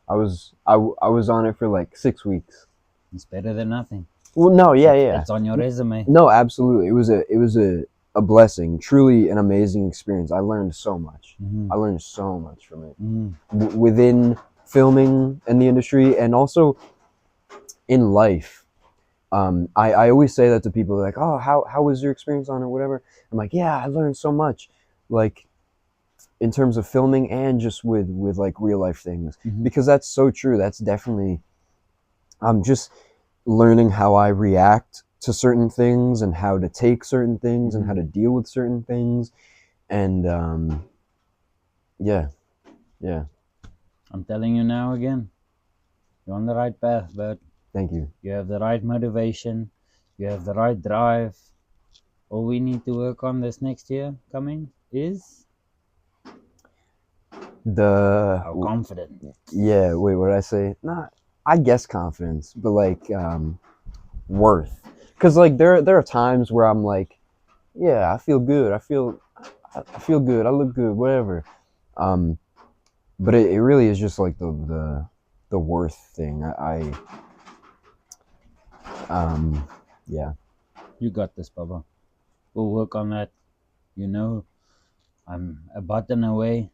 Speaker 2: I was on it for like 6 weeks.
Speaker 1: It's better than nothing.
Speaker 2: Well, no, yeah.
Speaker 1: It's on your resume.
Speaker 2: No, absolutely. It was a blessing. Truly an amazing experience. I learned so much. I learned so much from it within filming and the industry, and also in life. I always say that to people, like, oh, how was your experience on it, whatever. I'm like, yeah, I learned so much, like in terms of filming and just with like real life things, because that's so true. That's definitely, I'm just learning how I react to certain things and how to take certain things and how to deal with certain things, and yeah.
Speaker 1: I'm telling you now again, you're on the right path, but
Speaker 2: Thank you.
Speaker 1: you have the right motivation, you have the right drive. All we need to work on this next year coming is our confidence.
Speaker 2: Yeah, wait, what did I say? Not, I guess confidence, but like worth. Because like there are times where I'm like, yeah, I feel good. I feel good. I look good. Whatever. But it really is just like the worth thing. Yeah.
Speaker 1: You got this, Baba. We'll work on that. I'm a button away.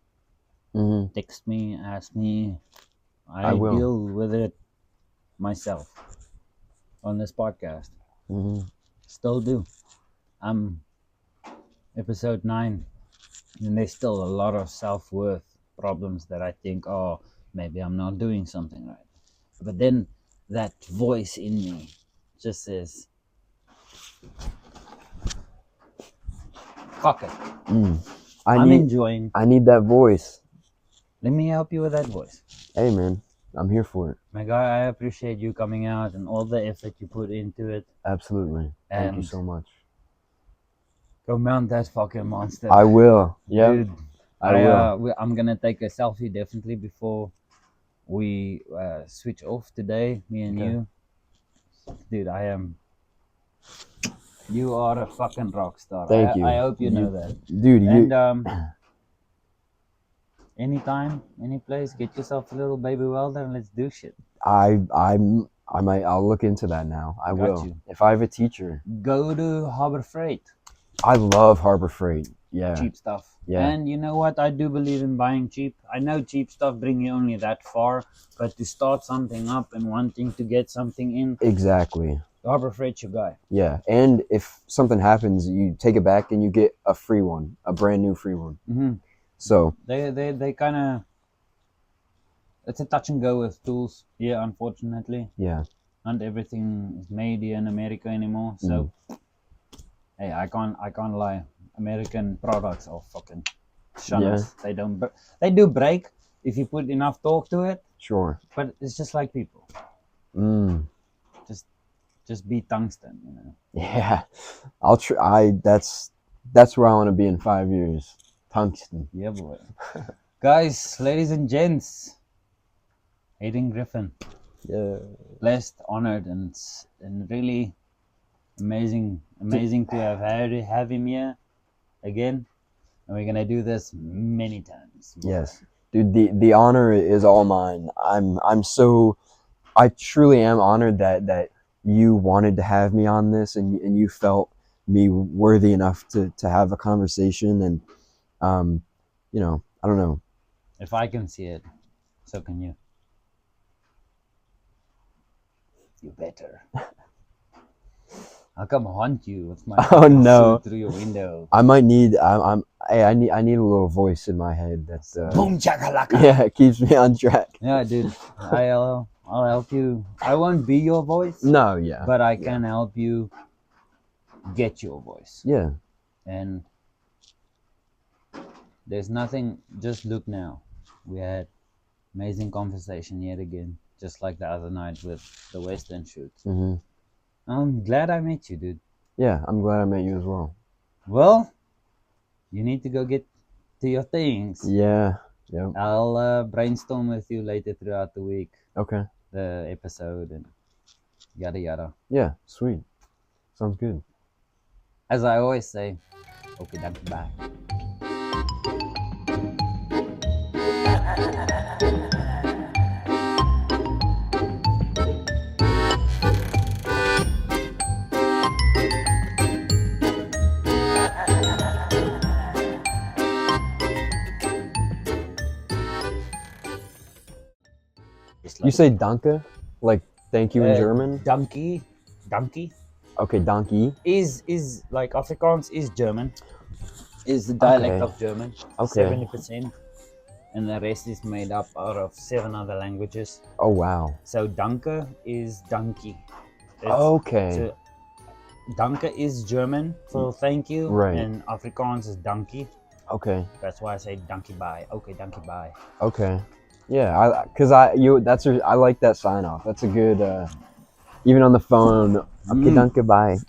Speaker 1: Text me, ask me. I
Speaker 2: will.
Speaker 1: deal with it myself on this podcast. Still do. I'm episode 9, and there's still a lot of self-worth problems that I think, oh, maybe I'm not doing something right. But then that voice in me just says, fuck it. I'm enjoying.
Speaker 2: I need that voice.
Speaker 1: Let me help you with that voice.
Speaker 2: Hey, man, I'm here for it.
Speaker 1: My guy, I appreciate you coming out and all the effort you put into it.
Speaker 2: Absolutely. Thank you so much.
Speaker 1: Go mount that fucking monster.
Speaker 2: I will. Yeah.
Speaker 1: Dude,
Speaker 2: I will.
Speaker 1: I'm gonna take a selfie definitely before we switch off today, me and
Speaker 2: Okay.
Speaker 1: you. Dude, you are a fucking rock star.
Speaker 2: Thank you.
Speaker 1: I hope you know that.
Speaker 2: Dude,
Speaker 1: And anytime, any place, get yourself a little baby welder and let's do shit.
Speaker 2: I'll look into that now. I
Speaker 1: Got
Speaker 2: will.
Speaker 1: you.
Speaker 2: If I have a teacher.
Speaker 1: Go to Harbor Freight.
Speaker 2: I love Harbor Freight. Yeah.
Speaker 1: Cheap stuff.
Speaker 2: Yeah.
Speaker 1: And you know what? I do believe in buying cheap. I know cheap stuff bring you only that far, but to start something up and wanting to get something in,
Speaker 2: Exactly.
Speaker 1: Harbor Freight's your guy.
Speaker 2: Yeah. And if something happens, you take it back and you get a free one, a brand new free one.
Speaker 1: Mm-hmm.
Speaker 2: So
Speaker 1: They kind of, it's a touch and go with tools. Yeah, unfortunately,
Speaker 2: yeah.
Speaker 1: not everything is made here in America anymore. So, hey, I can't lie. American products are fucking shunners.
Speaker 2: Yeah.
Speaker 1: They do break if you put enough talk to it.
Speaker 2: Sure.
Speaker 1: But it's just like people. Just be tungsten, you know.
Speaker 2: Yeah. I'll try. That's where I want to be in 5 years. Tungsten.
Speaker 1: Yeah, boy. Guys, ladies and gents, Hayden Griffin.
Speaker 2: Yeah.
Speaker 1: Blessed, honored, and really amazing to have him here again. And we're gonna do this many times.
Speaker 2: Yes. Dude, the honor is all mine. I truly am honored that you wanted to have me on this and you felt me worthy enough to have a conversation and you know, I don't know.
Speaker 1: If I can see it, so can you. You better. I'll come haunt you with my
Speaker 2: Oh no!
Speaker 1: through your window.
Speaker 2: I might need. I need a little voice in my head that's
Speaker 1: boom chakalaka.
Speaker 2: Yeah, it keeps me on track.
Speaker 1: Yeah, dude. I'll help you. I won't be your voice.
Speaker 2: No, yeah.
Speaker 1: But I can help you get your voice.
Speaker 2: Yeah.
Speaker 1: And there's nothing. Just look now. We had amazing conversation yet again, just like the other night with the Western shoot.
Speaker 2: Mm-hmm.
Speaker 1: I'm glad I met you, dude.
Speaker 2: Yeah, I'm glad I met you as well.
Speaker 1: Well, you need to go get to your things.
Speaker 2: Yeah. Yeah.
Speaker 1: I'll brainstorm with you later throughout the week.
Speaker 2: Okay.
Speaker 1: The episode and yada yada.
Speaker 2: Yeah, sweet. Sounds good.
Speaker 1: As I always say, okay, that's bye.
Speaker 2: You say danke? Like thank you in German?
Speaker 1: Donkey.
Speaker 2: Okay, donkey.
Speaker 1: Is like Afrikaans is German. Is the dialect of German.
Speaker 2: Okay.
Speaker 1: 70%. And the rest is made up out of 7 other languages.
Speaker 2: Oh wow.
Speaker 1: So danke is donkey.
Speaker 2: Okay.
Speaker 1: So danke is German for thank you.
Speaker 2: Right.
Speaker 1: And Afrikaans is donkey.
Speaker 2: Okay.
Speaker 1: That's why I say donkey bye. Okay, donkey bye.
Speaker 2: Okay. Yeah, I like that sign off. That's a good even on the phone. Okay, danke, bye.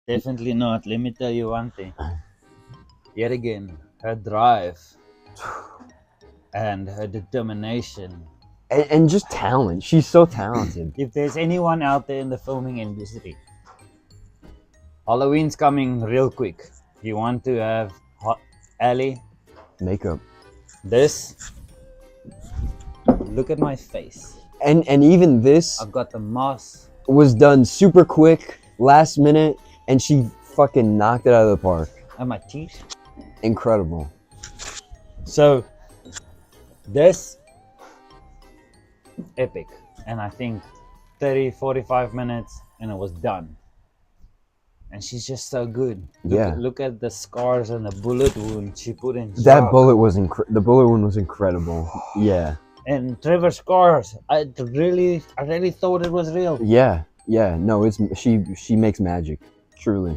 Speaker 1: Definitely not. Let me tell you one thing. Yet again, her drive and her determination.
Speaker 2: And just talent. She's so talented.
Speaker 1: If there's anyone out there in the filming industry, Halloween's coming real quick. You want to have Ali
Speaker 2: Makeup.
Speaker 1: this? Look at my face.
Speaker 2: And even this
Speaker 1: I've got the mask.
Speaker 2: was done super quick, last minute, and she fucking knocked it out of the park.
Speaker 1: And my teeth.
Speaker 2: Incredible.
Speaker 1: So, this epic. And I think 30, 45 minutes and it was done. And she's just so good.
Speaker 2: Yeah.
Speaker 1: Look at the scars and the bullet wound she put in.
Speaker 2: That
Speaker 1: Jacques.
Speaker 2: bullet was the bullet wound was incredible. Yeah.
Speaker 1: And Trevor scars. I really thought it was real.
Speaker 2: Yeah. Yeah. No, it's she makes magic. Truly.